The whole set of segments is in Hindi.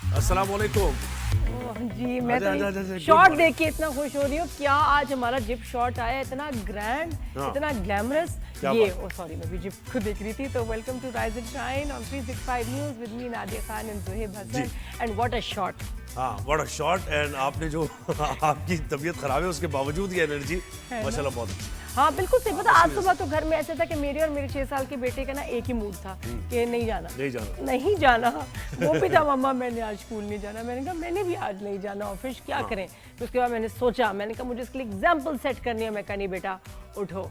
अस्सलाम वालेकुम। जी मैं आजा, तो शॉट देख के इतना खुश हो रही हूँ। क्या आज हमारा जिप शॉट आया, इतना ग्रैंड, हाँ। इतना ग्लैमरस। क्या ये बात। सॉरी मैं भी जिप को देख रही थी। तो welcome to rise and shine on 365 news with me Nadia Khan and Zuhaib Hasan. And what a shot. हाँ, व्हाट अ शॉट। एंड आपने जो आपकी तबीयत खराब है उसके बावजूद ये एनर्जी माशाल्लाह बहुत अच्छी। हाँ बिल्कुल सही। पता आज सुबह तो घर में ऐसा था कि मेरे और मेरे 6 साल के बेटे का ना एक ही मूड था कि नहीं जाना नहीं जाना। वो भी था मम्मा मैंने आज स्कूल नहीं जाना। मैंने कहा मैंने भी आज नहीं जाना ऑफिस, क्या करें। तो उसके बाद मैंने सोचा, मैंने कहा मुझे इसके लिए एग्जाम्पल सेट करनी है। मैं कहा नहीं बेटा उठो,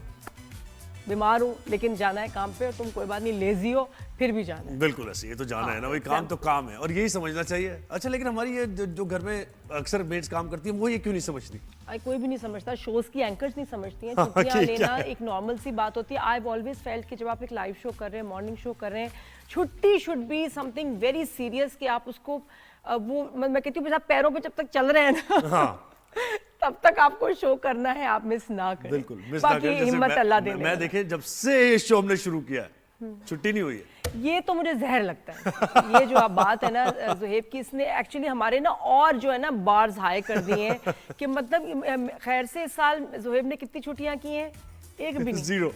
बीमार हूँ लेकिन जाना है काम पे, और तुम कोई बात नहीं लेजी हो फिर भी जाना है। बिल्कुल ऐसे, ये तो जाना है ना भाई, काम तो काम है और यही समझना चाहिए। अच्छा, लेकिन हमारी ये जो घर में अक्सर मेड्स काम करती है वो ये क्यों नहीं समझती? कोई भी नहीं समझता, शोज की एंकर्स नहीं समझती हैं। हाँ, छुट्टियां ठीक लेना है। एक नॉर्मल सी बात होती है। आई ऑलवेज फेल्ट कि जब आप एक लाइव शो कर रहे हैं, मॉर्निंग शो कर रहे हैं, छुट्टी should be something very serious कि आप उसको वो मैं कहती हूँ आप पैरों पे जब तक चल रहे हैं ना हाँ। तब तक आपको शो करना है, आप मिस ना करें। बिल्कुल मिस ना बाकी करें। जैसे हिम्मत अल्लाह देने मैं वाला। देखे जब से ये शो हमने शुरू किया है छुट्टी नहीं हुई है। ये तो मुझे जहर लगता है। ये जो आप बात है ना ज़ुहैब की, इसने एक्चुअली हमारे ना और जो है ना बार्स हाई कर दिए हैं कि मतलब खैर से इस साल ज़ुहैब ने कितनी छुट्टियां की हैं? एक भी नहीं। जीरो।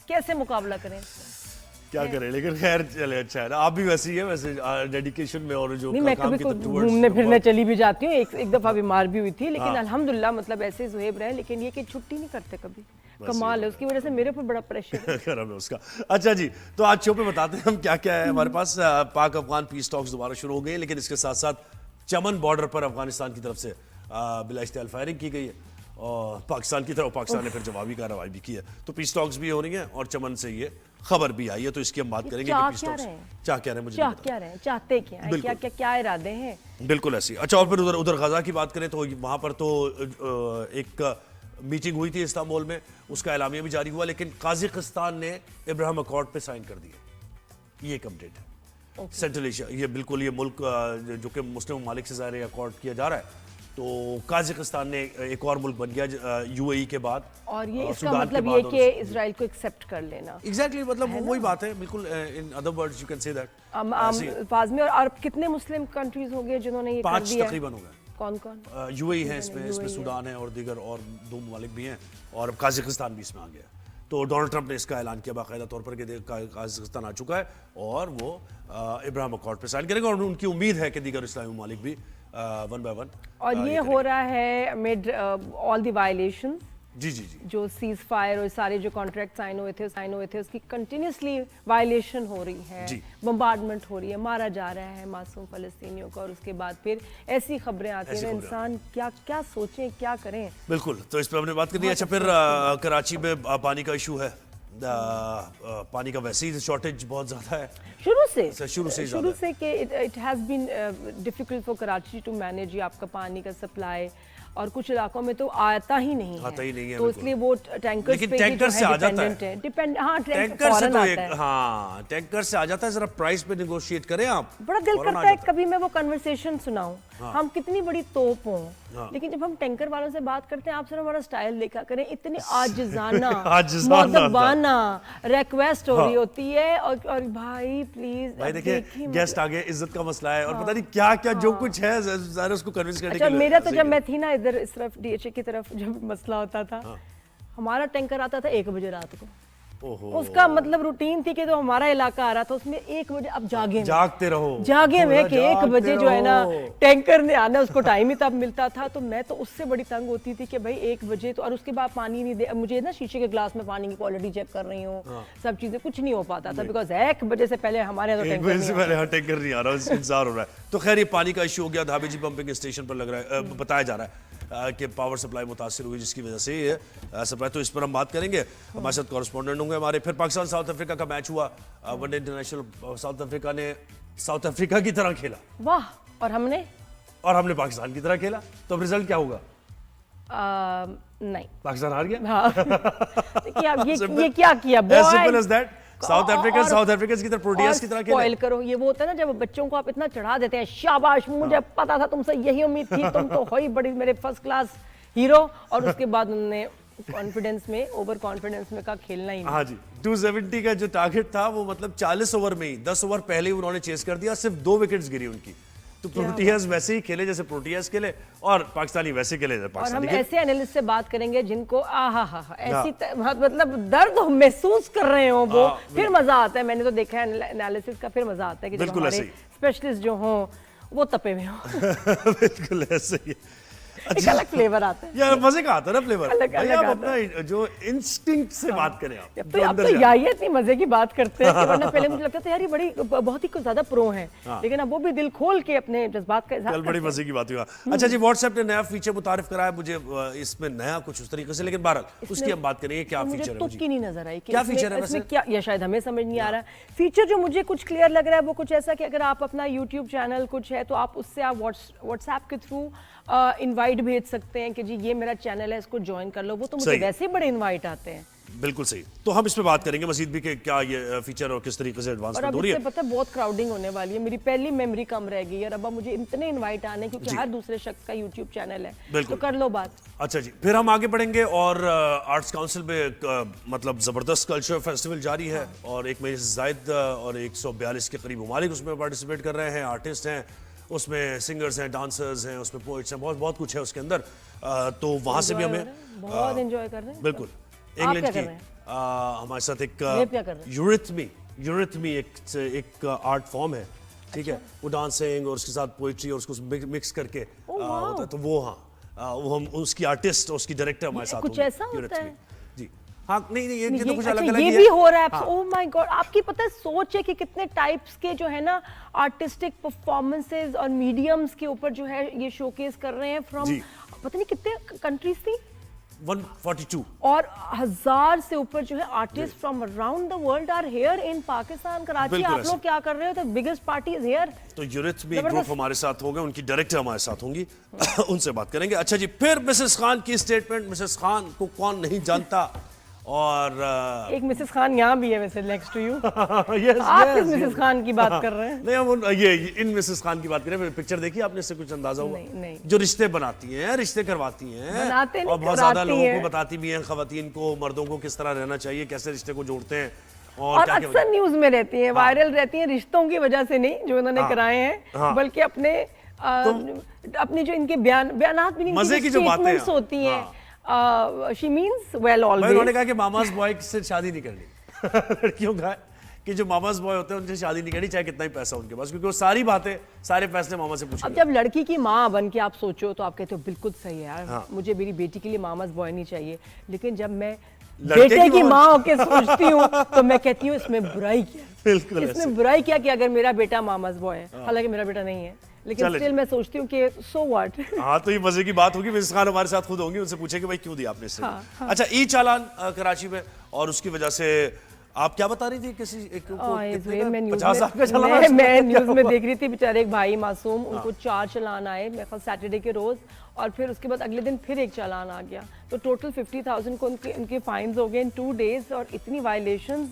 कैसे मुकाबला करें? क्या करें, लेकिन खैर चले, अच्छा है ना। आप भी वैसी है वैसे डेडिकेशन में और जो नहीं, मैं काम कभी की को तरफ towards घूमने the फिरने work। चली भी जाती हूँ। एक दफा बीमार भी हुई थी, लेकिन हाँ। अल्हम्दुलिल्लाह मतलब ऐसे ज़ुहैब रहे। लेकिन ये कि छुट्टी नहीं करते कभी, बस कमाल ये है। उसकी वजह से मेरे ऊपर बड़ा प्रेशर है। करम है उसका। अच्छा जी, तो आज शो पे बताते हैं हम क्या क्या है हमारे पास। पाक अफगान पीस टॉक्स दोबारा शुरू हो गए, लेकिन इसके साथ साथ चमन बॉर्डर पर अफगानिस्तान की तरफ से बिला इश्तियाल फायरिंग की गई है और पाकिस्तान की तरफ, पाकिस्तान ने फिर जवाबी कार्रवाई भी की है। तो पीस टॉक्स भी हो रही हैं और चमन से ये खबर भी आई है, तो इसकी हम बात करेंगे कि पीस टॉक्स क्या कह रहे हैं, मुझे क्या नहीं पता। क्या रहे हैं, चाहते क्या हैं, क्या क्या क्या इरादे हैं। बिल्कुल ऐसी। अच्छा, और फिर उधर उधर गजा की बात करें तो वहां पर तो एक मीटिंग हुई थी इस्तांबुल में, उसका एलामिया भी जारी हुआ, लेकिन काज़िकिस्तान ने इब्राहिम अकॉर्ड पे साइन कर दिया। ये एक अपडेट है। सेंट्रल एशिया, ये बिल्कुल ये मुल्क जो कि मुस्लिम ममालिक से ज़ाहिर अकॉर्ड किया जा रहा है, तो काज़िकिस्तान ने एक और मुल्क बन गया यूएई के बाद। और ये इसका सूडान के मतलब बाद ये और कि इजराइल को एक्सेप्ट कर लेना। एग्जैक्टली, मतलब वही बात है बिल्कुल। In other words you can say that. आम अल्फाज में। और कितने मुस्लिम कंट्रीज हो गए जिन्होंने ये कर 5 दिया? तकरीबन हो गए। कौन कौन? यूएई है इसमें सूडान है और दीगर और 2 ममालिक भी हैं, और अब काज़िकिस्तान भी इसमें आ गया। तो डोनाल्ड ट्रंप ने इसका ऐलान किया बाकायदा तौर पर कि काज़िकिस्तान आ चुका है और वो इब्राहिम अकॉर्ड पे साइन करेंगे, और उनकी उम्मीद है कि दीगर इस्लामी ममालिक भी 1 बाय 1। और ये हो रहा है मिड ऑल द वायलेशन। जी जी जी। जो सीज फायर और सारे जो कॉन्ट्रैक्ट साइन हुए थे उसकी कंटिन्यूसली वायलेशन हो रही है, बम्बार्डमेंट हो रही है, मारा जा रहा है मासूम फलस्तीनियों को। और उसके बाद फिर ऐसी खबरें आती हैं, इंसान क्या क्या सोचें, क्या करें। बिल्कुल, तो इस पर हमने बात करनी है। अच्छा, फिर कराची में पानी का इशू है। पानी का वैसे ही शॉर्टेज बहुत ज़्यादा है शुरू से कि it has been difficult for Karachi to manage आपका पानी का सप्लाई। और कुछ इलाकों में तो आता ही नहीं है, तो इसलिए वो टैंकर्स पे टैंकर से आ जाता है। टैंकर से तो एक टैंकर से आ जाता है। जरा प्राइस पे नेगोशिएट करें आप। बड़ा दिल करता है कभी मैं वो कन्वर्सेशन सुनाऊं। हम कितनी बड़ी तोप हों, लेकिन जब हम टैंकर वालों से बात करते हैं, आप सिर्फ हमारा स्टाइल देखा करें, इतनी आजिज़ाना मुअद्दबाना रिक्वेस्ट हो रही होती है। और भाई प्लीज, भाई देखिए गेस्ट आ गए, इज्जत का मसला है, और पता नहीं क्या क्या जो कुछ है ज़रा उसको कन्विंस करने के लिए। मेरा तो जब मैं थी ना इधर इस तरफ डीएचए की तरफ, जब मसला होता था, हमारा टैंकर आता था 1 बजे रात को। उसका मतलब रूटीन थी कि तो हमारा इलाका आ रहा था उसमें 1 बजे अब जागते में कि 1 बजे जो है ना टैंकर ने आना, उसको टाइम ही तब मिलता था। तो मैं तो उससे बड़ी तंग होती थी कि भाई 1 बजे तो, और उसके बाद पानी नहीं दे, मुझे ना शीशे के ग्लास में पानी की क्वालिटी चेक कर रही हूँ, सब चीजें कुछ नहीं हो पाता था, बिकॉज 1 बजे से पहले हमारे यहाँ टैंकर नहीं आ रहा, इंतजार हो रहा है। तो खैर ये पानी का इशू हो गया। धाबी जी पंपिंग स्टेशन पर लग रहा है, बताया जा रहा है कि पावर सप्लाई मुतासिर हुई, जिसकी वजह से ये सप्लाई। तो इस पर हम बात करेंगे। हमारे साथ कॉरेस्पॉन्डेंट होंगे हमारे। फिर पाकिस्तान साउथ अफ्रीका का मैच हुआ, वनडे इंटरनेशनल। साउथ अफ्रीका ने साउथ अफ्रीका की तरह खेला, वाह, और हमने पाकिस्तान की तरह खेला। तो अब रिजल्ट क्या होगा? नहीं, पाकिस्तान हार गया। ये क्या किया? साउथ अफ्रीका की तरह प्रोटियास की तरह खेला। करो, ये वो होता है ना जब बच्चों को आप इतना चढ़ा देते हैं, शाबाश, मुझे पता था, तुमसे यही उम्मीद थी, तुम तो हो ही बड़ी मेरे फर्स्ट क्लास हीरो। और उसके बाद उन्होंने कॉन्फिडेंस में, ओवर कॉन्फिडेंस में का खेलना ही नहीं। हाँ जी, 270 का जो टारगेट था वो मतलब 40 ओवर में ही 10 ओवर पहले ही उन्होंने चेस कर दिया, सिर्फ 2 विकेट्स गिरी उनकी। तो प्रोटियाज वैसे ही खेले जैसे प्रोटियाज खेले और पाकिस्तानी वैसे खेले जैसे और हम पाकिस्तानी खेले। ऐसे एनालिस्ट से बात करेंगे जिनको ऐसी मतलब दर्द महसूस कर रहे हो वो, फिर मजा आता है। मैंने तो देखा है एनालिसिस का, फिर मजा आता है कि जब बिल्कुल हमारे ऐसे ही। स्पेशलिस्ट जो हों वो तपे हुए हों। बिल्कुल ऐसे ही। एक अलग फ्लेवर आता है यार मजे का आता है ना फ्लेवर। अलग भैया आप आता अपना जो इंस्टिंक्ट से बात करें आप, अब जो तो अंदर जा- यार इतनी मजे की बात करते हैं कि वरना पहले मुझे लगता था यार ये बड़ी बहुत ही कुछ ज्यादा प्रो हैं, लेकिन अब वो भी दिल खोल के अपने जज्बात का इजहार कल बड़ी करते मजे की बात हुआ। अच्छा जी, व्हाट्सएप ने नया फीचर मुतारिफ कराया मुझे, इसमें नया कुछ उस तरीके से, लेकिन बहरहाल उसकी हम बात करेंगे क्या हैं। मुझे फीचर है तुक्की नहीं नजर आई कि क्या इसमें- फीचर है इसमें वैसे? क्या, या शायद हमें समझ नहीं आ रहा है। फीचर जो मुझे कुछ क्लियर लग रहा है वो कुछ ऐसा कि अगर आप अपना यूट्यूब चैनल कुछ है तो आप उससे आप व्हाट्सएप के थ्रू इनवाइट भेज सकते हैं कि जी ये मेरा चैनल है, इसको ज्वाइन कर लो। वो तो मुझे सही। वैसे ही बड़े इनवाइट आते हैं। बिल्कुल सही। तो हम इस पे बात करेंगे मजीद भी कि क्या ये फीचर और किस तरीके से और एडवांसमेंट अब हो रही इससे है। पता है बहुत क्राउडिंग होने वाली है, मेरी पहली मेमोरी कम रह गई है और अब मुझे इतने इनवाइट आने क्योंकि हर दूसरे शख्स का यूट्यूब चैनल है, बिल्कुल। तो कर लो बात। अच्छा जी, फिर हम आगे बढ़ेंगे और आर्ट्स काउंसिल में मतलब ज़बरदस्त कल्चर फेस्टिवल जारी है और 1 महीने से ज़ायद और 142 के करीब ममालिक उसमें पार्टिसिपेट कर रहे हैं। आर्टिस्ट हैं उसमें, सिंगर्स हैं, डांसर्स हैं उसमें, पोइट्स हैं, बहुत बहुत कुछ है उसके अंदर। तो वहाँ से भी हमें बहुत एंजॉय कर रहे हैं। बिल्कुल क्या इंग्लैंड कर की रहे हैं? हमारे साथ एक आप क्या कर रहे हैं? यूरिथमी एक आर्ट फॉर्म है, ठीक है। वो डांसिंग और उसके साथ पोइट्री और उसको मिक्स करके होता है। तो वो वो हम उसकी आर्टिस्ट और उसकी डायरेक्टर हमारे साथ कुछ होंगे, ऐसा होता यूरिथमी। है? जी हाँ, नहीं नहीं, ये तो कुछ अच्छा, अलग अलग ये ही भी है। हो रहा है। हाँ। ओह माय गॉड, आपकी पता है सोच है कि कितने टाइप्स के जो है ना आर्टिस्टिक परफॉर्मेंसेस और मीडियम्स के ऊपर जो है ये शोकेस कर रहे हैं फ्रॉम जी। पता नहीं कितने कंट्रीज थी 142 और 1000 से ऊपर जो है artist from around the world are here in Pakistan, Karachi. बिल्कुल आप ऐसे। लोग क्या कर रहे हो? The biggest party is here. तो यूरिथमी जबरदस्त। ग्रुप हमारे साथ होंगे, उनकी डायरेक्टर हमारे साथ होंगी, उनसे बात करेंगे। अच्छा जी, फिर मिसेस खान की स्टेटमेंट। मिसेस खान को कौन नहीं जानता, और एक मिसेस खान यहाँ भी है वैसे नेक्स्ट टू यू। yes, आप yes, किस yes. मिसेस खान की बात कर रहे हैं? नहीं, हम ये इन मिसेस खान की बात करें। पिक्चर देखी आपने, इससे कुछ अंदाजा हुआ? नहीं। जो रिश्ते बनाती हैं, रिश्ते करवाती हैं, बनाते नहीं, और बहुत ज्यादा कराती लोगों हैं। को बताती भी हैं, खवातीन को, मर्दों को किस तरह रहना चाहिए, कैसे रिश्ते को जोड़ते हैं और क्या अक्सर न्यूज में रहती हैं, वायरल रहती हैं रिश्तों की वजह से नहीं जो इन्होंने कराए हैं, बल्कि अपने अपनी जो इनके बयानात भी नहीं, मजे की जो बातें हैं। होती हैं। शी मींस वेल उन्होंने ऑलवेज। कहा कि मामाज बॉय से शादी नहीं करनी। लड़कियों का है कि जो मामाज बॉय होते हैं उनसे शादी नहीं करनी, चाहे कितना ही पैसा उनके पास, क्योंकि वो सारी बातें, सारे फैसले मामा से अब पूछेंगे। जब लड़की की माँ बन के आप सोचो तो आप कहते हो बिल्कुल सही है यार, मुझे मेरी बेटी के लिए मामाज बॉय नहीं चाहिए। लेकिन जब मैं बेटे की माँ होके सोचती हूँ तो मैं कहती हूँ इसमें बुराई क्या, बिल्कुल इसमें बुराई क्या कि अगर मेरा बेटा मामाज बॉय है, हालांकि मेरा बेटा नहीं है, लेकिन चले स्टिल मैं सोचती हूँ कि सो व्हाट। हाँ, तो ये मजे की बात होगी। मिसेस खान हमारे साथ खुद होंगी, उनसे पूछेंगे भाई क्यों दिया आपने इससे। अच्छा, ई चालान कराची में, और उसकी वजह से आप क्या बता रही थी? किसी एक को कितने का? 50 लाख का चालान? मैं न्यूज में देख रही थी, बेचारे एक भाई मासूम, उनको 4 चालान आए मेरे ख्याल सैटरडे के रोज, और फिर उसके बाद अगले दिन फिर एक चालान आ गया, तो टोटल 50,000 को उनके फाइन्स हो गए इन 2 डेज। और इतनी वायलेशंस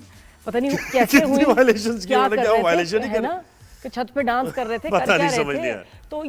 पता नहीं कैसे हुई, वायलेशंस क्या कर रहे वायलेशन थे, ही है ना, कि छत पे डांस कर रहे थे, पता कर क्या नहीं, रहे समझ नहीं थे। आया। तो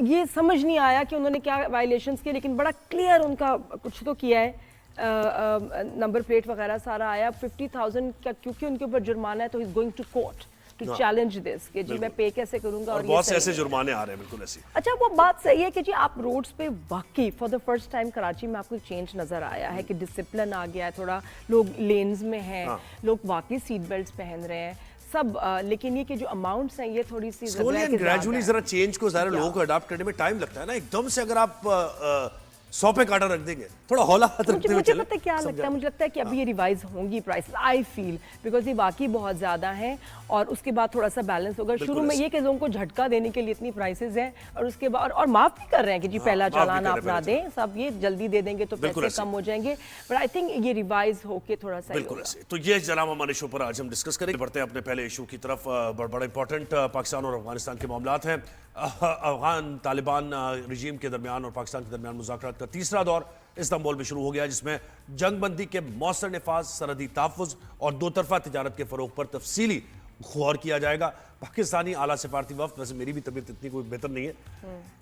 ये समझ नहीं आया कि उन्होंने क्या वायलेशंस किए, लेकिन बड़ा क्लियर उनका कुछ तो किया है। नंबर प्लेट वगैरह सारा आया। 50,000 का क्योंकि उनके ऊपर जुर्माना है, तो he is going to court to challenge this कि जी मैं पे कैसे करूंगा, और और बहुत ये से ऐसे सही है। जुर्माने आ रहे हैं, बिल्कुल ऐसी। अच्छा, वो बात सही है कि जी आप रोड्स पे वाकई for the first time Karachi में आपको चेंज नजर आया है कि डिसिप्लिन आ गया है, थोड़ा लोग लेन्स में हैं, लोग वाकई सीट बेल्ट पहन रहे हैं सब। लेकिन ये कि जो अमाउंट्स हैं ये थोड़ी सी स्लोली एंड ग्रेजुअली जरा चेंज को ज़रा लोगों को अडॉप्ट करने में टाइम लगता है ना। एकदम से अगर आप 100 पे कांटा रख देंगे, थोड़ा हौला हाथ रखते हुए मुझे चलें, पता है क्या लगता है, मुझे लगता है कि अभी ये रिवाइज होंगी प्राइसेस, आई फील, बिकॉज ये बाकी बहुत ज्यादा हैं और उसके बाद थोड़ा सा बैलेंस होगा। शुरू में ये कि लोगों को झटका देने के लिए इतनी प्राइसेस हैं, और उसके बाद और माफ भी कर रहे हैं कि जी पहला माफ भी चालान कर आप रहे ना हैं दें, सब ये जल्दी दे देंगे तो बिल्कुल पैसे ऐसे। कम हो जाएंगे, बट आई थिंक ये रिवाइज होके थोड़ा सा बिल्कुल ऐसे। तो ये जनाब हमारे शो पर आज हम डिस्कस करेंगे। बढ़ते हैं अपने पहले इशू की तरफ। बड़ा इंपॉर्टेंट पाकिस्तान और अफगानिस्तान के मामलात हैं। अफगान तालिबान रजीम के दरमियान और पाकिस्तान के दरमियान मुज़ाकरात का तीसरा दौर इस्तांबुल में शुरू हो गया, जिसमें जंगबंदी के मौसर नफाज, सरहदी तहफ़्फ़ुज़ और दो तरफा तिजारत के फ़रोग पर तफसीली गौर किया जाएगा। पाकिस्तानी आला सिफारती वफ्द, वैसे मेरी भी तबीयत इतनी कोई बेहतर नहीं है,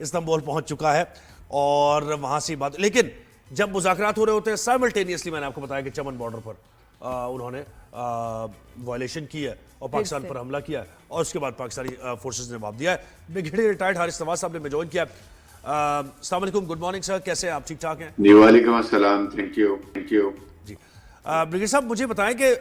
इस्तांबुल पहुंच चुका है और वहां से बात। लेकिन जब मुज़ाकरात हो रहे होते हैं साइमल्टेनियसली, मैंने आपको बताया कि चमन बॉर्डर पर उन्होंने वायलेशन की है और पाकिस्तान पर हमला किया है, और उसके बाद पाकिस्तानी फोर्सेस ने जवाब दिया है। ब्रिगेडियर रिटायर्ड हारिस नवाज साहब ने मैं ज्वाइन किया। अस्सलाम वालेकुम, गुड मॉर्निंग सर, कैसे हैं आप? ठीक ठाक हैं? जी वालेकुम अस्सलाम, थैंक यू जी। ब्रिगेडियर साहब, मुझे बताएं कि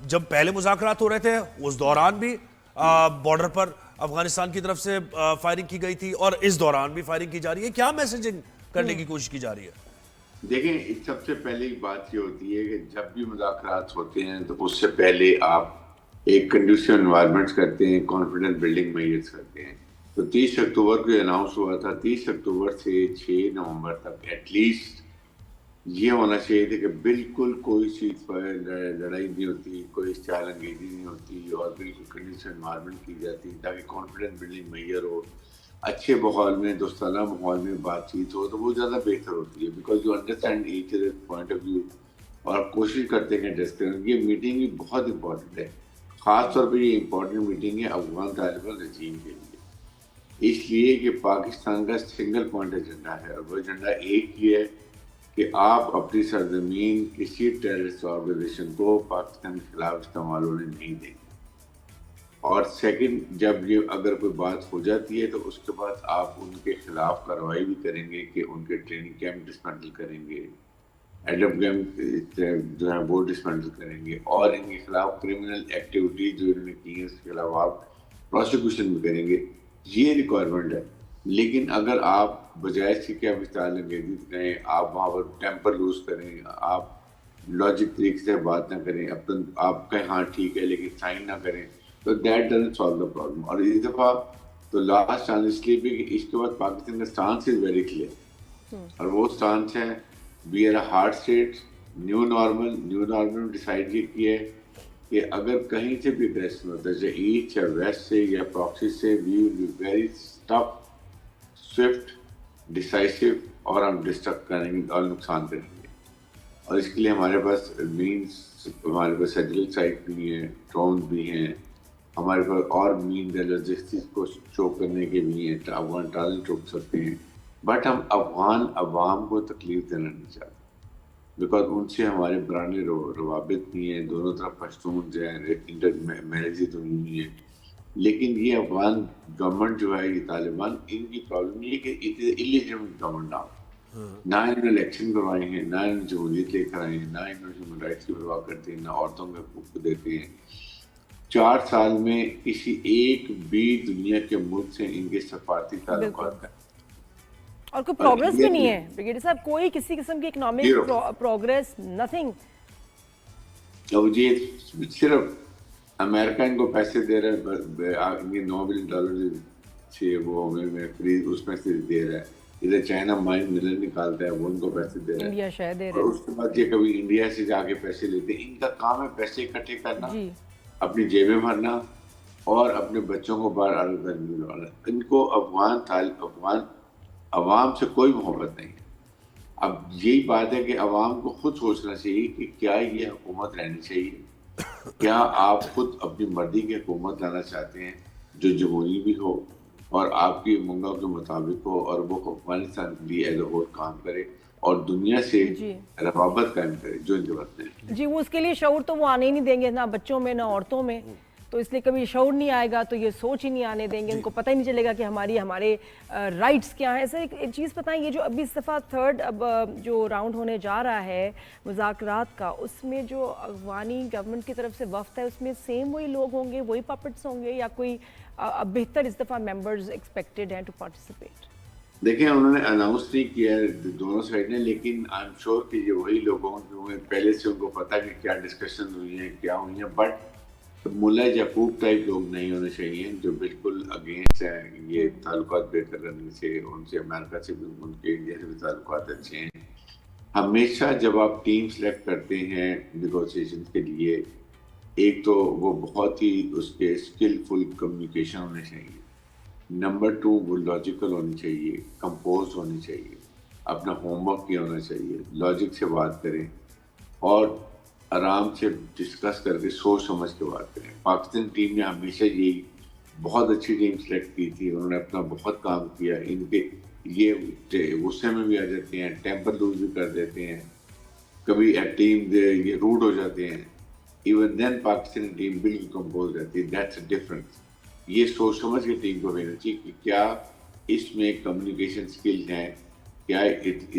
जब पहले मुज़ाकरात हो रहे थे उस दौरान भी बॉर्डर पर अफगानिस्तान की तरफ से फायरिंग की गई थी और इस दौरान भी फायरिंग की जा रही है, क्या मैसेजिंग करने की कोशिश की जा रही है? देखें, सबसे पहले बात ये होती है कि जब भी मुज़ाकरात होते हैं तो उससे पहले आप एक कंडूसिव एनवायरनमेंट करते हैं, कॉन्फिडेंस बिल्डिंग मेजर्स करते हैं। तो 30 अक्टूबर को अनाउंस हुआ था, 30 अक्टूबर से 6 नवंबर तक एटलीस्ट ये होना चाहिए था कि बिल्कुल कोई चीज पर लड़ाई नहीं होती, कोई स्टाइल अंगेजी नहीं होती और बिल्कुल कंडीशन एनवायरनमेंट की जाती ताकि कॉन्फिडेंस बिल्डिंग मेजर हो। अच्छे माहौल में, दोस्ताना माहौल में बातचीत हो तो वो ज़्यादा बेहतर होती है, because you understand each other point of view और कोशिश करते हैं एडजस्ट करने की। ये मीटिंग भी बहुत इंपॉर्टेंट है, ख़ास तौर पर ये इंपॉर्टेंट मीटिंग है अफगान तालिबान रजीम के लिए, इसलिए कि पाकिस्तान का सिंगल पॉइंट एजेंडा है और वो एजेंडा एक ही है कि आप अपनी सरजमीन किसी टेररिस्ट ऑर्गेनाइजेशन को पाकिस्तान के खिलाफ इस्तेमाल होने नहीं देंगे। और सेकंड, जब ये अगर कोई बात हो जाती है तो उसके बाद आप उनके खिलाफ कार्रवाई भी करेंगे कि उनके ट्रेनिंग कैंप डिसमेंटल करेंगे, एडम कैंप जो है वो डिसमेंटल करेंगे और इनके खिलाफ क्रिमिनल एक्टिविटी जो इन्होंने की है उसके खिलाफ आप प्रोसिक्यूशन भी करेंगे। ये रिक्वायरमेंट है। लेकिन अगर आप बजाय इसके कि आप स्टाइल अंगेजी करें, आप वहाँ पर टेम्पर लूज करें, आप लॉजिक तरीके से बात ना करें, अपना आप कहें हाँ ठीक है लेकिन साइन ना करें, तो that doesn't solve the problem. और इस दफ़ा तो लास्ट चांस इसलिए भी कि इसके बाद पाकिस्तान का स्टांस इज वेरी क्लियर और वो स्टांस है we are a hard state, new normal decide ये किया है कि अगर कहीं से भी अग्रेशन होता है चाहे ईस्ट या वेस्ट से या प्रॉक्सी से, we will be very tough, swift, decisive और हम डिस्ट्रक्ट करेंगे और नुकसान करेंगे। और इसके लिए हमारे पास मीन्स, हमारे पास सर्जिकल साइट भी हैं, ड्रोन भी हैं, हमारे पास और मीन लॉजिस्टिक्स को चोक करने के भी हैं, अफगान टैलेंट रोक सकते हैं। बट हम अफगान अवाम को तकलीफ देना नहीं चाहते बिकॉज उनसे हमारे पुराने रवाबित भी हैं, दोनों तरफ पश्तून जो है इंटर मैरिजेज हुई हैं। लेकिन ये अफगान गवर्नमेंट जो है, ये तालिबान, इनकी प्रॉब्लम ये कि इलीजिटिमेट गवर्नमेंट ना इन्होंने इलेक्शन करवाए हैं, ना इन्होंने जमहूरियत लेकर आए हैं, ना इन्होंने ह्यूमन राइट्स की परवाह करते हैं, ना औरतों के हकूक को देते हैं। 4 साल में किसी एक भी दुनिया के मुल्क से इनके सफारती ताल्लुकात का और कोई प्रोग्रेस भी नहीं है ब्रिगेडियर साहब, कोई किसी किस्म की इकोनॉमिक प्रोग्रेस, नथिंग। अब ये सिर्फ अमेरिका इनको पैसे दे रहा है, इनके $9 बिलियन से वो हमें फ्री उसमें से दे रहा है। इधर चाइना माइन मिनरल निकालता है, वो इनको पैसे दे रहा है, इंडिया शायद दे रहा है। और उसके बाद ये कभी इंडिया से जाके पैसे लेते हैं। इनका काम है पैसे इकट्ठे करना, अपनी जेबें भरना और अपने बच्चों को बाहर अलग करना। इनको अफगान अवाम से कोई मोहब्बत नहीं है। अब यही बात है कि अवाम को खुद सोचना चाहिए कि क्या ये हुकूमत रहनी चाहिए, क्या आप खुद अपनी मर्जी की हुकूमत लाना चाहते हैं जो जमहूरी भी हो और आपकी उम्मीदों के मुताबिक हो और वो अफगानिस्तान के लिए एज अ होल काम करे और दुनिया से रवाबत कायम करे जो इनके पास नहीं। जी, वो उसके लिए शऊर तो वो आने ही नहीं देंगे, ना बच्चों में ना औरतों में, तो इसलिए कभी शऊर नहीं आएगा तो ये सोच ही नहीं आने देंगे। उनको पता ही नहीं चलेगा कि हमारे राइट्स क्या हैं। सर एक चीज़ बताएं, ये जो अभी इस दफ़ा थर्ड अब जो राउंड होने जा रहा है मुज़ाकरात का, उसमें जो अफगानी गवर्नमेंट की तरफ से वफ्द है उसमें सेम वही लोग होंगे, वही पपेट्स होंगे, या कोई बेहतर इस दफ़ा मेंबर्स एक्सपेक्टेड हैं टू पार्टिसिपेट? देखिए, उन्होंने अनाउंस नहीं किया है दोनों साइड ने, लेकिन आई एम श्योर कि ये वही लोग होंगे, पहले से उनको पता है कि क्या डिस्कशन हुई है, क्या हुई है। बट मुल्ला याकूब टाइप लोग नहीं होने चाहिए जो बिल्कुल अगेंस्ट हैं ये ताल्लुकात बेहतर करने से। उनसे अमेरिका से भी, उनके इंडिया से भी ताल्लुकात अच्छे हैं। हमेशा जब आप टीम सेलेक्ट करते हैं निगोशिएशन के लिए, एक तो वो बहुत ही उसके स्किलफुल कम्युनिकेशन होने चाहिए, नंबर 2 वो लॉजिकल होनी चाहिए, कंपोज होनी चाहिए, अपना होमवर्क किया होना चाहिए, लॉजिक से बात करें और आराम से डिस्कस करके सोच समझ के बात करें। पाकिस्तान टीम ने हमेशा यही बहुत अच्छी टीम सेलेक्ट की थी, उन्होंने अपना बहुत काम किया। इनके ये गुस्से में भी आ जाते हैं, टेम्पर लूज भी कर देते हैं, कभी टीम ये रूड हो जाते हैं, इवन देन पाकिस्तानी टीम बिल्कुल कंपोज रहती है। That's a difference. ये सोच समझ के टीम को भेजना चाहिए कि क्या इसमें कम्युनिकेशन स्किल है, क्या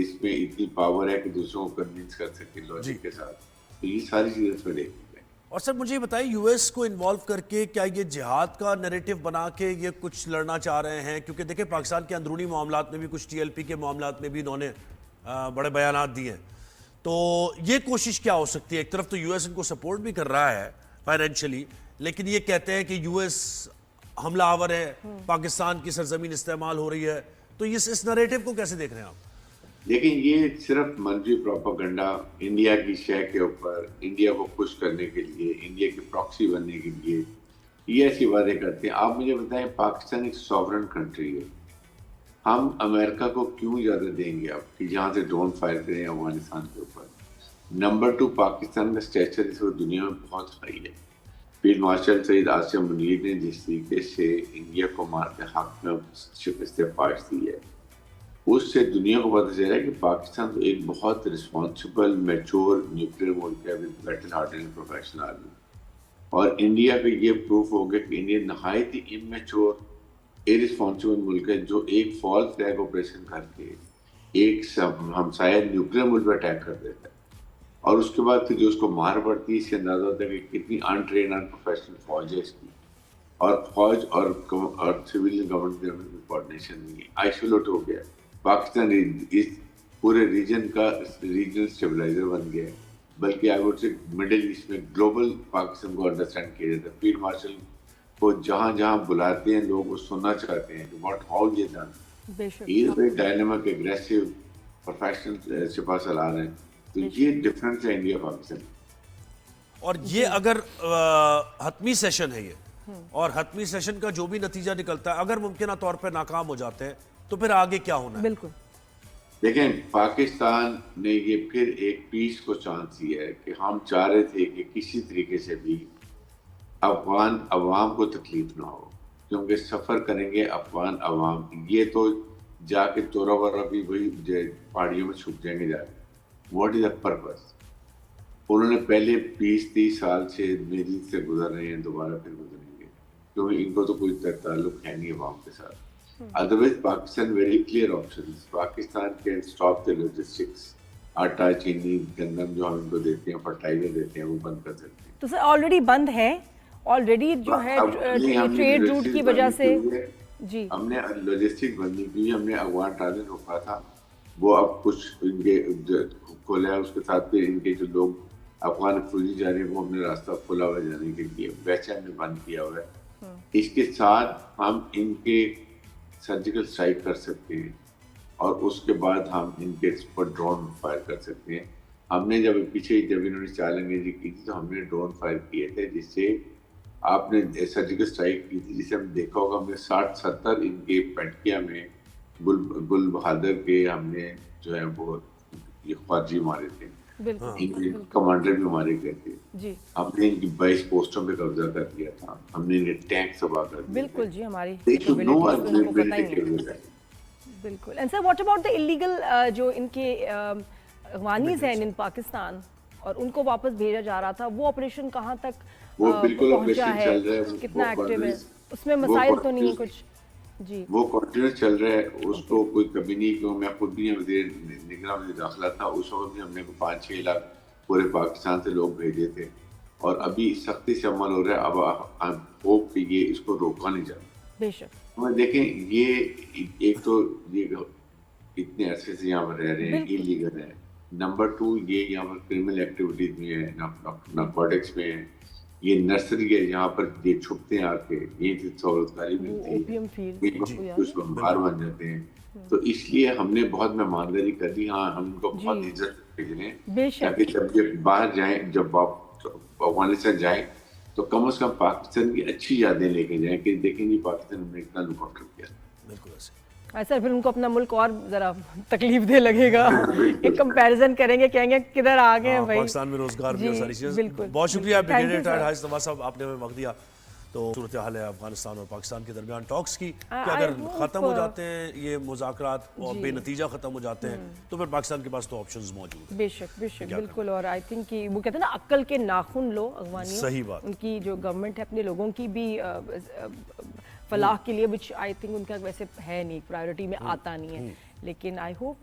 इसमें इतनी पावर है कि दूसरों को कन्विंस कर सके लॉजिक के साथ। तो ये सारी चीजें इसमें देखनी है। और सर मुझे ये बताइए, यूएस को इन्वॉल्व करके क्या ये जिहाद का नैरेटिव बना के ये कुछ लड़ना चाह रहे हैं? क्योंकि देखिए पाकिस्तान के अंदरूनी मामलात में भी, कुछ टीएलपी के मामलात में भी इन्होंने बड़े बयानात दिए हैं। तो ये कोशिश क्या हो सकती है? एक तरफ तो यूएस इनको सपोर्ट भी कर रहा है फाइनेंशियली, लेकिन ये कहते हैं कि यूएस हमलावर है, पाकिस्तान की सरजमीन इस्तेमाल हो रही है। तो इस नैरेटिव को कैसे देख रहे हैं आप? लेकिन ये सिर्फ मंजूरी प्रोपेगेंडा इंडिया की शय के ऊपर, इंडिया को खुश करने के लिए, इंडिया की प्रॉक्सी बनने के लिए ये ऐसी बातें करते हैं। आप मुझे बताएं, पाकिस्तान एक सॉवरन कंट्री है। हम अमेरिका को क्यों ज्यादा देंगे अब कि जहाँ से ड्रोन फायर करें अफगानिस्तान के ऊपर? नंबर 2, पाकिस्तान का स्टेचर इस वक्त दुनिया में बहुत हाई है। फील्ड मार्शल सईद आसिम मुनीर ने जिस तरीके से इंडिया को मार के हक में शिकस्त फाश दी है, उससे दुनिया को पता चल रहा है कि पाकिस्तान तो एक बहुत रिस्पॉन्सिबल मैच्योर न्यूक्लियर मुल्क है with battle harden professional army. और इंडिया पे ये प्रूफ हो गया कि इंडिया नहायत ही इमेच्योर इरिस्पॉन्सिबल मुल्क है जो एक फॉल फ्लैग ऑपरेशन करके एक हमसाया न्यूक्लियर मुल्क पर अटैक कर देता है। और उसके बाद फिर जो उसको मार पड़ती है, इससे अंदाजा होता है कि कितनी अनट्रेन अनप्रोफेशनल फौज है इसकी। और फौज और सिविलियन गवर्नमेंट में कोऑर्डिनेशन नहीं है, आइसोलेट हो गया। पाकिस्तान इस पूरे रीजन का रीजनल स्टेबलाइजर बन गया है। बल्कि I would say middle east में ग्लोबल पाकिस्तान को अंडरस्टैंड किया जाता है। फील्ड मार्शल को जहाँ जहाँ बुलाते हैं लोग वो सुनना चाहते हैं कि व्हाट हाउ ये done. He is very dynamic, aggressive, professional सिपा सलार हैं। तो ये डिफरेंस है इंडिया पाकिस्तान। और ये अगर हतमी सेशन है ये, और हतमी सेशन का जो भी नतीजा निकलता है, अगर मुमकिन तौर पर नाकाम हो जाते हैं तो फिर आगे क्या होना है? बिल्कुल देखें, पाकिस्तान ने ये फिर एक पीस को चांस दिया है कि हम चाह रहे थे कि किसी तरीके से भी अफगान अवाम को तकलीफ ना हो, क्योंकि सफ़र करेंगे अफगान अवाम, ये तो जाके तोरा वोरा भी वही पहाड़ियों में छुप जाएंगे जाके। What is the purpose? उन्होंने पहले 20-30 साल से मेरी से गुजर रहे हैं, दोबारा फिर गुजरेंगे, क्योंकि इनको तो कोई ताल्लुक है नहीं अवाम के साथ। Otherwise, Pakistan very clear options. Pakistan can stop the logistics. आटा, चीनी, गंदम जो हम इनको देते हैं, फर्टाइजर देते हैं, वो बंद कर सकते हैं। तो सर ऑलरेडी बंद है, ऑलरेडी जो है ट्रेड रूट की वजह से जी हमने लॉजिस्टिक बंदी की, हमने अफगान ट्रांजिट रोका था, वो अब कुछ इनके खोला है। उसके साथ फिर इनके जो लोग अफगान फौजी जा रहे हैं वो हमने रास्ता खोला हुआ जाने के लिए, वैसे हमने बंद किया हुआ है। इसके साथ हम इनके सर्जिकल स्ट्राइक कर सकते हैं और उसके बाद हम इनके ऊपर ड्रोन फायर कर सकते हैं। हमने जब इन्होंने चैलेंज की थी तो हमने ड्रोन फायर किए थे, जिससे आपने सर्जिकल स्ट्राइक की थी, जिसे हमने देखा होगा। हमने 60-70 इनके पेटकिया में गुल बहादुर के हमने जो है वो ये फौजी मारे थे, इनके कमांडर भी मारे गए थे। हमने इनकी 22 पोस्टों पे कब्जा कर लिया था, हमने इन्हें टैंक तबाह कर दिया। बिल्कुल जी, हमारी बिल्कुल। And sir what about the illegal जो इनके अफगानीज हैं इन पाकिस्तान और उनको वापस भेजा जा रहा था, वो ऑपरेशन कहाँ तक पहुंचा है, कितना एक्टिव है? उसमें मसाइल तो नहीं है कुछ? जी, वो कंटिन्यूस चल रहा है, उसको कोई कभी नहीं। क्यों, मैं खुद भी निगरान वज़ीर दाखिला था, उस वक्त भी हमने 5-6 लाख पूरे पाकिस्तान से लोग भेजे थे और अभी सख्ती से अमल हो रहा है। अब होप कि ये इसको रोका नहीं जाता। बेशक देखें, ये एक तो ये इतने अरसे से यहाँ पर रह रहे हैं, इलीगल है। नंबर 2, ये यहाँ पर क्रिमिनल एक्टिविटीज में है, नार्कोटिक्स में है, ये नर्सरी है जहाँ पर ये छुपते हैं आके, यही सहूलतकारी मिलती है, कुछ बाहर बन जाते हैं। तो इसलिए हमने बहुत मेहमानदारी कर दी। हाँ, हम उनको बहुत इज्जत भेज रहे हैं ताकि जब ये बाहर जाएं, जब आप अफगानिस्तान जाएं तो कम से कम पाकिस्तान की अच्छी यादें लेके जाएं कि देखेंगे पाकिस्तान में इतना लुकआउट किया। बिल्कुल ऐसे सर फिर उनको अपना मुल्क और जरा तकलीफ दे लगेगा। एक कंपैरिजन करेंगे, कहेंगे किधर आ गए हैं भाई। पाकिस्तान में रोजगार भी और सारी चीजें। बहुत शुक्रिया ब्रिगेडियर रिटायर्ड हाजिज नवाज साहब, आपने हमें वक्त दिया। तो सूरत हाल है अफगानिस्तान और पाकिस्तान के दरमियान टॉक्स की कि I अगर hope, ख़त्म हो जाते हैं ये मुज़ाकरात और बेनतीजा ख़त्म हो जाते हैं तो फिर पाकिस्तान के पास तो ऑप्शंस मौजूद हैं। बेशक बिल्कुल। और आई थिंक कि वो कहते हैं ना अक्ल के नाखून लो अगवानियों, सही बात। उनकी जो गवर्नमेंट है अपने लोगों की भी फलाह के लिए, विच आई थिंक उनका वैसे है नहीं, प्रायोरिटी में आता नहीं है, लेकिन आई होप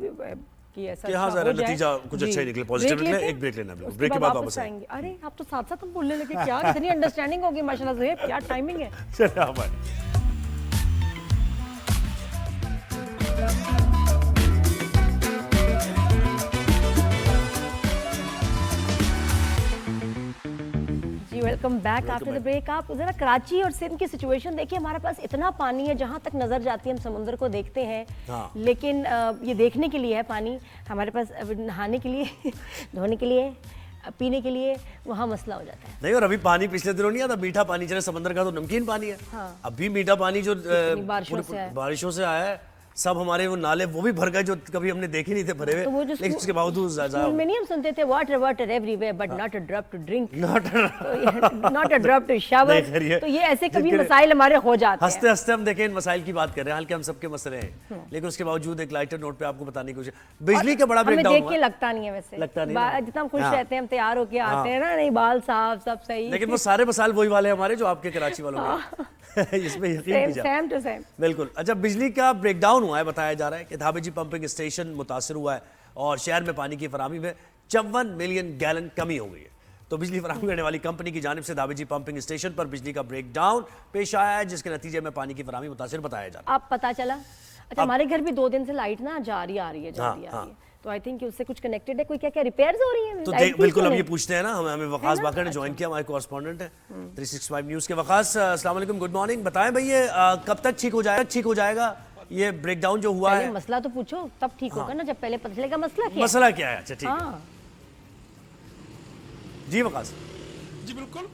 कि ऐसा कि हाँ अच्छा ज़रा हो जाए। नतीजा कुछ अच्छा ही निकले, पॉजिटिव निकले। एक ब्रेक लेना, उसके ब्रेक के बाद वापस आएंगे। अरे आप तो साथ साथ हम बोलने लगे, क्या इतनी अंडरस्टैंडिंग होगी माशाल्लाह से, क्या टाइमिंग है। चलिए आप आए। जी welcome back after the break. आप जरा कराची और सिंध की सिचुएशन देखिए, हमारे पास इतना पानी है, जहाँ तक नजर जाती है हम समुद्र को देखते हैं। हाँ। लेकिन ये देखने के लिए है पानी हमारे पास, नहाने के लिए धोने के लिए, पीने के लिए वहाँ मसला हो जाता है। नहीं, और अभी पानी पिछले दिनों नहीं आता मीठा पानी, चले समंदर का तो नमकीन पानी है। हाँ। अभी मीठा पानी जो बारिशों से आया है, सब हमारे वो नाले वो भी भर गए जो कभी हमने देखे नहीं थे भरे हुए, तो वो जो लेकिन उसके बावजूद स्कूल में नहीं हम सुनते थे water water everywhere but not a drop to drink, not a drop to shower. तो ये ऐसे कभी मसाइल हमारे हो जाते हैं। हंसते हंसते हम देखें इन मसाइल की बात कर रहे हैं, हालांकि हम सबके मसले हैं, लेकिन उसके बावजूद एक लाइटर नोट पे आपको बताने की कोशिश। बिजली का बड़ा ब्रेकडाउन हमें देख के लगता नहीं है वैसे, लगता नहीं, जितना हम खुश रहते हैं, हम तैयार होके आते हैं ना, नहीं बाल साफ सब सही, लेकिन वो सारे मसाइल वही वाले हमारे जो आपके कराची वालों के इसमें यकीन कीजिए। Same to same. बिल्कुल। अच्छा, बिजली का ब्रेकडाउन हुआ है, बताया जा रहा है कि धाबेजी पंपिंग स्टेशन मुतासर हुआ है और शहर में पानी की फराहमी में 54 मिलियन गैलन कमी हो गई है। तो बिजली फराहमी करने वाली कंपनी की जानिब से धाबेजी पंपिंग स्टेशन पर बिजली का ब्रेकडाउन पेश आया है, जिसके नतीजे में पानी की फराहमी मुतासर बताया जा रहा है। आप पता चला? अच्छा, हमारे घर भी 2 दिन से लाइट ना जारी आ रही है, तो आई थिंक उससे कुछ कनेक्टेड है, कोई क्या क्या रिपेयर्स हो रही हैं? तो बिल्कुल हम ये पूछते हैं ना, हमें वकास बाकर ने ज्वाइन किया, हमारे कॉरेस्पॉन्डेंट है 365 न्यूज़ के। वकास, अस्सलाम वालेकुम, गुड मॉर्निंग। बताएं भाई, ये कब तक ठीक हो जाएगा ये ब्रेकडाउन जो हुआ है? मसला तो पूछो, तब ठीक होगा ना, जब पहले पता चलेगा मसला क्या है। अच्छा ठीक है जी वकास। जी बिल्कुल,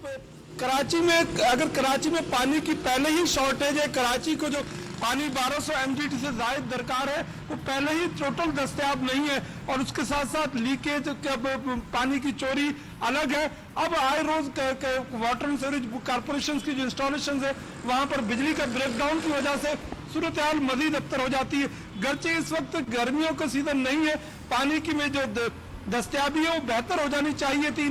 कराची में अगर कराची में पानी की पहले ही शॉर्टेज है, कराची को जो पानी 1200 MGT से ज़ायद दरकार है वो पहले ही टोटल दस्तयाब नहीं है, और उसके साथ साथ लीकेज, पानी की चोरी अलग है। अब आए रोज वाटर एंड सीवरेज कॉर्पोरेशन की जो इंस्टॉलेशन है वहाँ पर बिजली का ब्रेकडाउन की वजह से सूरत हाल मजीद अबतर हो जाती है। गर्चे इस वक्त गर्मियों का सीजन नहीं है, पानी की में जो दस्तयाबी है वो बेहतर हो जानी चाहिए थी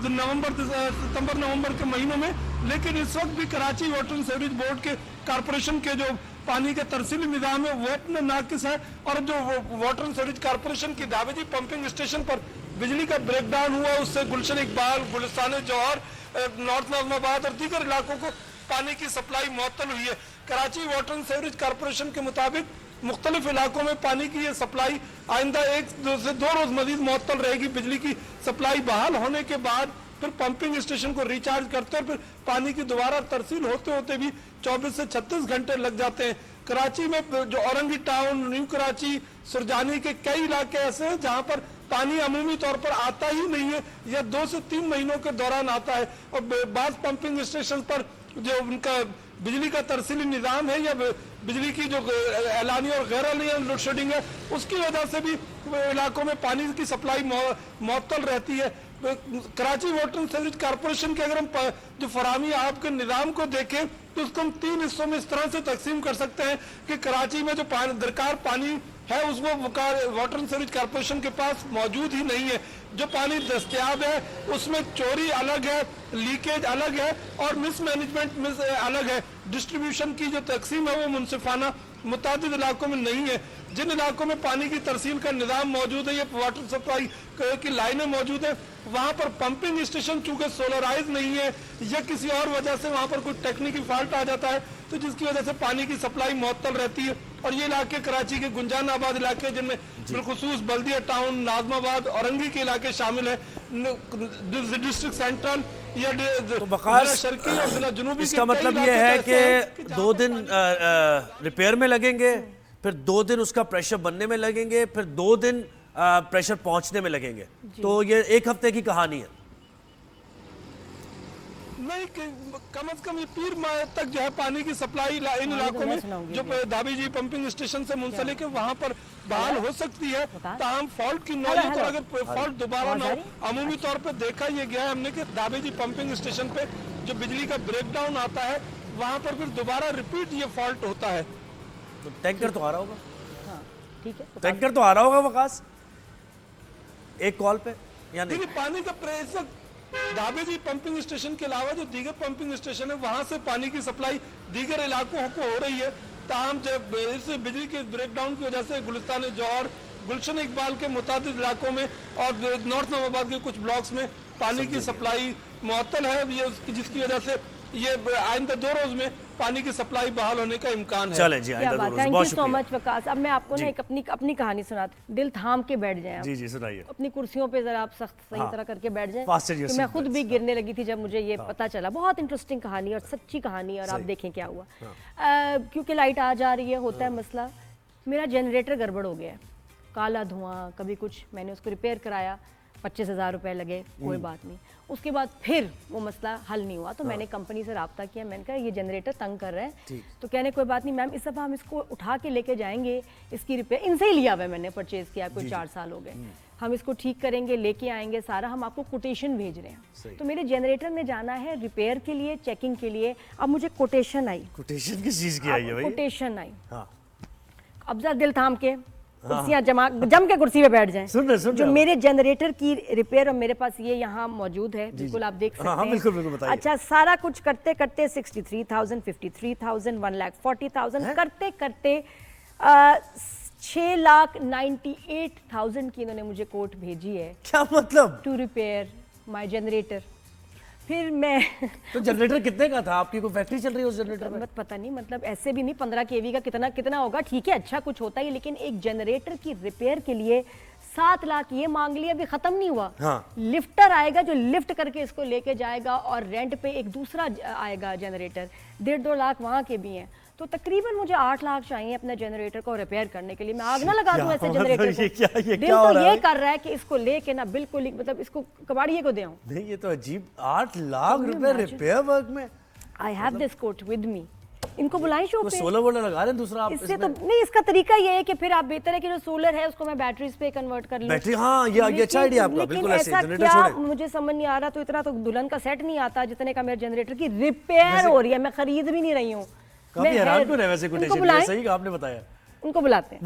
सितंबर नवंबर के महीनों में, लेकिन इस वक्त भी Karachi water and sewerage board के कॉर्पोरेशन के जो पानी का तरसीली निज़ाम है वो अपने नाकिस है, और जो वाटर एंड सीवरेज कॉर्पोरेशन की धाबेजी पंपिंग स्टेशन पर बिजली का ब्रेकडाउन हुआ, उससे गुलशन इकबाल, गुलिस्तान जौहर, नॉर्थ नाज़माबाद और दीगर इलाकों को पानी की सप्लाई मुअत्तल हुई है। Karachi water and sewerage corporation के मुताबिक मुख्तलिफ इलाकों में पानी की ये सप्लाई आइंदा 1 से 2 रोज मजीद मुअत्तल रहेगी। बिजली की सप्लाई बहाल होने के बाद फिर पंपिंग स्टेशन को रिचार्ज करते हैं, फिर पानी की दोबारा तरसील होते होते भी 24 से 36 घंटे लग जाते हैं। कराची में जो औरंगी टाउन, न्यू कराची, सुरजानी के कई इलाके ऐसे हैं जहां पर पानी अमूमी तौर पर आता ही नहीं है या 2 से 3 महीनों के दौरान आता है, और बाद पंपिंग स्टेशन पर जो उनका बिजली का तरसीली निज़ाम है या बिजली की जो एलानी और गैर एलानी लोड शेडिंग है उसकी वजह से भी इलाकों में पानी की सप्लाई मुअत्तल रहती है। Karachi water and sewerage corporation के अगर हम जो फराहमी आपके निज़ाम को देखें तो उसको हम 3 हिस्सों में इस तरह से तकसीम कर सकते हैं कि कराची में जो दरकार पानी है उसको वाटर एंड सीवरेज कॉर्पोरेशन के पास मौजूद ही नहीं है। जो पानी दस्तयाब है उसमें चोरी अलग है, लीकेज अलग है और मिसमैनेजमेंट अलग है। डिस्ट्रीब्यूशन की जो तकसीम है वो मुनसिफाना मुतादिद इलाकों में नहीं है। जिन इलाकों में पानी की तरसील का निज़ाम मौजूद है या वाटर सप्लाई की लाइनें मौजूद है, वहाँ पर पंपिंग स्टेशन चूँकि सोलराइज नहीं है या किसी और वजह से वहाँ पर कोई टेक्निकल फॉल्ट आ जाता है, तो जिसकी वजह से पानी की सप्लाई मुअत्तल रहती है। और ये इलाके कराची के गुंजान आबाद इलाके जिनमें बिलखुसूस बल्दिया टाउन, नाज़माबाद, औरंगी के इलाके शामिल है, डिस्ट्रिक्ट सेंट्रल या शर्की और जिला जुनूबी। इसका मतलब ये है कि 2 दिन रिपेयर में लगेंगे, फिर 2 दिन उसका प्रेशर बनने में लगेंगे, फिर 2 दिन प्रेशर पहुंचने में लगेंगे, तो ये 1 हफ्ते की कहानी है। नहीं, कम से कम ये पीर माह तक जो है पानी की सप्लाई इन इलाकों में जो धाबेजी पंपिंग स्टेशन से मुंसलिक है वहाँ पर बहाल हो सकती है। ताहम फॉल्ट की नौयत और अगर फॉल्ट दोबारा ना हो, अमूमी तौर पर देखा ये गया है हमने कि धाबेजी पंपिंग स्टेशन पे जो बिजली का ब्रेकडाउन आता है वहां पर फिर दोबारा रिपीट ये फॉल्ट होता है। तो टैंकर तो आ रहा होगा, हाँ ठीक है। टैंकर तो आ रहा होगा वकास एक कॉल पे या नहीं? देखिए पानी का प्रेशर ढाबे जी पंपिंग स्टेशन के अलावा जो दीगर पंपिंग स्टेशन है वहां से पानी की सप्लाई दीगर इलाकों को हो रही है। ताहम जब इस बिजली के ब्रेकडाउन की वजह से गुलिस्तान जौहर, गुलशन इकबाल के मुताबिक इलाकों में और नॉर्थ नवाबाद के कुछ ब्लॉक्स में पानी की सप्लाई मुअत्तल है, ये जिसकी वजह से ये आइंदा 2 रोज में पानी की सप्लाई बहाल होने का इम्कान है। चले जी, क्या बात, thank you so much Waqas. अब मैं आपको ना एक अपनी कहानी सुनाती, दिल थाम के बैठ जाएं आप। जी जी सुनाइए। अपनी कुर्सियों पे जरा आप सख्त सही तरह करके बैठ जाएं। Fasten your तो मैं seat खुद belts, भी गिरने लगी थी जब मुझे ये पता चला। बहुत इंटरेस्टिंग कहानी और सच्ची कहानी, और आप देखें क्या हुआ। क्योंकि लाइट आ जा रही है, होता है मसला। मेरा जनरेटर गड़बड़ हो गया है, काला धुआं, कभी कुछ, मैंने उसको रिपेयर कराया, 25,000 रुपए लगे, कोई बात नहीं। उसके बाद फिर वो मसला हल नहीं हुआ, तो मैंने कंपनी से रब्ता किया। मैंने कहा ये जनरेटर तंग कर रहा है, तो कहने कोई बात नहीं मैम, इस दफ़ा हम इसको उठा के लेके जाएंगे, इसकी रिपेयर इनसे ही लिया हुआ है, मैंने परचेज किया, कोई 4 साल हो गए, हम इसको ठीक करेंगे, लेके आएंगे सारा, हम आपको कोटेशन भेज रहे हैं। तो मेरे जनरेटर में जाना है रिपेयर के लिए, चेकिंग के लिए। अब मुझे कोटेशन आई, कोटेशन किस चीज की आई है भाई? कोटेशन आई। हाँ। अब जरा दिल थाम के, कुर्सियां जम के कुर्सी पे बैठ जाएं। सुन रहे जो मेरे जनरेटर की रिपेयर, और मेरे पास ये यहाँ मौजूद है, बिल्कुल आप देख सकते हैं। बिल्कुल बिल्कुल बताइए। अच्छा, सारा कुछ करते करते 63,000, 53,000, 1,40,000 करते करते 6,98,000 की इन्होंने मुझे कोट भेजी है। क्या मतलब? To repair my generator. फिर मैं तो जनरेटर कितने का था? आपकी कोई फैक्ट्री चल रही है उस जनरेटर में? पता नहीं, मतलब ऐसे भी नहीं, 15 kV का कितना होगा, ठीक है अच्छा कुछ होता है, लेकिन एक जनरेटर की रिपेयर के लिए 7 लाख ये मांग लिया, अभी खत्म नहीं हुआ। हाँ। लिफ्टर आएगा जो लिफ्ट करके इसको लेके जाएगा, और रेंट पे एक दूसरा आएगा जनरेटर, 1.5-2 लाख वहाँ के भी हैं। तो तकरीबन मुझे 8 लाख चाहिए अपने जनरेटर को रिपेयर करने के लिए। मैं आग ना लगा दूं ऐसे जनरेटर को। ये दिल क्या हो तो रहा ये है? कर रहा है कि इसको लेके ना बिल्कुल मतलब इसको कबाड़िए को दे आऊं। नहीं ये तो अजीब, 8 लाख रुपए रिपेयर वर्क में। I have this quote with me. इनको बुलाएं शो पे। सोलर वोलर लगा रहे हैं दूसरा आप इससे तो नहीं, इसका तरीका ये है कि फिर आप बेहतर है कि जो सोलर है उसको मैं बैटरीज पे कन्वर्ट कर लूं। बैटरी, हाँ ये अच्छा आइडिया आपका, बिल्कुल ऐसे जनरेटर छोड़े। मुझे समझ नहीं आ रहा, तो इतना तो दुल्हन का सेट नहीं आता जितने का मेरे जनरेटर की रिपेयर हो रही है, मैं खरीद भी नहीं रही हूँ। काफी हैरान क्यों है वैसे कोटेशन, सही आपने बताया। उनको बुलाते हैं,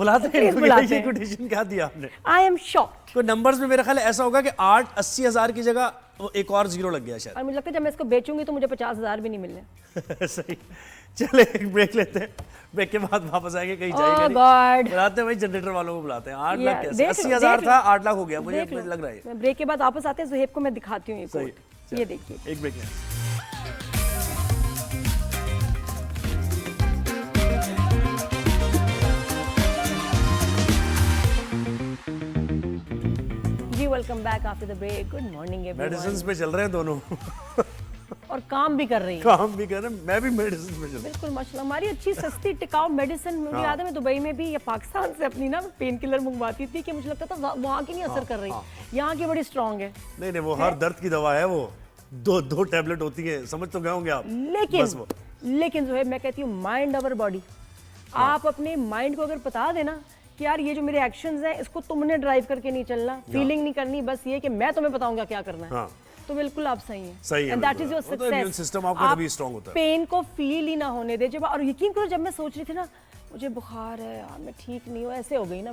ये कोटेशन क्या दिया आपने? I am shocked. तो नंबर्स में मेरा ख्याल ऐसा होगा कि 80,000 की जगह वो एक और 0 लग गया शायद। और मुझे लगता है जब मैं इसको बेचूंगी तो मुझे 50,000 भी नहीं मिलने। सही। चले एक ब्रेक लेते हैं, ब्रेक के बाद वापस आएंगे, कहीं जाएंगे गॉड। बुलाते हैं भाई, जनरेटर वालों को बुलाते हैं। 8 लाख कैसे? 80,000 था, 8 लाख हो गया, मुझे लग रहा है। मैं ब्रेक के बाद वापस आते हैं, ज़ुहैब को मैं दिखाती हूँ ये कोट, ये देखिए। एक ब्रेक लें। Welcome back after the break. Good morning everyone. Medicines पे चल रहे हैं दोनों और काम भी कर रही है। काम भी कर रहे हैं, मैं भी मेडिसिन पे चल रहा हूं। बिल्कुल माशाल्लाह, हमारी अच्छी सस्ती टिकाऊ मेडिसिन। मुझे याद है मैं दुबई में भी या पाकिस्तान से अपनी ना पेन किलर मंगवाती थी कि मुझे लगता था वहाँ की नहीं असर कर रही, यहाँ की बड़ी स्ट्रॉन्ग है। नहीं वो हर दर्द की दवा है, वो दो टैबलेट होती है, समझ तो गए होंगे आप। लेकिन जो है मैं कहती हूँ माइंड ओवर बॉडी। आप अपने माइंड को अगर बता देना कि यार ये जो मेरे एक्शंस हैं इसको तुमने ड्राइव करके नहीं चलना, फीलिंग नहीं करनी, बस ये कि मैं तुम्हें बताऊंगा क्या करना है, तो बिल्कुल आप सही हैं। सही है। And that is your success. Immune system आपका तभी स्ट्रांग होता है। पेन को फील ही ना होने दे। जब, और यकीन करो जब मैं सोच रही थी ना मुझे बुखार है यार, मैं ठीक नहीं हूँ, ऐसे हो गई ना,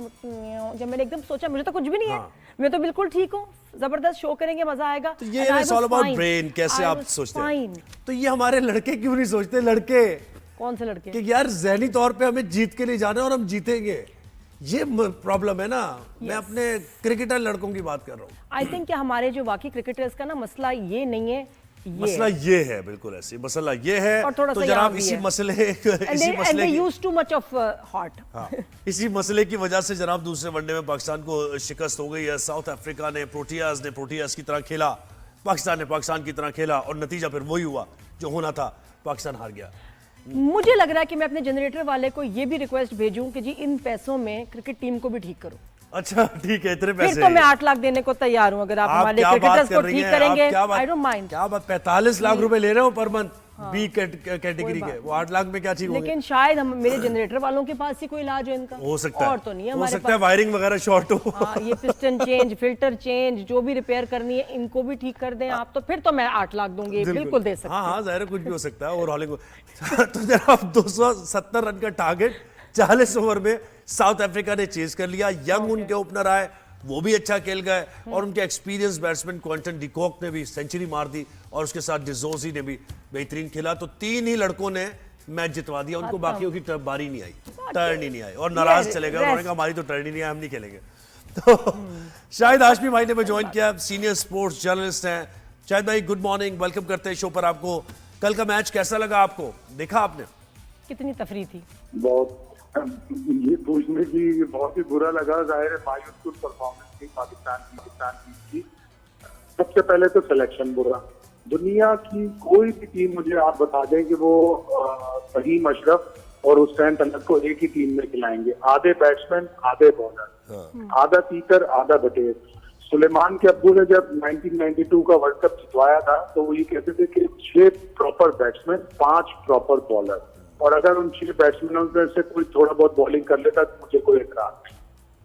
जब मैंने एकदम सोचा मुझे तो कुछ भी नहीं है, मैं तो बिल्कुल ठीक हूँ, जबरदस्त शो करेंगे, मजा आएगा। तो ये इट्स ऑल अबाउट ब्रेन, कैसे आप सोचते हैं। तो ये हमारे लड़के क्यों नहीं सोचते? लड़के कौन से लड़के? कि यार ज़हनी तौर पे हमें जीत के लिए जाना है और हम जीतेंगे, ये प्रॉब्लम है ना। मैं अपने क्रिकेटर लड़कों की बात कर रहा हूँ। आई थिंक कि हमारे जो वाकई क्रिकेटर्स का ना मसला ये नहीं है, मसला ये है, बिल्कुल ऐसे मसला ये है। तो जनाब इसी मसले इसी मसले की वजह से जनाब दूसरे वनडे में पाकिस्तान को शिकस्त हो गई है। साउथ अफ्रीका ने प्रोटियाज की तरह खेला, पाकिस्तान ने पाकिस्तान की तरह खेला, और नतीजा फिर वही हुआ जो होना था, पाकिस्तान हार गया। मुझे लग रहा है कि मैं अपने जनरेटर वाले को ये भी रिक्वेस्ट भेजूं कि जी इन पैसों में क्रिकेट टीम को भी ठीक करो। अच्छा ठीक है, इतने पैसे फिर तो मैं 8 लाख देने को तैयार हूं अगर आप हमारे क्रिकेटर्स को ठीक करेंगे। I don't mind. क्या बात, 45 लाख रुपए ले रहे हो पर मंथ? बी कैटेगरी के, वो 8 लाख में क्या ठीक होंगे? लेकिन शायद हम मेरे जनरेटर वालों के पास ही कोई इलाज है इनका, हो सकता है, और तो नहीं है हो हमारे सकता है पास। वायरिंग वगैरह शॉर्ट हो। हाँ, ये पिस्टन चेंज, फिल्टर चेंज, जो भी रिपेयर करनी है इनको भी ठीक कर दें आप, तो फिर तो मैं 8 लाख दूंगी, बिल्कुल दे सकते हैं। हाँ जाहिर है, कुछ भी हो सकता है। और हॉलिंग तो जनाब 270 रन का टारगेट 40 ओवर में साउथ अफ्रीका ने चेज कर लिया। यंग उनके ओपनर आए, वो भी अच्छा खेल गए, और उनके एक्सपीरियंस बैट्समैन क्विंटन डिकॉक ने भी सेंचुरी मार दी, और उसके साथ डिजोजी ने भी बेहतरीन खेला। तो 3 ही लड़कों ने मैच जितवा दिया, उनको बाकियों की बारी नहीं आई, टर्न ही नहीं आई, और नाराज चले गए। उन्होंने कहा हमारी तो टर्न ही नहीं आई, हम नहीं खेलेंगे। तो शाहिद हाशमी भाई ने ज्वाइन किया, सीनियर स्पोर्ट्स जर्नलिस्ट हैं। शाहिद भाई गुड मॉर्निंग, वेलकम करते हैं शो पर आपको। कल का मैच कैसा लगा आपको, देखा आपने? कितनी तफरी थी? बहुत, ये पूछने की बहुत ही बुरा लगा। जाहिर है मायूस परफॉर्मेंस थी पाकिस्तान की। सबसे पहले तो सिलेक्शन बुरा। दुनिया की कोई भी टीम मुझे आप बता दें कि वो फहीम अशरफ और हुसैन तलत को एक ही टीम में खिलाएंगे। आधे बैट्समैन, आधे बॉलर, आधा कीपर, आधा बटेर। सुलेमान के अब्बू ने जब 1992 का वर्ल्ड कप जितवाया था तो वो ये कहते थे कि 6 प्रॉपर बैट्समैन, 5 प्रॉपर बॉलर, और अगर उन 6 बैट्समैनों में से कोई थोड़ा बहुत बॉलिंग कर लेता तो मुझे कोई एतराज नहीं।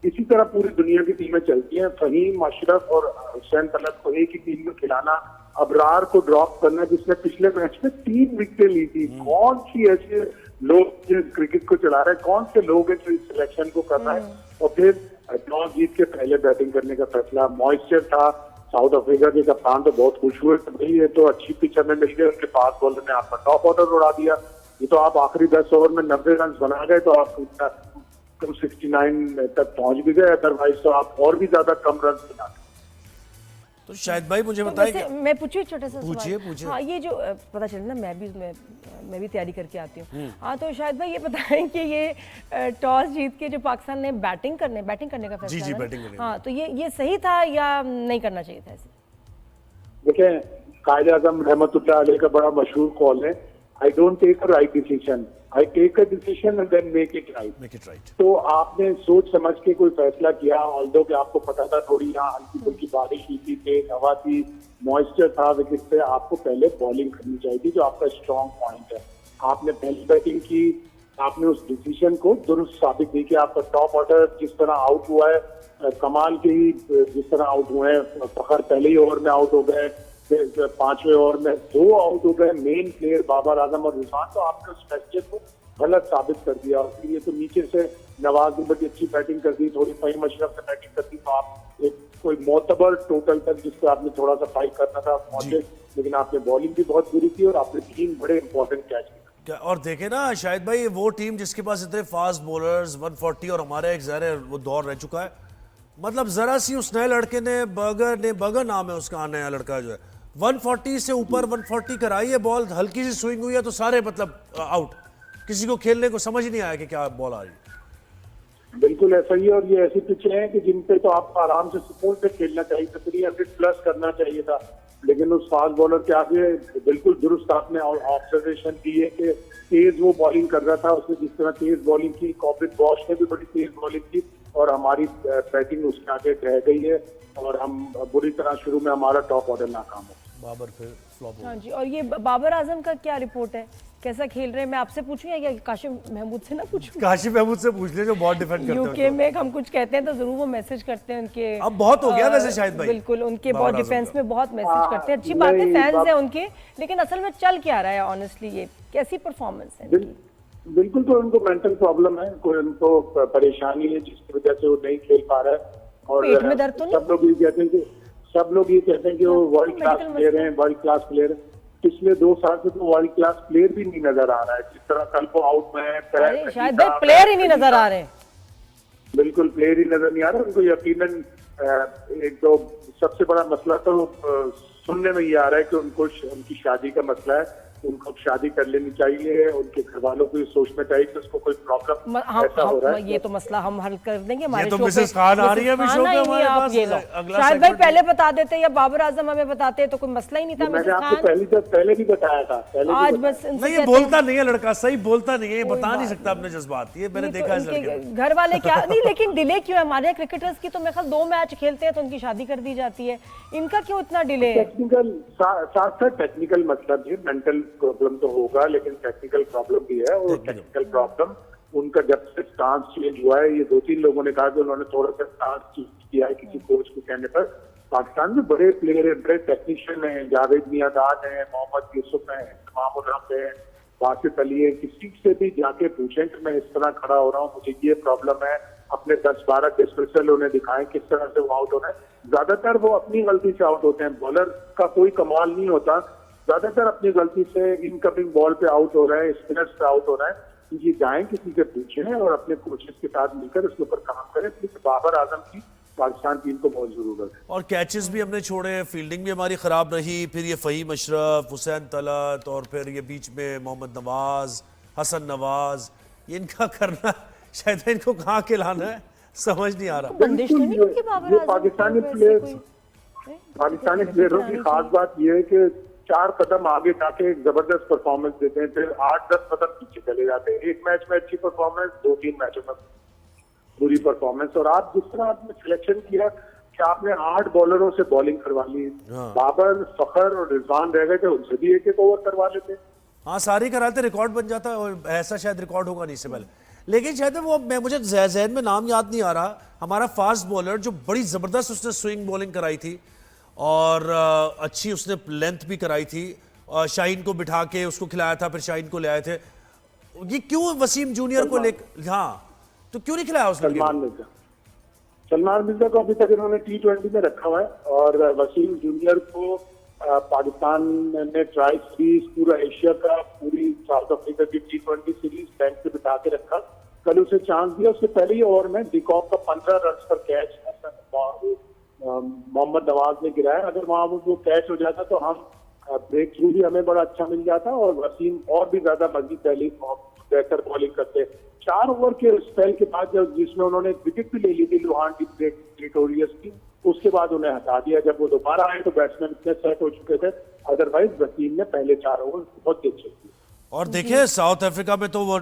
इसी तरह पूरी दुनिया की टीमें चलती हैं। फहीम अशरफ और हुसैन तलत को एक ही टीम में खिलाना, अबरार को ड्रॉप करना जिसने पिछले मैच में 3 विकेटें ली थी। कौन सी ऐसे लोग जो क्रिकेट को चला रहे हैं, कौन से लोग हैं जो इस सिलेक्शन को कर रहे हैं? और फिर टॉस जीत के पहले बैटिंग करने का फैसला। मॉइस्चर था, साउथ अफ्रीका के कप्तान तो बहुत खुश हुए कि भाई ये तो अच्छी पिच हमें मिल गई। उनके फास्ट बॉलर ने आपका टॉप ऑर्डर उड़ा दिया। ये तो आप आखिरी 10 ओवर में 90 रन बना गए तो आप 69 तक पहुंच भी गए, अदरवाइज तो आप और भी ज्यादा कम रन बनाते। तो शाहिद भाई मुझे बताइए कि मैं पूछिए छोटा सा पूछिए। हाँ, ये जो पता चला ना, मैं भी तैयारी करके आती हूँ। हाँ, तो शाहिद भाई ये बताएं कि ये टॉस जीत के जो पाकिस्तान ने बैटिंग करने का फैसला जी ना, बैटिंग करने। हाँ, तो ये सही था या नहीं करना चाहिए था ऐसे? देखें, कायदे आज़म रहमतुल्लाह अलैह का बड़ा मशहूर कॉल है, I don't take a right decision, I take a decision and then make it right. तो आपने सोच समझ के कोई फैसला किया, ऑल्दो कि आपको पता था थोड़ी यहाँ हल्की फुल्की बारिश हुई थी, तेज हवा थी, मॉइस्चर था विकेट पे, आपको पहले बॉलिंग करनी चाहिए थी जो आपका स्ट्रॉन्ग पॉइंट है। आपने पहली बैटिंग की, आपने उस डिसीजन को दुरुस्त साबित की कि आपका टॉप ऑर्डर जिस तरह आउट हुआ है, कमाल के ही जिस तरह आउट हुए हैं, फखर पहले ही ओवर में आउट हो गए, 5वें ओवर में 2 आउट हो गए मेन प्लेयर बाबर आजम और रिजवान, तो आपने उस फैसले को गलत साबित कर दिया। और फिर ये तो नीचे से नवाज ने बड़ी अच्छी बैटिंग कर दी, थोड़ी फहीम अशरफ ने बैटिंग कर दी, तो आप एक कोई मोतबर टोटल तक जिस पर आपने थोड़ा सा फाइट करना था पहुंचे, लेकिन आपने बॉलिंग भी बहुत बुरी की और आपने 3 बड़े इंपॉर्टेंट कैच किए। और देखे ना शाहिद भाई, वो टीम जिसके पास इतने फास्ट बॉलर्स 140, और हमारा एक ज़रा वो दौर रह चुका है, मतलब जरा सी उस नए लड़के ने बर्गर नाम है उसका, नया लड़का जो है, 140 से ऊपर 140 कराई है बॉल, हल्की सी स्विंग हुई है तो सारे मतलब आउट। किसी को खेलने को समझ नहीं आया कि क्या बॉल आ रही है। बिल्कुल ऐसा ही है, और ये ऐसी पिचें हैं कि जिन पे तो आपको आराम से सुकून से खेलना चाहिए था, 300 प्लस करना चाहिए था, लेकिन उस फास्ट बॉलर के आगे बिल्कुल दुरुस्त आपने ऑब्जर्वेशन की है कि तेज वो बॉलिंग कर रहा था, उसने जिस तरह तेज बॉलिंग की, कॉर्बिन बॉश ने भी बड़ी तेज बॉलिंग की, और हमारी बैटिंग उसके आगे रह गई है, और हम बुरी तरह शुरू में हमारा टॉप ऑर्डर नाकाम हो। बाबर फिर फ्लॉप हो। हाँ जी, और ये बाबर आजम का क्या रिपोर्ट है, कैसा खेल रहे हैं? मैं आपसे पूछूं या काशिफ महमूद से ना पूछूं? काशिफ महमूद से पूछ ले जो बहुत डिफेंड करते हैं। यूके में हम कुछ कहते हैं तो जरूर वो मैसेज करते हैं उनके, अब बहुत हो गया वैसे शाहिद भाई, बिल्कुल उनके बहुत डिफेंस में बहुत मैसेज करते हैं। अच्छी बात है, फैंस हैं उनके, लेकिन असल में चल क्या रहा है ऑनेस्टली, ये कैसी परफॉर्मेंस है? बिल्कुल, तो उनको मेंटल प्रॉब्लम है, कोई उनको परेशानी है जिसकी वजह से वो नहीं खेल पा रहा है, और पेट में दर्द तो नहीं? सब लोग ये कहते हैं कि वो वर्ल्ड क्लास प्लेयर हैं, वर्ल्ड क्लास प्लेयर। पिछले 2 साल से तो वर्ल्ड क्लास प्लेयर भी नहीं नजर आ रहा है, जिस तरह कल को आउट में है, शायद भाई प्लेयर ही नहीं नजर आ रहे। बिल्कुल प्लेयर ही नजर नहीं आ रहा उनको। यकीनन एक तो सबसे बड़ा मसला तो सुनने में ये आ रहा है कि उनको उनकी शादी का मसला है, उनको शादी कर लेनी चाहिए, उनके घर वालों को ये सोचना चाहिए कि उसको कोई प्रॉब्लम ऐसा हो रहा है। ये तो मसला हम हल कर देंगे हमारे ये तो मिसेस खान आ रही है अभी शो पे हमारे पास, अगला शायद भाई पहले बता देते या बाबर आजम हमें बताते तो कोई मसला ही नहीं था। मैंने आपको पहले भी बताया था, आज बस नहीं, ये बोलता नहीं है लड़का, सही बोलता नहीं है, ये बता नहीं सकता अपने जज्बात, ये मैंने देखा है लड़के। घर वाले क्या नहीं, लेकिन डिले क्यों है? हमारे क्रिकेटर्स की तो मेरे ख्याल 2 मैच खेलते हैं तो उनकी शादी कर दी जाती है, इनका क्यों इतना डिले है? टेक्निकल साथ टेक्निकल मतलब ये मेंटल प्रॉब्लम तो होगा, लेकिन टेक्निकल प्रॉब्लम भी है। और टेक्निकल प्रॉब्लम उनका जब से स्टांस चेंज हुआ है, ये 2-3 लोगों ने कहा कि उन्होंने थोड़ा सा स्टांस चेंज किया है किसी कोच के कहने पर। पाकिस्तान में बड़े प्लेयर है, बड़े टेक्नीशियन हैं, जावेद मियादाद हैं, मोहम्मद यूसुफ हैं, इमाम उल हक हैं, वासिफ अली है। किसी से भी जाके पूछें कि मैं इस तरह खड़ा हो रहा हूँ, मुझे ये प्रॉब्लम है, अपने 10-12 डिस्मिसल उन्हें दिखाएं किस तरह से वो आउट हो रहे हैं। ज्यादातर वो अपनी गलती से आउट होते हैं, बॉलर का कोई कमाल नहीं होता, ज्यादातर अपनी गलती से इनकमिंग बॉल पे आउट हो रहे हैं, स्पिनर्स पे आउट हो रहे हैं। ये जाएं किसी से पूछें और अपने कोचेस के साथ मिलकर इसके ऊपर काम करें। इसलिए बाबर आजम की पाकिस्तान टीम को बहुत जरूरत है। और कैचेस भी हमने छोड़े, फील्डिंग भी हमारी खराब रही, फिर ये फ़हीम अशरफ, हुसैन तलत और फिर ये बीच में मोहम्मद नवाज, हसन नवाज, इनका करना शायद इनको कहाँ के लाना है समझ नहीं आ रहा। बंदिश तो नहीं होगी बाबर ये आजम पाकिस्तानी को, प्लेयर्स, ऐसे कोई- पाकिस्तानी प्लेयरों की खास बात यह है कि 4 कदम आगे जाके एक जबरदस्त परफॉर्मेंस देते हैं, फिर 8-10 कदम पीछे चले जाते हैं। एक मैच में अच्छी परफॉर्मेंस, 2-3 मैचों में बुरी परफॉर्मेंस। और आप जिस तरह आपने सिलेक्शन किया कि आपने 8 बॉलरों से बॉलिंग करवा ली, बाबर, फखर और रिजवान रह गए थे, उनसे भी एक ओवर करवा लेते। हाँ सारी कराते रिकॉर्ड बन जाता है, और ऐसा शायद रिकॉर्ड होगा नहीं इससे पहले। लेकिन शायद वो मुझे जहन में नाम याद नहीं आ रहा, हमारा फास्ट बॉलर जो बड़ी ज़बरदस्त उसने स्विंग बॉलिंग कराई थी और अच्छी उसने लेंथ भी कराई थी, शाहीन को बिठा के उसको खिलाया था, फिर शाहीन को ले आए थे। ये क्यों वसीम जूनियर को ले, हाँ तो क्यों नहीं खिलाया उसने? सलमान मिर्जा को अभी तक इन्होंने T20 में रखा हुआ है, और वसीम जूनियर को पाकिस्तान ने ट्राई सीरीज, पूरा एशिया का, पूरी साउथ अफ्रीका की T20 सीरीज बैंक पे बिठा के रखा। कल उसे चांस दिया, उससे पहले ही ओवर में डिकॉक का 15 रन पर कैच मोहम्मद नवाज ने गिराया। अगर वहां वो कैच हो जाता तो हम ब्रेक थ्रू भी हमें बड़ा अच्छा मिल जाता, और वसीम और भी ज्यादा मजीद बेहतर बॉलिंग करते। 4 ओवर के स्पेल के बाद जब जिसमें उन्होंने विकेट भी ले ली थी लुहान की प्रेटोरियस की, उसके बाद उन्हें हटा दिया। जब वो दोबारा आए तो बैट्समैन इतने सेट हो चुके थे, अदरवाइज वसीम ने पहले 4 ओवर बहुत अच्छे किए। और देखिए साउथ अफ्रीका में तो वो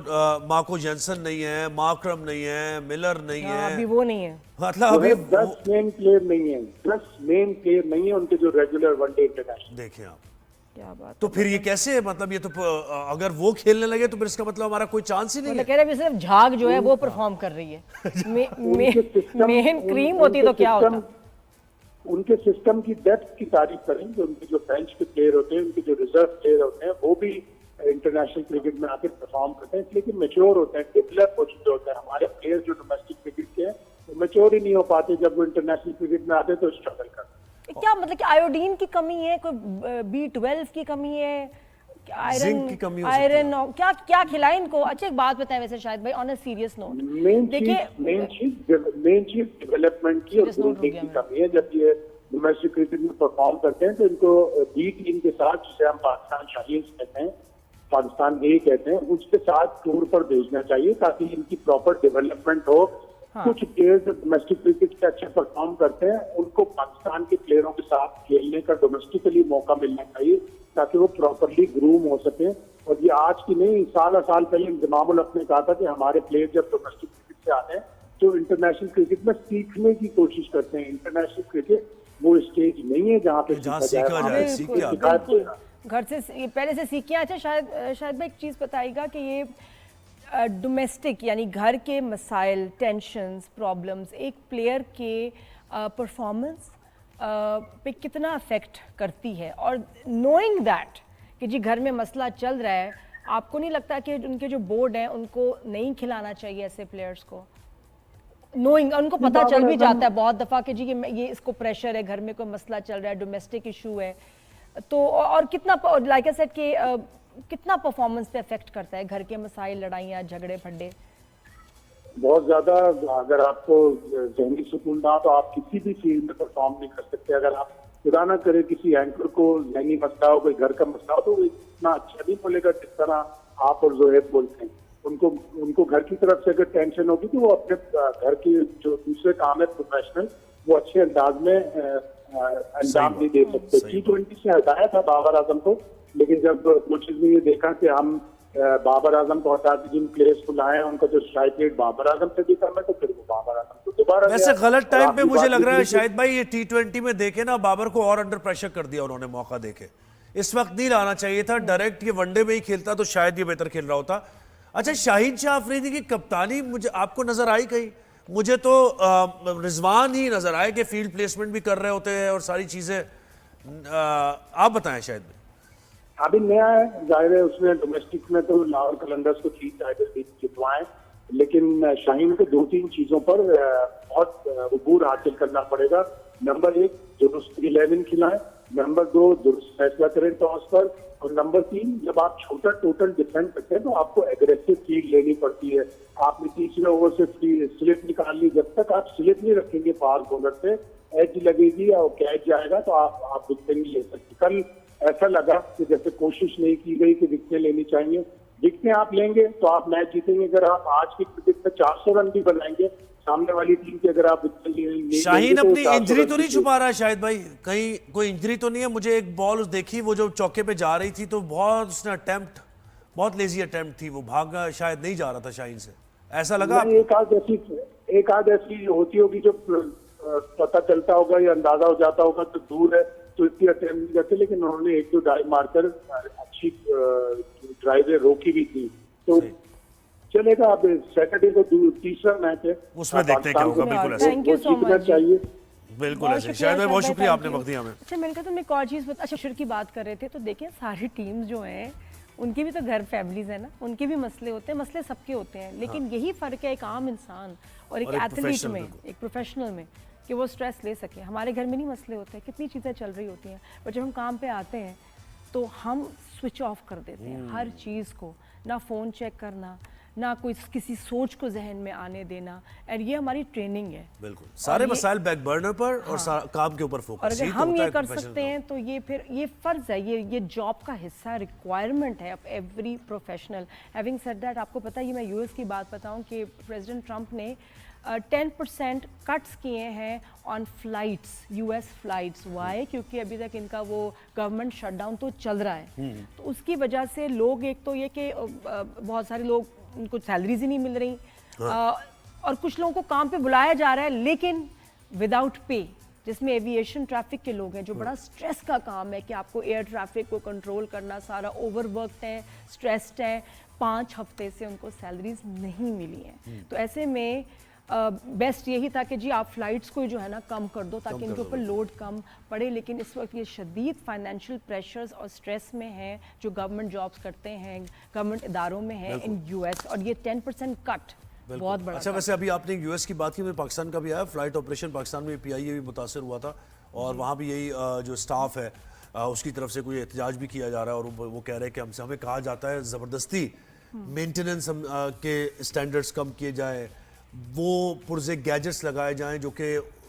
मार्को जेंसन नहीं है, मार्करम नहीं है, मिलर नहीं है, अभी वो नहीं है, मतलब अभी 10 मेन प्लेयर नहीं है, 10 मेन प्लेयर नहीं है उनके जो रेगुलर वनडे इंटरनेशनल। देखिए आप, क्या बात। तो फिर ये कैसे, मतलब ये तो अगर वो खेलने लगे तो फिर इसका मतलब हमारा कोई चांस ही नहीं है। मतलब कह रहे सिर्फ झाग जो है वो परफॉर्म कर रही है। मेन क्रीम होती तो क्या होता। उनके सिस्टम की डेप्थ की तारीफ करें, जो उनके जो बेंच के प्लेयर होते हैं, उनके जो रिजर्व प्लेयर होते हैं, वो भी इंटरनेशनल क्रिकेट में आके परफॉर्म करते हैं, इसलिए कि मैच्योर होते हैं, डेवलप हो चुके होते हैं। हमारे प्लेयर जो डोमेस्टिक क्रिकेट के हैं वो मैच्योर ही नहीं हो पाते, जब वो इंटरनेशनल क्रिकेट में आते हैं तो स्ट्रगल करते हैं। क्या मतलब कि आयोडीन की कमी है, कोई B12 की कमी है, जिंक की कमी हो आयरन, क्या क्या खिलाएं इनको? अच्छा एक बात बताएं वैसे शायद भाई, on a serious note, main चीज डेवलपमेंट की और ग्रोथिंग की कमी है। जब ये डोमेस्टिक क्रिकेट में परफॉर्म करते हैं तो इनको बी टीम के साथ, जिसे हम पाकिस्तान शाहीन्स कहते हैं, पाकिस्तान ए कहते हैं, उसके साथ टूर पर भेजना चाहिए ताकि इनकी प्रॉपर डेवलपमेंट हो। कुछ प्लेयर जो डोमेस्टिक क्रिकेट से अच्छे परफॉर्म करते हैं, उनको पाकिस्तान के प्लेयरों के साथ खेलने का डोमेस्टिकली मौका मिलना चाहिए ताकि वो प्रॉपरली ग्रूम हो सके। और ये आज की नहीं, साल पहले इंतजामुल हक ने कहा था कि हमारे प्लेयर जब डोमेस्टिक क्रिकेट से आते हैं तो इंटरनेशनल क्रिकेट में सीखने की कोशिश करते हैं। इंटरनेशनल क्रिकेट वो स्टेज नहीं है जहाँ पे सीखा जाए, घर से पहले से सीख के। अच्छा शायद भाई एक चीज़ बताइएगा कि ये डोमेस्टिक यानी घर के मसाइल, टेंशन्स, प्रॉब्लम्स एक प्लेयर के परफॉर्मेंस पे कितना अफेक्ट करती है? और नोइंग दैट कि जी घर में मसला चल रहा है, आपको नहीं लगता कि उनके जो बोर्ड हैं उनको नहीं खिलाना चाहिए ऐसे प्लेयर्स को? नोइंग, उनको पता चल भी जाता है बहुत दफ़ा कि जी ये इसको प्रेशर है, घर में कोई मसला चल रहा है, डोमेस्टिक इशू है, तो और कितना लाइक आई सेड कि कितना परफॉर्मेंस पे अफेक्ट करता है घर के मसाइल, लड़ाइयाँ, झगड़े फड्डे? बहुत ज्यादा। अगर आपको ज़हनी सुकून ना तो आप किसी भी फील्ड में परफॉर्म नहीं कर सकते। अगर आप खुदा ना करे किसी एंकर को ज़हनी मसला हो, कोई घर का मसला हो, तो वो इतना अच्छा नहीं बोलेगा जिस तरह आप और जोहेब बोलते हैं। उनको घर की तरफ से अगर टेंशन होगी तो वो अपने घर की जो दूसरे काम है प्रोफेशनल, वो अच्छे अंदाज में अंजाम नहीं दे सकते। T20 से हटाया था बाबर आजम को, लेकिन जब कोचेज ने ये देखा कि हम बाबर आजम को हटा के जिन प्लेयर्स को लाए हैं उनका जो स्ट्राइक रेट बाबर आजम से भी कम है, तो फिर वो बाबर आजम को दोबारा। वैसे गलत टाइम पे मुझे लग रहा है शायद भाई ये T20 में देखे ना, बाबर को और अंडर प्रेशर कर दिया उन्होंने मौका देके। इस वक्त नहीं लाना चाहिए था, डायरेक्ट ये वनडे में ही खेलता तो शायद ये बेहतर खेल रहा होता। अच्छा, शाहीन शाह अफरीदी की कप्तानी मुझे आपको नजर आई कहीं? मुझे तो रिजवान ही नजर आए कि फील्ड प्लेसमेंट भी कर रहे होते हैं और सारी चीजें। आप बताएं शायद। अभी नया है, जाहिर है उसने डोमेस्टिक में तो लाहौर कलंदर्स को 3 टाइटल जितवाए, लेकिन शाहीन को 2-3 चीजों पर बहुत अबूर हासिल करना पड़ेगा। नंबर 1, दुरुस्त 11 खिलाएं। नंबर 2, दुरुस्त फैसला करें टॉस पर। और नंबर 3, जब आप छोटा टोटल डिफेंड करते हैं तो आपको एग्रेसिव फील्ड लेनी पड़ती है। आपने तीसरे ओवर से स्लिप निकाल ली, जब तक आप स्लिप नहीं रखेंगे फास्ट बॉलर से, एज लगेगी और कैच जाएगा तो आप विकेट नहीं ले सकते। कल ऐसा लगा कि जैसे कोशिश नहीं की गई कि विकेट लेनी चाहिए। विकेट आप लेंगे तो आप मैच जीतेंगे। अगर आप आज की क्रिकेट में 400 रन भी बनाएंगे सामने वाली टीम की, अगर आप शाहीन अपनी इंजरी तो नहीं छुपा रहा शायद भाई? कहीं कोई इंजरी तो नहीं है? मुझे एक बॉल देखी वो जो चौके पे जा रही थी तो बहुत उसने अटेम्प्ट, बहुत लेजी अटेम्प्ट थी, वो भागा शायद नहीं जा रहा था शाहीन से, ऐसा लगा? एक आध ऐसी होती होगी जो पता चलता होगा या अंदाजा हो जाता होगा तो दूर है तो इतनी अटेम्प्ट नहीं करते, लेकिन उन्होंने 1-2 ड्राइव मारकर अच्छी ड्राइवें रोकी भी थी। तो चलेगा। अब सैटरडे को तीसरा मैच है, उसमें देखते हैं क्या होगा। बिल्कुल ऐसे, थैंक यू सो मच। चाहिए बिल्कुल ऐसे। शायद भाई बहुत शुक्रिया, आपने वक्त दिया हमें। अच्छा, मैंने कहा तुमने एक और चीज़ अच्छा शुरू की बात कर रहे थे, तो देखिए सारी टीम्स जो हैं उनकी भी तो घर फैमिलीज है ना, उनके भी मसले होते हैं, मसले सबके होते हैं, लेकिन यही फ़र्क है एक आम इंसान और एक एथलीट में, एक प्रोफेशनल में, कि वो स्ट्रेस ले सके। हमारे घर में नहीं मसले होते हैं, कितनी चीज़ें चल रही होती हैं, पर जब हम काम पे आते हैं तो हम स्विच ऑफ कर देते हैं हर चीज़ को, ना फ़ोन चेक करना, ना कोई किसी सोच को जहन में आने देना, और ये हमारी ट्रेनिंग है। बिल्कुल, सारे मसाइल बैक बर्नर पर और काम के ऊपर फोकस। और अगर हम ये कर सकते हैं तो ये फिर ये फर्ज है, ये जॉब का हिस्सा, रिक्वायरमेंट है of every professional. Having said that, आपको पता है, ये मैं यूएस की बात बताऊं कि प्रेसिडेंट ट्रंप ने 10% कट्स किए हैं on flights, US flights. Why? क्योंकि अभी तक इनका वो गवर्नमेंट शटडाउन तो चल रहा है, तो उसकी वजह से लोग, एक तो ये कि बहुत सारे लोग, उनको सैलरीज ही नहीं मिल रही, और कुछ लोगों को काम पे बुलाया जा रहा है लेकिन विदाउट पे, जिसमें एविएशन ट्रैफिक के लोग हैं, जो बड़ा स्ट्रेस का काम है कि आपको एयर ट्रैफिक को कंट्रोल करना, सारा ओवरवर्कड है, स्ट्रेस्ड है। 5 हफ्ते से उनको सैलरीज नहीं मिली हैं। तो ऐसे में बेस्ट यही था कि जी आप फ्लाइट्स को जो है ना कम कर दो ताकि इनके ऊपर लोड कम पड़े, लेकिन इस वक्त ये शदीद फाइनेंशियल प्रेशर्स और स्ट्रेस में हैं जो गवर्नमेंट जॉब्स करते हैं, गवर्नमेंट इदारों में हैं इन यूएस, और ये 10% कट बहुत बड़ा। अच्छा, वैसे अभी आपने यूएस की बात की, मैं पाकिस्तान का भी आया, फ्लाइट ऑपरेशन पाकिस्तान में पीआईए भी मुतासर हुआ था, और वहाँ भी यही जो स्टाफ है उसकी तरफ से कोई एहतजाज भी किया जा रहा है, और वो कह रहे हैं कि हमसे, हमें कहा जाता है ज़बरदस्ती मेंटेनेंस के स्टैंडर्ड्स कम किए जाए, वो पुरजे गैजेट्स लगाए जाएं जो कि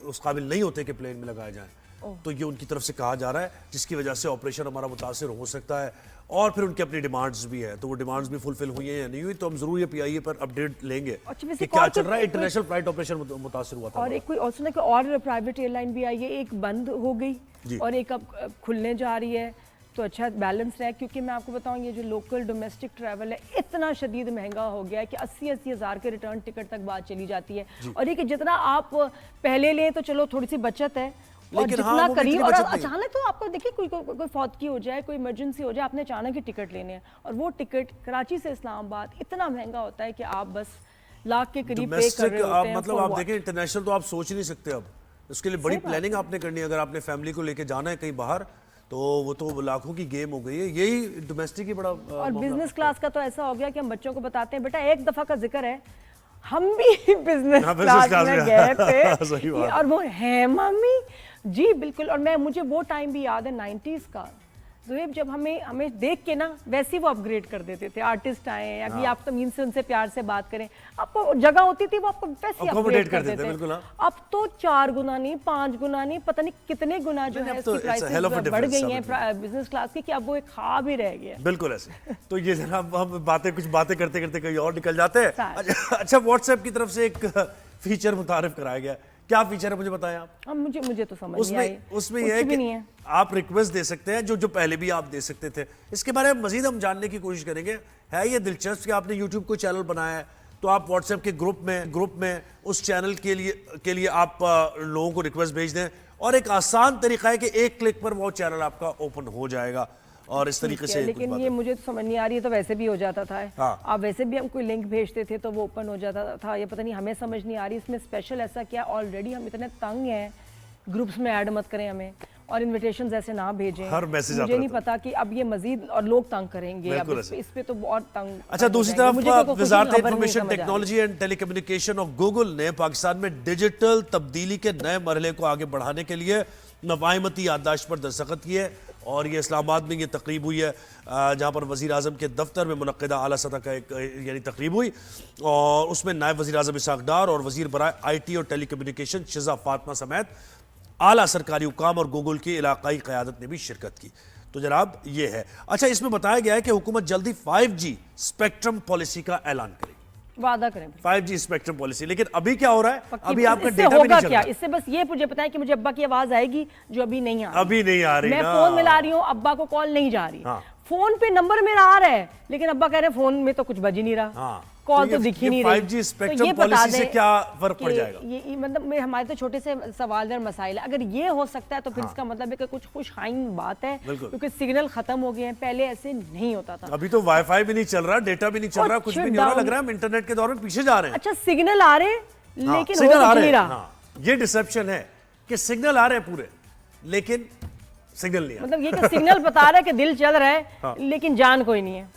उस काबिल नहीं होते कि प्लेन में लगाए जाएं। तो ये उनकी तरफ से कहा जा रहा है, जिसकी वजह से ऑपरेशन हमारा मुतासर हो सकता है, और फिर उनकी अपनी डिमांड्स भी है, तो वो डिमांड्स भी फुलफिल हुई हैं या नहीं हुई, तो हम जरूर ये पीआईए पर अपडेट लेंगे कि क्या चल रहा है। इंटरनेशनल फ्लाइट ऑपरेशन मुतासर हुआ था, और एक कोई और सुना कि और प्राइवेट एयरलाइन भी आई है, एक बंद हो गई और एक अब खुलने जा रही है, तो अच्छा बैलेंस रहा है। क्योंकि मैं आपको बताऊं, ये जो लोकल डोमेस्टिक ट्रैवल है इतना शदीद महंगा हो गया है कि 80-80 हज़ार के रिटर्न टिकट तक बात चली जाती है, और ये कि जितना आप पहले लें तो चलो थोड़ी सी बचत है, और जितना करीब, और अचानक तो आपको देखिए कोई फौतगी हो जाए, कोई इमरजेंसी हो जाए, आपने अचानक ही टिकट लेने हैं, और वो टिकट कराची से इस्लामाबाद इतना महंगा होता है कि आप बस लाख के करीब पे कर रहे होते हैं। मतलब आप देखें, इंटरनेशनल तो आप सोच ही नहीं सकते, अब उसके लिए बड़ी प्लानिंग आपने करनी है। अगर आपने फैमिली को लेके जाना है कहीं बाहर, तो वो तो लाखों की गेम हो गई है। यही डोमेस्टिक ही बड़ा और बिजनेस क्लास का तो ऐसा हो गया कि हम बच्चों को बताते हैं, बेटा एक दफा का जिक्र है, हम भी बिजनेस क्लास में गए थे और वो है मम्मी जी बिल्कुल। और मुझे वो टाइम भी याद है 90s का, ज़ुहैब, जब हमें देख के ना वैसे ही वो अपग्रेड कर देते थे, आर्टिस्ट आए या कि आप तमीज़ से उनसे प्यार से बात करें, आपको जगह होती थी वो आपको वैसे ही अपग्रेड कर देते थे। अब तो 4 गुना नहीं, 5 गुना नहीं, पता नहीं कितने गुना जो है इसकी प्राइसेस बढ़ गई हैं बिजनेस क्लास की, कि अब वो एक ख्वाब ही रह गया। बिल्कुल ऐसे। तो ये जनाब हम कुछ बातें करते करते कहीं और निकल जाते हैं। अच्छा, व्हाट्सएप की तरफ से एक फीचर मुतारिफ कराया गया, क्या फीचर है मुझे बताएं आप? मुझे तो समझ नहीं आई। उसमें यह है कि आप रिक्वेस्ट दे सकते हैं जो पहले भी आप दे सकते थे। इसके बारे में मजीद हम जानने की कोशिश करेंगे। है ये दिलचस्प कि आपने यूट्यूब को चैनल बनाया है, तो आप व्हाट्सएप के ग्रुप में उस चैनल के लिए आप लोगों को रिक्वेस्ट भेज दें, और एक आसान तरीका है कि एक क्लिक पर वो चैनल आपका ओपन हो जाएगा। और इस तरीके से। लेकिन ये मुझे तो समझ नहीं आ रही है, तो वैसे भी हो जाता था। हाँ। आप वैसे भी हम कोई लिंक भेजते थे तो वो ओपन हो जाता था, ये पता नहीं हमें समझ नहीं आ रही इसमें स्पेशल ऐसा क्या। ऑलरेडी हम इतने तंग हैं, ग्रुप्स में ऐड मत करें हमें, और इन्विटेशंस ऐसे ना भेजें। हर मैसेज मुझे नहीं पता कि अब ये मजीद और लोग तंग करेंगे, अब इस पे तो बहुत तंग। अच्छा, दूसरी तरफ वज़ारत इंफॉर्मेशन टेक्नोलॉजी एंड टेलीकम्युनिकेशन और गूगल ने पाकिस्तान में डिजिटल तब्दीली के नए मरहले को आगे बढ़ाने के लिए नवायमती याददाश्त पर दस्तखत किए, और ये इस्लामाबाद में ये तकरीब हुई है जहाँ पर वज़ीर आज़म के दफ्तर में मुनक़्क़िदा आला सतह का एक यानी तकरीब हुई, और उसमें नायब वज़ीर आज़म इसाक़ डार और वज़ीर बराए IT और टेलीकम्युनिकेशन शिज़ा फातिमा समेत आला सरकारी हुकाम और गूगल की इलाकाई क़यादत ने भी शिरकत की। तो जनाब ये है। अच्छा, इसमें बताया गया है कि हुकूमत जल्दी 5G स्पेक्ट्रम पॉलिसी का ऐलान करेगी, वादा करें 5G स्पेक्ट्रम पॉलिसी। लेकिन अभी क्या हो रहा है, अभी आपका इससे डेटा भी होगा नहीं चल क्या? रहा। इससे बस ये मुझे पता है कि मुझे अब्बा की आवाज आएगी जो अभी नहीं आ रही। अभी नहीं आ रही मैं ना। फोन मिला रही हूँ, अब्बा को कॉल नहीं जा रही। हाँ। फोन पे नंबर मेरा आ रहा है, लेकिन अब्बा कह रहे हैं फोन में तो कुछ बज ही नहीं रहा। हाँ। कॉल तो दिख ही नहीं रही। 5G स्पेक्ट्रम पॉलिसी से क्या फर्क पड़ जाएगा? ये मतलब हमारे तो छोटे से सवाल और मसाइल है। अगर ये हो सकता है तो फिर इसका मतलब है कि कुछ खुशहाइन बात है, क्योंकि सिग्नल खत्म हो गए हैं, पहले ऐसे नहीं होता था। अभी तो वाईफाई भी नहीं चल रहा, डेटा भी नहीं चल रहा, कुछ भी नहीं हो रहा, लग रहा है हम इंटरनेट के दौर में पीछे जा रहे हैं। अच्छा, सिग्नल आ रहे लेकिन सिग्नल आ नहीं रहे रहा। ये डिसेप्शन है कि सिग्नल आ रहे हैं पूरे, लेकिन सिग्नल नहीं आ रहा। मतलब ये कि सिग्नल बता रहा है कि दिल चल रहा है, लेकिन जान कोई नहीं है।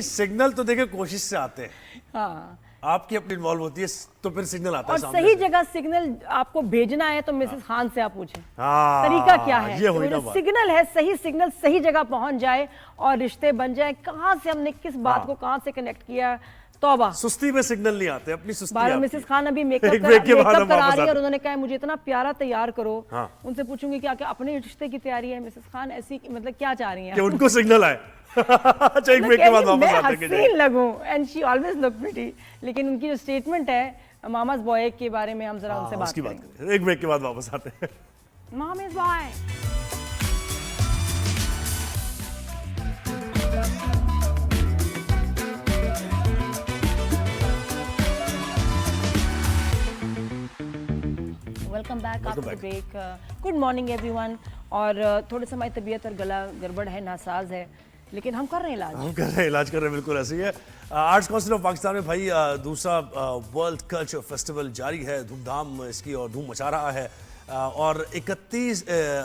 सिग्नल तो देखिए कोशिश से आते हैं, हाँ, आपकी अपनी इन्वॉल्व होती है तो फिर सिग्नल आता है और सामने सही से। जगह सिग्नल आपको भेजना है तो मिसेस खान से आप पूछें हाँ, तरीका क्या है। ये हुई ना जो बात। सिग्नल है, सही सिग्नल सही जगह पहुंच जाए और रिश्ते बन जाए। कहाँ से हमने किस बात को कहाँ से कनेक्ट किया, तौबा। सुस्ती में सिग्नल नहीं आते, अपनी सुस्ती बार आती मिसेस है। खान अभी एक मेकअप ब्रेक के बाद हम करा वापस रही है और आते उन्होंने कहा मुझे इतना प्यारा तैयार करो। हाँ। उनसे पूछूंगी क्या क्या अपने रिश्ते की तैयारी है मिसेस खान, ऐसी मतलब क्या चाह रही कि हैं? उनको सिग्नल आए। अच्छा, एक ब्रेक के बाद वापस मैं आते हैं। हसीन लगूं and she always look pretty, लेकिन उनकी जो स्टेटमेंट है मामाज बॉय के बारे में हम जरा उनसे बात उसकी बात करेंगे। करें, एक ब्रेक के बाद वापस आते हैं। Mama's boy. Welcome back after the break. Good morning everyone. और थोड़ी सी हमारी तबीयत और गला गड़बड़ है, नासाज है, लेकिन हम कर रहे हैं इलाज। हम कर रहे हैं, इलाज कर रहे हैं, बिल्कुल ऐसे ही है। आर्ट्स काउंसिल ऑफ पाकिस्तान में भाई दूसरा वर्ल्ड कल्चर फेस्टिवल जारी है, धूमधाम इसकी और धूम मचा रहा है। और 31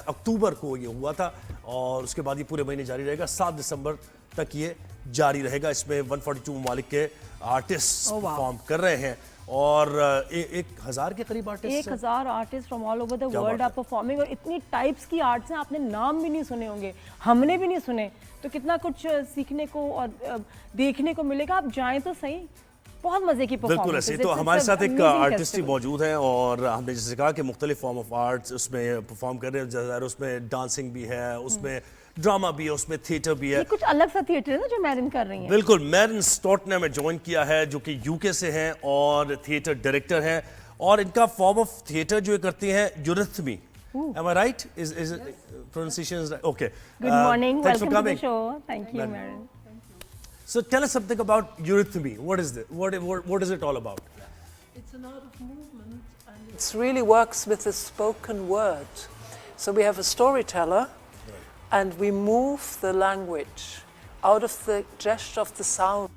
अक्टूबर को ये हुआ था और उसके बाद ये पूरे महीने जारी रहेगा, 7 दिसंबर तक ये जारी रहेगा। इसमें 142 ममालिक के आर्टिस्ट परफॉर्म कर रहे हैं और 1000 के करीब artist 1000 artist from all over the world are performing. और इतनी टाइप्स की आर्ट्स हैं, आपने नाम भी नहीं सुने होंगे, हमने भी नहीं सुने, तो कितना कुछ सीखने को और देखने को मिलेगा। आप जाएं तो सही, बहुत मजे की परफॉर्मेंस। बिल्कुल ऐसे। तो हमारे साथ एक आर्टिस्ट ही मौजूद हैं और हमने जैसे कहा कि मुख्तलिफ फॉर्म ऑफ आर्ट्स उसमें परफॉर्म कर रहे हैं। उसमें डांसिंग भी है, उसमें ड्रामा भी है, उसमें थिएटर भी है। ये कुछ अलग सा थिएटर है ना जो मैरिन कर रही हैं। बिल्कुल, मैरिन स्टॉट ने हमें ज्वाइन किया है जो कि यूके से हैं और थिएटर डायरेक्टर हैं, और इनका फॉर्म ऑफ थिएटर जो करती हैं यूरिथमी। Am I right? Is pronunciation is right? Okay. Good morning. Thanks for Welcome to the coming. show. Thank you, Marin. So tell us something about eurythmy. What is it? What is it all about? It's an art of movement, and it really works with the spoken word. So we have a storyteller, and we move the language out of the gesture of the sound.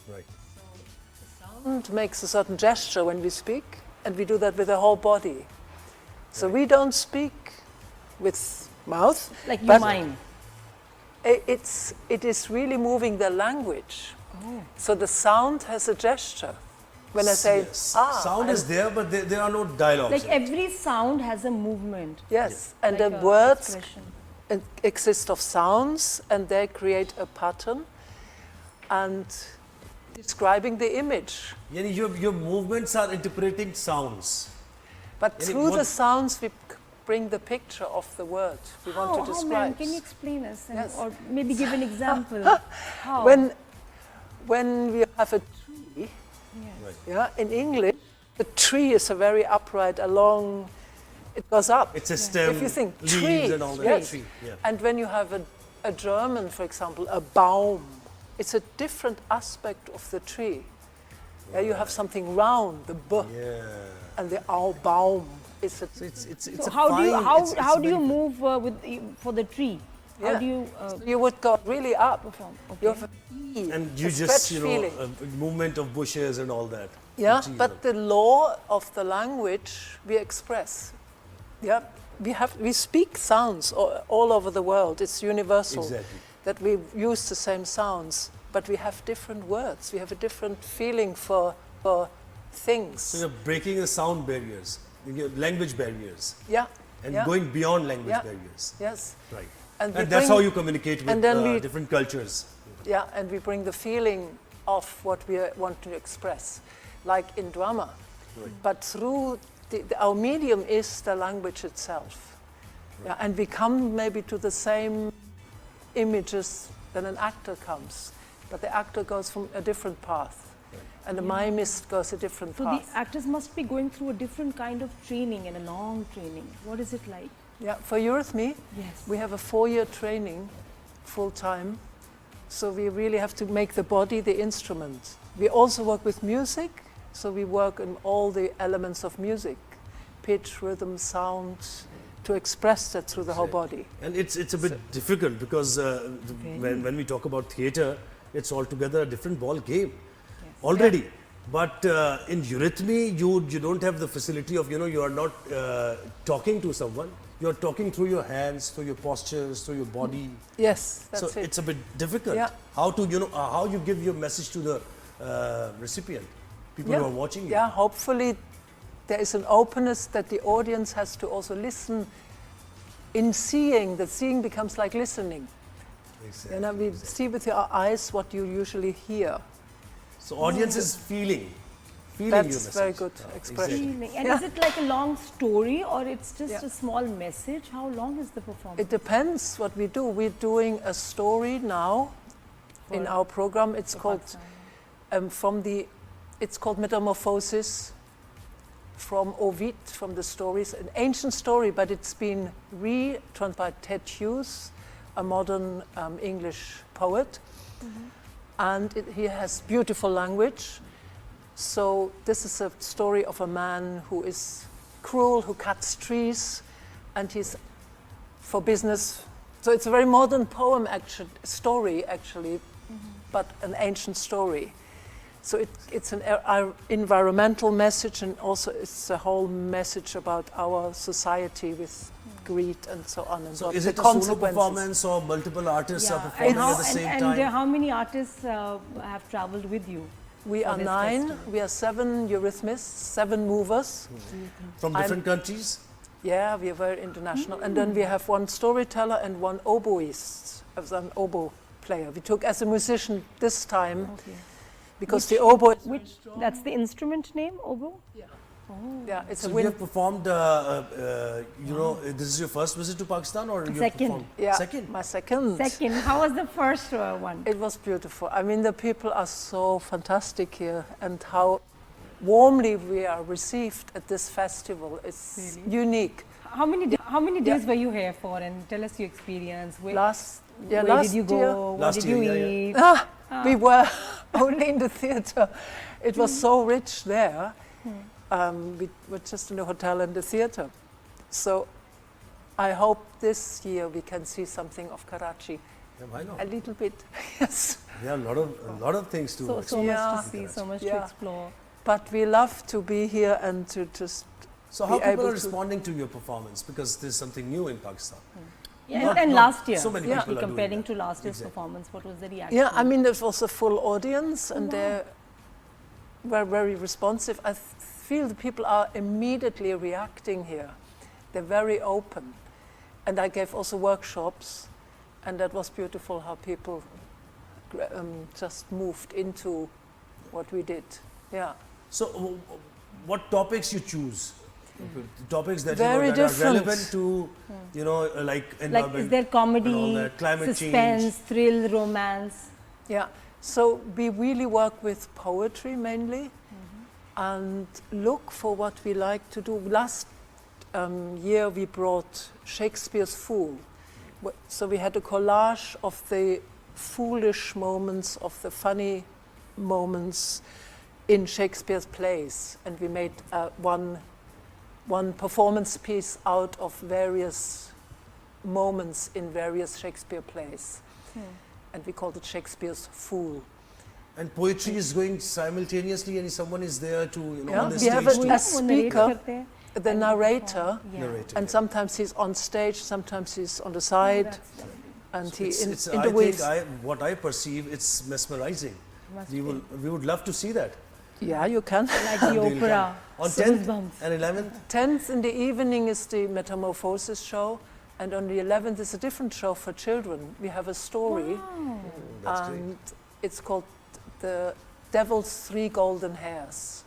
Right. Sound makes a certain gesture when we speak, and we do that with the whole body. So we don't speak with mouth, Like you but mime. it is really moving the language. So the sound has a gesture. When I say Yes. ah, Sound is there, but there are no dialogues. Like every sound has a movement. yes, and Like the a words expression. exist of sounds, and they create a pattern and describing the image. Yani your movements are interpreting sounds. But Yani through the what- sounds, we bring the picture of the word we want to How, describe. ma'am? Can you explain us? Yes. Or maybe give an example. How? When we have a tree, yeah, in English, the tree is a very upright, along, it goes up. It's a stem, If you think leaves tree, and all that. yes. Tree, yeah. And when you have a German, for example, a Baum, it's a different aspect of the tree. Yeah, you have something round, the B, and the Baum. It's a So it's So a how do you fine- how it's how do very you move for the tree? How do you You would go really up. perform? You Okay. have an E, And you a just, stretch you know, feeling. movement of bushes and all that. Yeah, Which is, but the law of the language we express. Yeah, we speak sounds all over the world. It's universal. Exactly. That we use the same sounds, but we have different words. We have a different feeling for things. So you're breaking the sound barriers, language barriers, Yeah. and yeah. going beyond language Yeah. barriers. Yes. Right. And And we that's bring- how you communicate with and then we- different cultures. Yeah, and we bring the feeling of what we want to express, like in drama. But through our medium is the language itself. Yeah, and we come maybe to the same images than an actor comes, but the actor goes from a different path, and the mimist goes a different So path. the actors must be going through a different kind of training and a long training. What is it like? Yeah, for Eurythmy, Yes. we have a 4-year training, full time. So we really have to make the body the instrument. We also work with music, so we work in all the elements of music, pitch, rhythm, sound, to express that through the whole body. And it's a bit difficult because when we talk about theatre, it's altogether a different ball game already. But in Eurythmy, you don't have the facility of, you are not talking to someone. You're talking through your hands, through your postures, through your body. Yes, that's So it. it's a bit difficult. Yeah. How to, how you give your message to the recipient, people who are watching you. Yeah, hopefully there is an openness that the audience has to also listen. In seeing, the seeing becomes like listening. Exactly. You know, we see with your eyes what you usually hear. So audience is feeling your That's message. very good expression. Feeling. And is it like a long story or it's just Yeah. a small message? How long is the performance? It depends what we do. We're doing a story now in our program. It's called it's called Metamorphosis from Ovid, from the stories, an ancient story, but it's been returned by Ted Hughes, a modern English poet, and he has beautiful language. So this is a story of a man who is cruel, who cuts trees, and he's for business. So it's a very modern poem, story, but an ancient story. So it's an environmental message, and also it's a whole message about our society with greed and so on, and So what is the it a solo consequences. performance or multiple artists are Yeah, performing and how, at the same and time? how many artists have traveled with you? We for are this 9. festival? We are 7 eurythmists, 7 movers. From different countries? Yeah, we are very international. And then we have 1 storyteller and 1 oboist, as an oboe player. We took as a musician this time because the oboe. Which that's the instrument name, oboe? Yeah, it's So a you wind. have performed, this is your first visit to Pakistan or you have Second. performed? Yeah, Second? my second. Second, how was the first one? It was beautiful. I mean, the people are so fantastic here, and how warmly we are received at this festival. It's unique. How many days were you here for? And tell us your experience. Where Last did you year, go? What Last did year, you yeah, eat? we were only in the theater. It was so rich there. We were just in a hotel and the theater. So I hope this year we can see something of Karachi. Yeah, why not? A little bit, yes. There are a lot of things to So explore. much Yeah. to see, so much to Yeah. explore. But we love to be here and to just So how be people able are to- responding to your performance? Because there's something new in Pakistan. Yeah, Not- and not last year, so many if people you're are doing comparing that. to last year's Exactly. performance, what was the reaction? Yeah, I mean, there was a full audience and they were very responsive. I feel the people are immediately reacting here. They're very open. And I gave also workshops, and that was beautiful how people just moved into what we did. Yeah. So what topics you choose? Topics that, Very that are different. relevant to, like like, environment is there and all comedy, that, climate suspense, change. thrill, romance? Yeah, so we really work with poetry mainly and look for what we like to do. Last year we brought Shakespeare's Fool. So we had a collage of the foolish moments, of the funny moments in Shakespeare's plays, and we made one performance piece out of various moments in various Shakespeare plays. And we called it Shakespeare's Fool. And poetry is going simultaneously, and someone is there to, Yeah, on the we stage have to a वो narrate speaker, करते हैं. the narrator, narrate. and sometimes he's on stage, sometimes he's on the side, and he I interweaves. think what I perceive, it's mesmerizing. We would love to see that. Yeah, you can. Like the opera. On Sybil's 10th Bumps. and 11th, 10th in the evening is the Metamorphosis show, and on the 11th is a different show for children. We have a story, that's great. and it's called The Devil's Three Golden Hairs.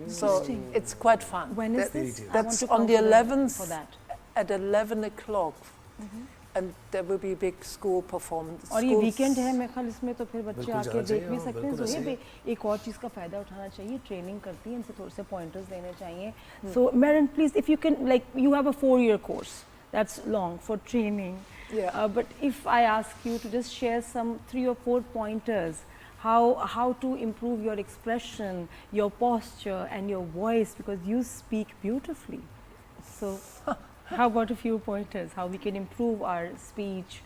So it's quite fun. When is That- this? I want That's to on come the to 11th for that. at 11 o'clock. And there will be big school performance. और ये schools- वीकेंड है मेरे ख्याल इसमें तो फिर बच्चे बिल्कुल आके जाना देख चाहिए, भी हाँ, सकते हैं बिल्कुल जोया ऐसे भी एक और चीज़ का फ़ायदा उठाना चाहिए ट्रेनिंग करती हैं इनसे थोड़े से पॉइंटर्स देने चाहिए सो madam please if you can like you have a 4-year course that's long for training Yeah. but if I ask you to just share some 3 or 4 pointers how to improve your expression your posture and your voice because you speak beautifully so how about a few pointers how we can improve our speech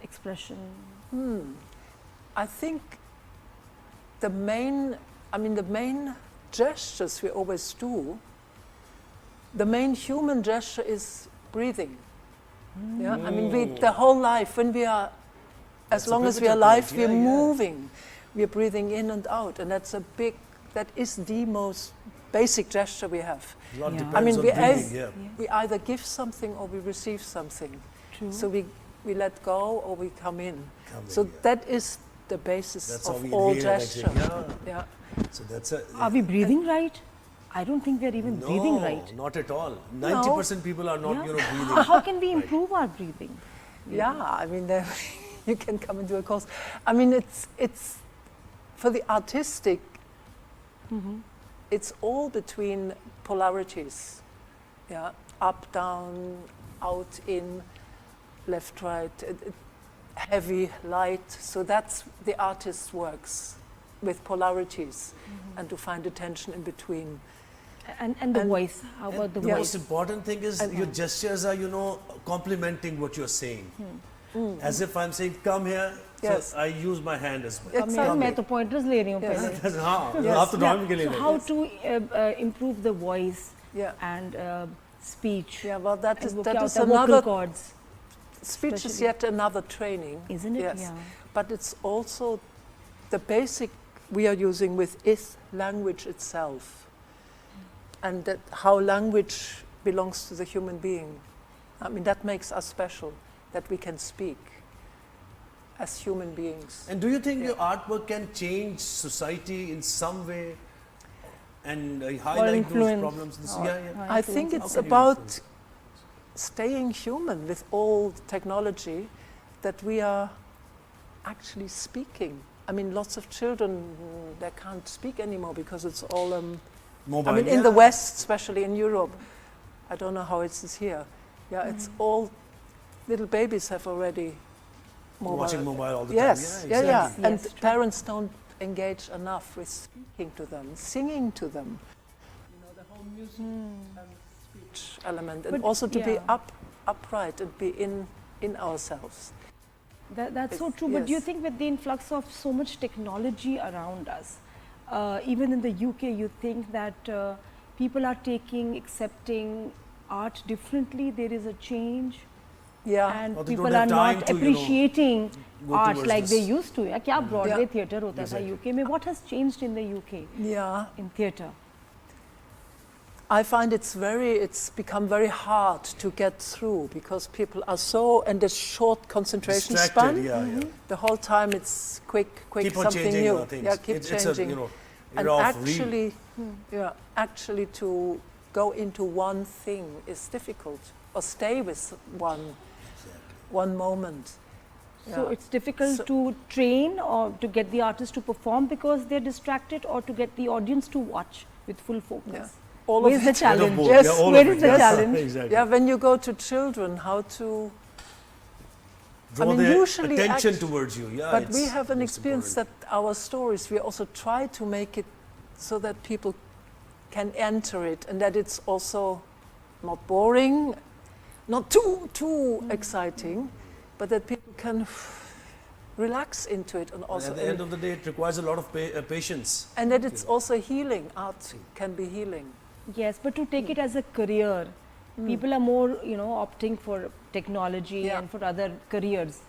expression. I think the main gestures we always do, the main human gesture is breathing. Yeah, I mean, the whole life, when we are, as a long as we are pivotal alive, point. we are Yeah, yeah. moving, we are breathing in and out, and that is the most basic gesture we have. A lot Yeah. depends I mean, on we, breathing, yeah. we either give something or we receive something. True. So we let go or we come in. Come in, So yeah. that is the basis That's how of we all inhale and gesture. exhale. Yeah. So that's a, Are we breathing right? I don't think we're even breathing right. not at all. 90% people are not, Yeah. breathing. How can we improve our breathing? Yeah, I mean, you can come and do a course. I mean, it's for the artistic, it's all between polarities. Yeah, up, down, out, in, left, right, heavy, light. So that's the artist's works with polarities and to find a tension in between. And the voice. How about the The voice? most important thing is your gestures are, complementing what you're saying. As if I'm saying, come here, Yes. so I use my hand as well. Exactly. Ma'am, मैं तो pointers ले रही हूँ Yes. पहले. हाँ, आप तो ड्राइंग के लिए So ले how रहे हैं। to improve the voice Yeah. and speech? Yeah, well, that And is वो क्या होता है, another. vocal cords. Speech is especially. yet another training. Isn't it? Yes. Yeah. But it's also the basic we are using with is language itself. And that how language belongs to the human being. I mean, that makes us special, that we can speak as human beings. And do you think your artwork can change society in some way and highlight those influence. problems? Or- Yeah. I think influence. it's How can you about influence? staying human with all technology, that we are actually speaking. I mean, lots of children, they can't speak anymore because it's all, Mobile, I mean, in the yeah. West, especially in Europe, I don't know how it is here. Yeah, it's all, little babies have already mobile. Watching mobile all the Yes, time. yeah, exactly. yeah. Yes, And true. parents don't engage enough with speaking to them, singing to them. You know, the whole music and speech element. And But, also to be yeah. upright and be in ourselves. That's so It's- true. But do you yes. think with the influx of so much technology around us, even in the UK, you think that people are accepting art differently? There is a change, Yeah. and Or they people don't are have time not to, appreciating go art towards like they this. used to. Yeah, क्या Broadway Yeah. theatre होता था Exactly. UK में? What has changed in the UK Yeah. in theatre? I find it's become very hard to get through because people are so, and the short concentration Distracted, span. yeah. The whole time it's quick, Keep on something changing new. things. Yeah, keep It's changing. a, And era of actually, actually to go into one thing is difficult, or stay with one moment. So Yeah. it's difficult So- to train or to get the artist to perform because they're distracted, or to get the audience to watch with full focus. Yeah. All Where of is the it. challenge? both. Yes. Yeah, all Where of is it, the yes. challenge? Exactly. Yeah, when you go to children, how to. Draw I mean, their usually attention act- towards you. Yeah, But we it's have an most experience important. that our stories, we also try to make it so that people can enter it and that it's also not boring, not too exciting, but that people can relax into it, and also At the end of the day, it requires a lot of patience. and that it's also healing. Art can be healing. Yes, but to take it as a career, people are more, opting for technology Yeah. and for other careers.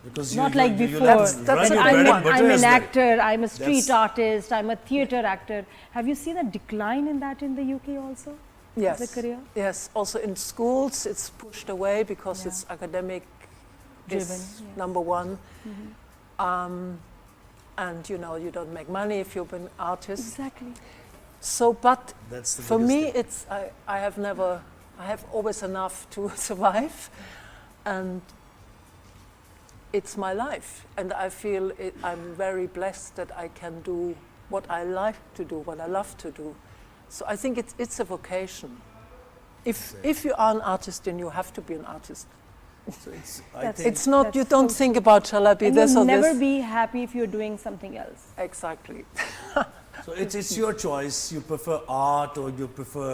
Because Not like before. That's run your a bread good and one. butter I'm as an well. actor, I'm a street That's- artist, I'm a theatre actor. Have you seen a decline in that in the UK also? Yes. As a career? Yes. Also in schools, it's pushed away because Yeah. it's academic Driven, is yeah. number one. And you don't make money if you're an artist. Exactly. So, but That's the for biggest me, thing. I have always enough to survive, and it's my life. And I feel I'm very blessed that I can do what I like to do, what I love to do. So I think it's a vocation. If you are an artist, then you have to be an artist. So I That's- think It's not, That's you don't so think about, shall I be And this you'll or never this? be happy if you're doing something else. Exactly. so. It's your choice. You prefer art, or you prefer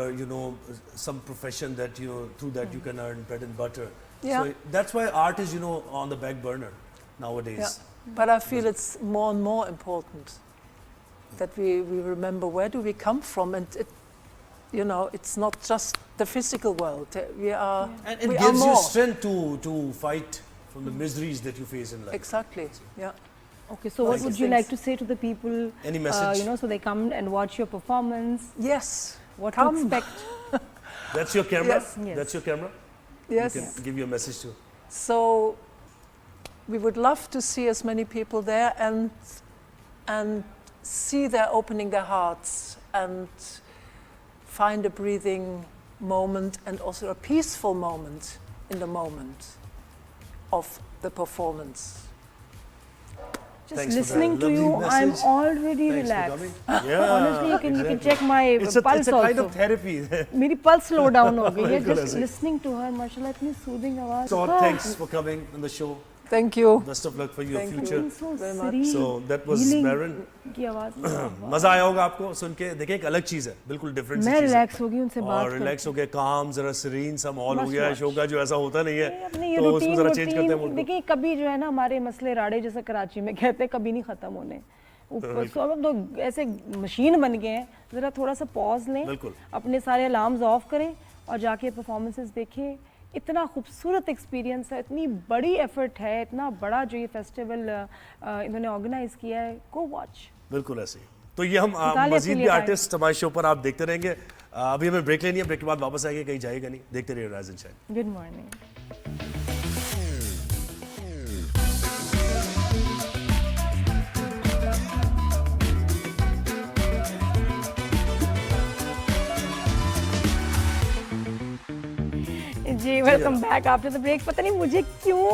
some profession that through that you can earn bread and butter. Yeah. So that's why art is on the back burner nowadays. Yeah. But I feel it's more and more important that we remember where do we come from, and it's not just the physical world. We are And it we are gives you more. strength to fight from the miseries that you face in life. Exactly. Yeah. Okay, so what Like would you things. like to say to the people? Any message? So they come and watch your performance. Yes. What Come. to expect? That's your camera? Yes. Yes. That's your camera? Yes. You can give your message to. So we would love to see as many people there and see their opening their hearts and find a breathing moment and also a peaceful moment in the moment of the performance. Just Thanks for that listening to lovely you, I'm message. already Thanks for relaxed. coming. Yeah, Honestly, you can exactly. check my It's a pulse kind also. of therapy. मेरी pulse slow down हो गई है बिल्कुल just ऐसे ही। listening to her, माशाल्लाह इतनी soothing आवाज. So thanks for coming on the show. Thank you. Best of luck for your Thank you. future. So very much. serene. So that was Healing Marin. की आवाज. मजा आया होगा आपको सुन के. देखिए एक अलग चीज है, बिल्कुल डिफरेंट मैं रिलैक्स हो गई उनसे बात और करके. रिलैक्स हो गया, काम जरा सीरीन सा माहौल हो Must गया है. watch. शो का जो ऐसा होता नहीं है, अपने ये तो उसको रूटीन जरा चेंज करते हैं मूड. देखिए कभी जो है ना हमारे मसले राड़े जैसे कराची में कहते हैं कभी नहीं खत्म होने. ऊपर तो अब तो ऐसे मशीन बन गए हैं, जरा थोड़ा सा पॉज लें, बिल्कुल. अपने सारे अलार्म्स ऑफ करें और जाके परफॉर्मेंसेस देखें. इतना खूबसूरत एक्सपीरियंस है, इतनी बड़ी एफर्ट है, इतना बड़ा जो ये फेस्टिवल इन्होंने ऑर्गेनाइज किया है. Go watch. बिल्कुल ऐसे ही. तो ये हम निकालिए मजीद अपने भी लिए आर्टिस्ट हमारे शो पर आप देखते रहेंगे. अभी हमें ब्रेक लेनी है, ब्रेक के बाद वापस आएंगे, कहीं जाएगा नहीं. देखते रहिए rise and shine. Good morning. जी welcome back after the break. पता नहीं मुझे क्यों,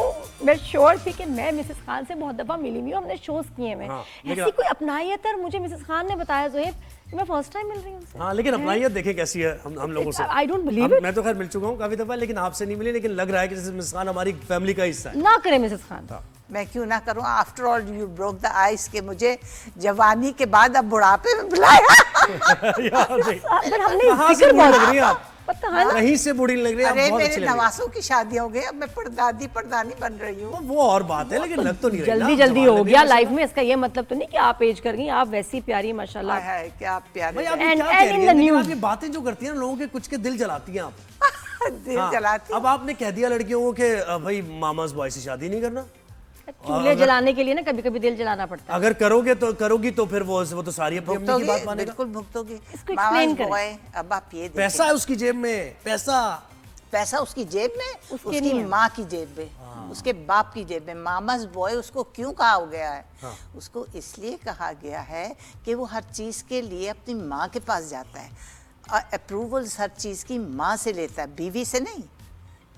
मैं श्योर थी कि मैं मिसेस खान से बहुत दफ़ा मिली हुई हूँ, हमने शोज किए हुए. हाँ, लेकिन ऐसी कोई अपनायत है और मुझे मिसेस खान ने बताया जोहेब कि मैं फर्स्ट टाइम मिल रही हूँ उनसे. हाँ, लेकिन अपनाइयत देखें कैसी है हम लोगों से. I don't believe it. मैं तो खैर मिल चुका हूँ काफी दफा, लेकिन आपसे नहीं मिली. लेकिन लग रहा है कि जैसे मिस खान हमारी फैमिली का हिस्सा है. ना करें मिसेस खान. मैं क्यों ना करूं. After all you broke the ice के मुझे जवानी के बाद अब बुढ़ापे में बुलाया. यार देख, पर हमने कहाँ से जिक्र बूढ़ी बहुत लग रही है आप? पता है ना. कहीं से बूढ़ी लग रही है आप. अरे बहुत मेरे अच्छी लग रही है. नवासों की शादी हो गई, अब मैं परदादी परदानी बन रही हूँ. वो और बात है, लेकिन लग तो नहीं रही ना. जल्दी जल्दी जवान हो लग रही गया है लाइफ में. इसका ये मतलब तो नहीं कि आप एज कर गई, आप वैसी प्यारी माशाल्लाह. हाय हाय क्या प्यारे. भाई आप And- क्या and कह in रही the हैं? लेकिन news. आप ये बातें जो करती हैं ना, लोगों के कुछ के दिल जलाती हैं आप. दिल हाँ, जलाती. अब आपने कह दिया लड़कियों को कि भाई मामाज बॉय से शादी नहीं करना. चूल्हे जलाने के लिए ना कभी कभी दिल जलाना पड़ता है. अगर करोगी तो फिर वो तो सारी अपनी अम्मी की भुगतोगे, बात मानेगा. बिल्कुल भुगतोगे. इसको मामा explain करें. बॉय, अब आप ये देखें. पैसा है उसकी जेब में, पैसा उसकी जेब में, उसके उसकी नहीं है. माँ की जेब में, उसके बाप की जेब में. मामाज बॉय उसको क्यों कहा गया है? उसको इसलिए कहा गया है कि वो हर चीज़ के लिए अपनी माँ के पास जाता है. अप्रूवल हर चीज़ की माँ से लेता है, बीवी से नहीं.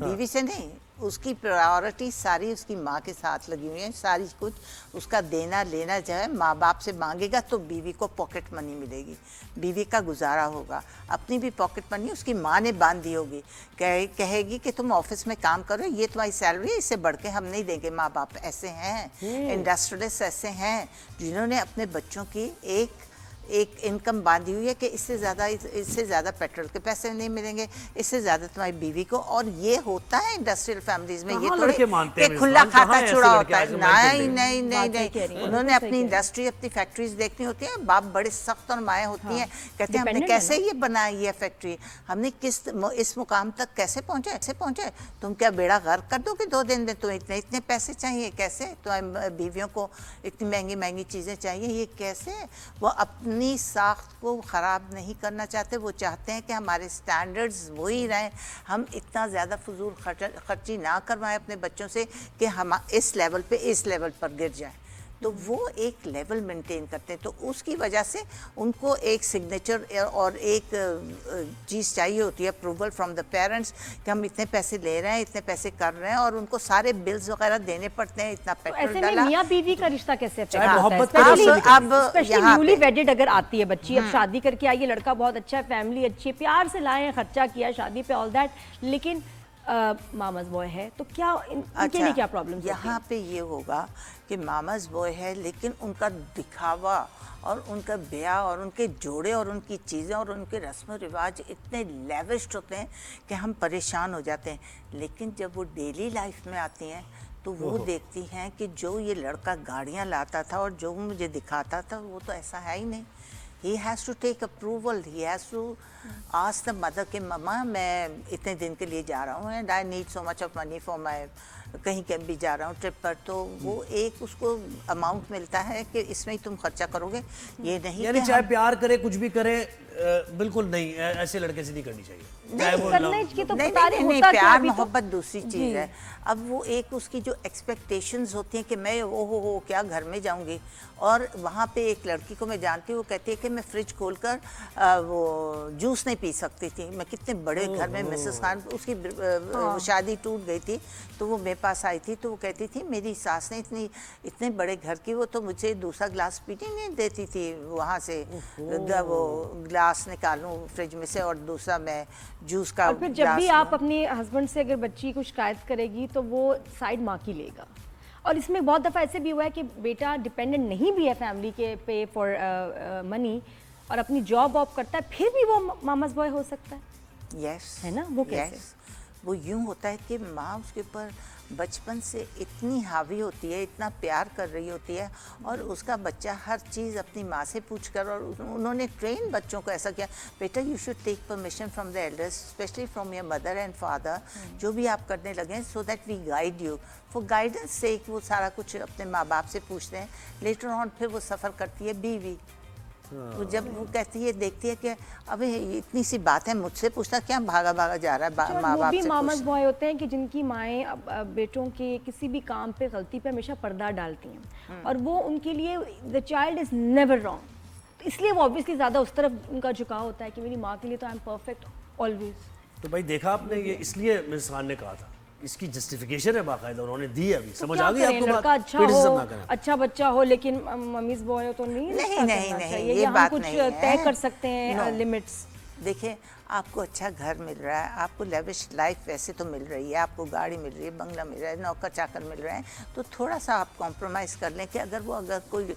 बीवी से नहीं. उसकी प्रायोरिटी सारी उसकी माँ के साथ लगी हुई है. सारी कुछ उसका देना लेना जो है माँ बाप से मांगेगा तो बीवी को पॉकेट मनी मिलेगी, बीवी का गुजारा होगा. अपनी भी पॉकेट मनी उसकी माँ ने बांधी होगी. कहेगी कि तुम ऑफिस में काम करो, ये तुम्हारी सैलरी है, इससे बढ़ के हम नहीं देंगे. माँ बाप ऐसे हैं, इंडस्ट्रियलिस्ट ऐसे हैं जिन्होंने अपने बच्चों की एक एक इनकम बांधी हुई है कि इससे ज़्यादा पेट्रोल के पैसे नहीं मिलेंगे, इससे ज़्यादा तुम्हारी बीवी को। और ये होता है इंडस्ट्रियल फैमिलीज में, ये थोड़ी कि खुला खाता छुड़ा होता है। नहीं नहीं नहीं नहीं, उन्होंने अपनी इंडस्ट्री, अपनी फैक्ट्रीज देखनी होती है। बाप बड़े सख्त और माएँ होती हैं, कहते हैं हमने कैसे ये बनाई है फैक्ट्री, हमने इस मुकाम तक कैसे पहुंचे। तुम क्या बेड़ा गर्क कर दोगे 2 दिन में? तुम्हें इतने पैसे चाहिए, कैसे? तुम्हारी बीवियों को इतनी महंगी चीज़ें चाहिए, ये कैसे? वो अपनी साख्त को ख़राब नहीं करना चाहते, वो चाहते हैं कि हमारे स्टैंडर्ड्स वही रहें, हम इतना ज़्यादा फजूल खर्ची ना करवाएं अपने बच्चों से कि हम इस लेवल पर गिर जाएं। तो वो एक लेवल मेंटेन करते हैं, तो उसकी वजह से उनको एक सिग्नेचर और एक चीज़ चाहिए होती है, अप्रूवल फ्रॉम द पेरेंट्स कि हम इतने पैसे ले रहे हैं, इतने पैसे कर रहे हैं, और उनको सारे बिल्स वगैरह देने पड़ते हैं, इतना पेट्रोल डाला। मियां बीवी का रिश्ता कैसे अब यहाँ न्यूली वेडेड अगर आती है बच्ची, अब शादी करके आई है, लड़का बहुत अच्छा है, फैमिली अच्छी है, प्यार से लाए हैं, खर्चा किया शादी पे, ऑल दैट, लेकिन मामाज बॉय है, तो क्या इनके लिए क्या प्रॉब्लम? यहाँ पे ये होगा कि मामाज बॉय है, लेकिन उनका दिखावा और उनका ब्याह और उनके जोड़े और उनकी चीज़ें और उनके रस्म रिवाज इतने लेविश्ड होते हैं कि हम परेशान हो जाते हैं। लेकिन जब वो डेली लाइफ में आती हैं तो वो देखती हैं कि जो ये लड़का गाड़ियाँ लाता था और जो मुझे दिखाता था, वो तो ऐसा है ही नहीं। He has to take approval. He has to ask the mother कि मम्मा मैं इतने दिन के लिए जा रहा हूँ and I need so much of money for my कहीं के भी जा रहा हूँ ट्रिप पर, तो वो एक उसको अमाउंट मिलता है कि इसमें ही तुम खर्चा करोगे, ये नहीं। यानी चाहे प्यार करे, कुछ भी करे, बिल्कुल नहीं, ऐसे लड़के से नहीं करनी चाहिए। नहीं, प्यार मोहब्बत दूसरी चीज़ है। अब वो एक उसकी जो एक्सपेक्टेशंस होती हैं कि मैं हो क्या घर में जाऊंगी, और वहाँ पे एक लड़की को मैं जानती हूँ, वो कहती है कि मैं फ्रिज खोलकर वो जूस नहीं पी सकती थी। मैं कितने बड़े घर में, मिसेस खान, उसकी शादी टूट गई थी, तो वो मेरे पास आई थी, तो वो कहती थी मेरी सास ने इतने बड़े घर की, वो तो मुझे दूसरा ग्लास पीने नहीं देती थी, वहाँ से वो ग्लास निकालूं फ्रिज में से और दूसरा मैं जूस का। और फिर जब भी आप अपने हस्बैंड से अगर बच्ची को शिकायत करेगी तो वो साइड माँ की लेगा। और इसमें बहुत दफ़ा ऐसे भी हुआ है कि बेटा डिपेंडेंट नहीं भी है फैमिली के पे फॉर मनी और अपनी जॉब वॉब करता है, फिर भी वो मामाज बॉय हो सकता है। यस, है ना, वो कैसे? वो यूँ होता है कि माँ उसके ऊपर बचपन से इतनी हावी होती है, इतना प्यार कर रही होती है, और उसका बच्चा हर चीज़ अपनी माँ से पूछकर, और उन्होंने ट्रेन बच्चों को ऐसा किया, बेटा you should take permission from the elders, specially from your mother and father, जो भी आप करने लगे, so that we guide you. For guidance से वो सारा कुछ अपने माँ बाप से पूछते हैं। लेटर ऑन फिर वो सफ़र करती है बीवी, वो जब वो कहती है, देखती है कि अबे इतनी सी बात है, मुझसे पूछना क्या, भागा भागा जा रहा है माँ बाप से। मामाज बॉय होते हैं कि जिनकी माएँ बेटों के किसी भी काम पे, गलती पे हमेशा पर्दा डालती हैं, और वो उनके लिए the child is never wrong, तो इसलिए वो ऑब्वियसली ज़्यादा उस तरफ उनका झुकाव होता है कि मेरी माँ के लिए तो आई एम परफेक्ट ऑलवेज। तो भाई देखा आपने, ये इसलिए मिस खान ने कहा था, इसकी जस्टिफिकेशन है बाकायदा, उन्होंने दी है। अभी समझ आ गई आपको बात? अच्छा हो, अच्छा बच्चा हो, लेकिन मम्मीज बॉय हो तो नहीं ये बात कुछ तय कर सकते हैं लिमिट्स। देखिए, आपको अच्छा घर मिल रहा है, आपको लेविश लाइफ वैसे तो मिल रही है, आपको गाड़ी मिल रही है, बंगला मिल रहा है, नौकर चाकर मिल रहे हैं, तो थोड़ा सा आप कॉम्प्रोमाइज़ कर लें कि अगर कोई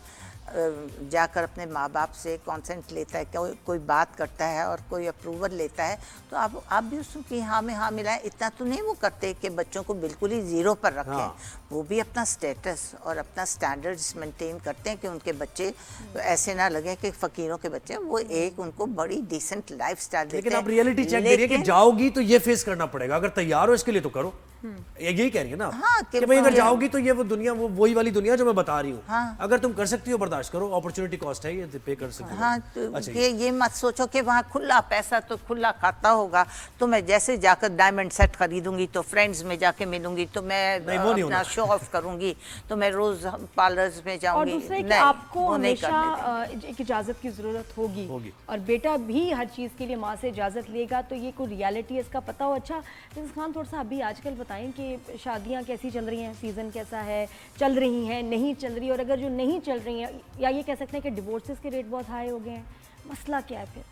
जाकर अपने माँ बाप से कॉन्सेंट लेता है, कोई बात करता है और कोई अप्रूवल लेता है, तो आप भी उसकी हाँ में हाँ मिलाएं। इतना तो नहीं वो करते कि बच्चों को बिल्कुल ही ज़ीरो पर रखें। हाँ। वो भी अपना स्टेटस और अपना स्टैंडर्ड्स मेंटेन करते हैं कि उनके बच्चे तो ऐसे ना लगे कि फ़कीरों के बच्चे, वो एक उनको बड़ी डिसेंट लाइफ स्टाइल देते हैं। लेकिन आप रियलिटी चेक करिए कि जाओगी तो ये फेस करना पड़ेगा, अगर तैयार हो इसके लिए तो करो। यही कह रही है ना? हाँ, कि भाई अगर जाओगी तो ये वो दुनिया, वो वही वाली दुनिया जो मैं बता रही हूँ। हाँ। अगर तुम कर सकती हो बर्दाश्त करो, अपॉर्चुनिटी कॉस्ट है, ये पे कर सकती हो। हाँ, तो अच्छा, ये मत सोचो कि वहाँ खुला पैसा तो खुला खाता होगा, तो मैं जैसे जाकर डायमंड सेट खरीदूंगी तो फ्रेंड्स में जाके मिलूंगी, तो मैं अपना शो ऑफ करूंगी, तो मैं रोज पार्लर्स में जाऊंगी। और दूसरे कि आपको हमेशा एक इजाजत की जरूरत होगी, और बेटा भी हर चीज के लिए माँ से इजाजत लेगा, तो ये कोई रियलिटी है इसका पता हो। अच्छा मिसेस खान, थोड़ा सा अभी आजकल बताएं कि शादियां कैसी चल रही हैं, सीज़न कैसा है, चल रही हैं, नहीं चल रही, और अगर जो नहीं चल रही हैं, या ये कह सकते हैं कि डिवोर्सेस के रेट बहुत हाई हो गए हैं, मसला क्या है फिर?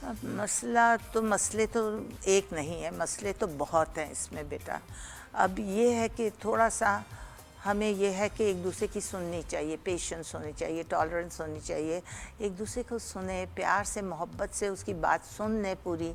अब मसले तो एक नहीं है, मसले तो बहुत हैं इसमें बेटा। अब ये है कि थोड़ा सा हमें यह है कि एक दूसरे की सुननी चाहिए, पेशेंस होनी चाहिए, टॉलरेंस होनी चाहिए, एक दूसरे को सुने, प्यार से मोहब्बत से उसकी बात सुन लें पूरी,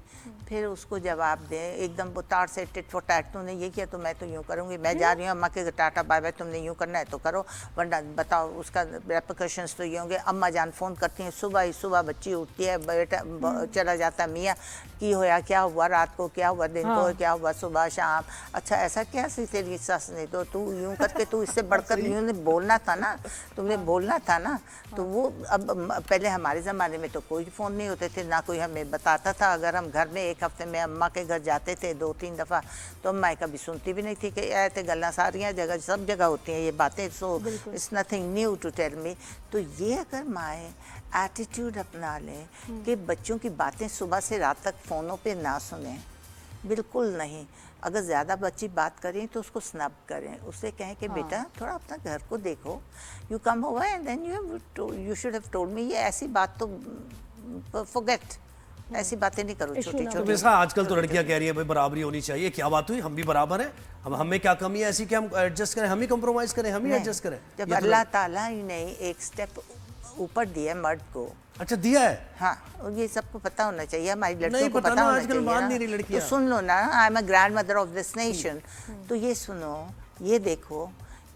फिर उसको जवाब दें। एकदम बुतार से टिट फॉर टैट, तूने ये किया तो मैं तो यूँ करूँगी, मैं जा रही हूँ अम्मा के टाटा बाय बाय, तुमने यूँ करना है तो करो, वरना बताओ उसका रेपरकशंस तो ये होंगे। अम्मा जान फ़ोन करती हैं सुबह ही, सुबह बच्ची उठती है, बेटा चला जाता है मियाँ की होया, क्या हुआ रात को, क्या हुआ दिन को, क्या हुआ सुबह शाम, अच्छा ऐसा क्या सी तेरी सस ने, तो तू यूँ करके तू इससे बढ़कर यूँ ने बोलना था ना, तुमने बोलना था ना। तो वो अब पहले हमारे ज़माने में तो कोई फ़ोन नहीं होते थे, ना कोई हमें बताता था। अगर हम घर में एक हफ्ते में अम्मा के घर जाते थे 2-3 दफ़ा, तो अम्मा कभी सुनती भी नहीं थी कि ऐसे गल्ला सारियाँ जगह सब जगह होती हैं ये बातें, so it's nothing new to tell me. तो ये अगर माएँ एटीट्यूड अपना लें कि बच्चों की बातें सुबह से रात तक फ़ोनों पे ना सुनें, बिल्कुल नहीं। अगर ज़्यादा बच्ची बात करें तो उसको स्नब करें, उससे कहें कि बेटा थोड़ा अपना घर को देखो, you come over and then you should have told me, ये ऐसी बात तो फॉरगेट, ऐसी बातें नहीं करो छोटी तो छोटी। वैसा आजकल तो लड़कियां कह रही है भाई बराबरी होनी चाहिए, क्या बात हुई, हम भी बराबर हैं, हम हमें क्या कमी है ऐसी कि हम एडजस्ट करें, हम ही कॉम्प्रोमाइज करें, हम ही एडजस्ट करें। जब अल्लाह ताला ने एक स्टेप ऊपर दिया मर्द को, अच्छा दिया है, हाँ, और ये सबको पता होना चाहिए, हमारी लड़कियों नहीं को पता पता ना, होना आजकल चाहिए मान ना। नहीं रही लड़कियां। तो सुन लो ना, I am a grand mother of this nation, तो ये सुनो, ये देखो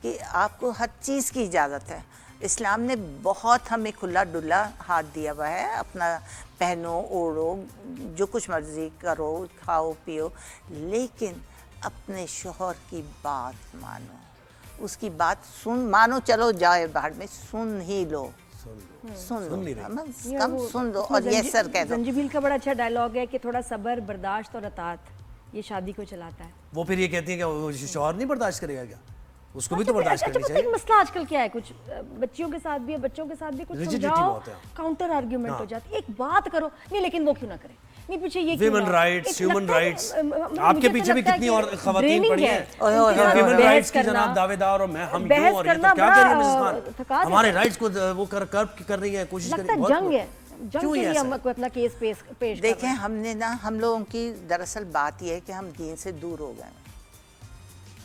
कि आपको हर चीज़ की इजाज़त है। इस्लाम ने बहुत हमें खुला डुला हाथ दिया हुआ है, अपना पहनो ओढ़ो, जो कुछ मर्जी करो, खाओ पियो, लेकिन अपने शोहर की बात मानो, उसकी बात सुन, मानो चलो जाए बाहर में, सुन ही लो, सुन लो, कम सुन लो और ये सर कह दो। जंजीबील का बड़ा अच्छा डायलॉग है कि थोड़ा सब्र, बर्दाश्त और अतात, ये शादी को चलाता है। वो फिर ये कहती है कि वो शौहर नहीं बर्दाश्त करेगा क्या, उसको भी तो बर्दाश्त करनी चाहिए। एक मसला आजकल क्या है, कुछ बच्चियों के साथ भी है, बच्चों के साथ भी, कुछ Rigidity समझाओ, बहुत है। काउंटर आर्ग्यूमेंट हो जाती है, एक बात करो, नहीं लेकिन वो क्यों ना करे, नहीं पीछे ये विमेन राइट्स, ह्यूमन राइट्स, आपके पीछे भी कितनी और खवातीन पड़ी हैं, विमेन राइट्स की जनाब दावेदार, और मैं हम यूं, और ये तो क्या कर रही है मिसेस खान, हमारे राइट्स को वो कर रही है, कोशिश कर रही है, जंग है, जंग के लिए हमको अपना केस पेश देखें, हमने ना, हम लोगों की दरअसल बात यह है कि हम दीन से दूर हो गए।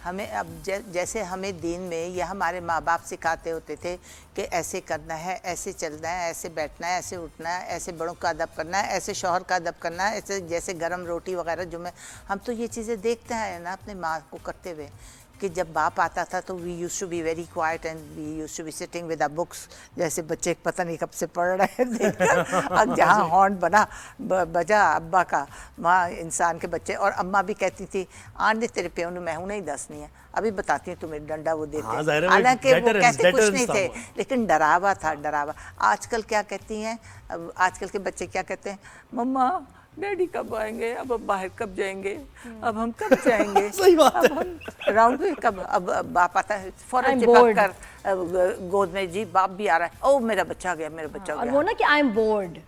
हमें अब जैसे हमें दीन में या हमारे माँ बाप सिखाते होते थे कि ऐसे करना है, ऐसे चलना है, ऐसे बैठना है, ऐसे उठना है, ऐसे बड़ों का अदब करना है, ऐसे शौहर का अदब करना है, ऐसे जैसे गरम रोटी वगैरह, जो हम तो ये चीज़ें देखते हैं ना अपने माँ को करते हुए, कि जब बाप आता था तो we used to be very quiet and we used to be sitting with a books, जैसे बच्चे पता नहीं कब से पढ़ रहे हैं देखकर। अब जहाँ हॉर्न बजा अब्बा का, वहाँ इंसान के बच्चे, और अम्मा भी कहती थी आने तेरे प्यो ने मैं हूँ नहीं दसनी है, अभी बताती हूँ तुम्हें डंडा वो देते, हालांकि वो कहते कुछ नहीं थे, लेकिन डरावा था, डरावा। आजकल क्या कहती हैं, आजकल के बच्चे क्या कहते हैं, मम्मा डैडी कब आएंगे, अब बाहर कब जाएंगे, अब हम कब जाएंगे, सही बात है, अब हम राउंड पे कब, अब बाप आता है फौरन चिपक कर गोद में, जी बाप भी आ रहा है, ओ मेरा बच्चा आ गया, मेरा बच्चा आ गया। और वो ना कि आई एम बोर्ड,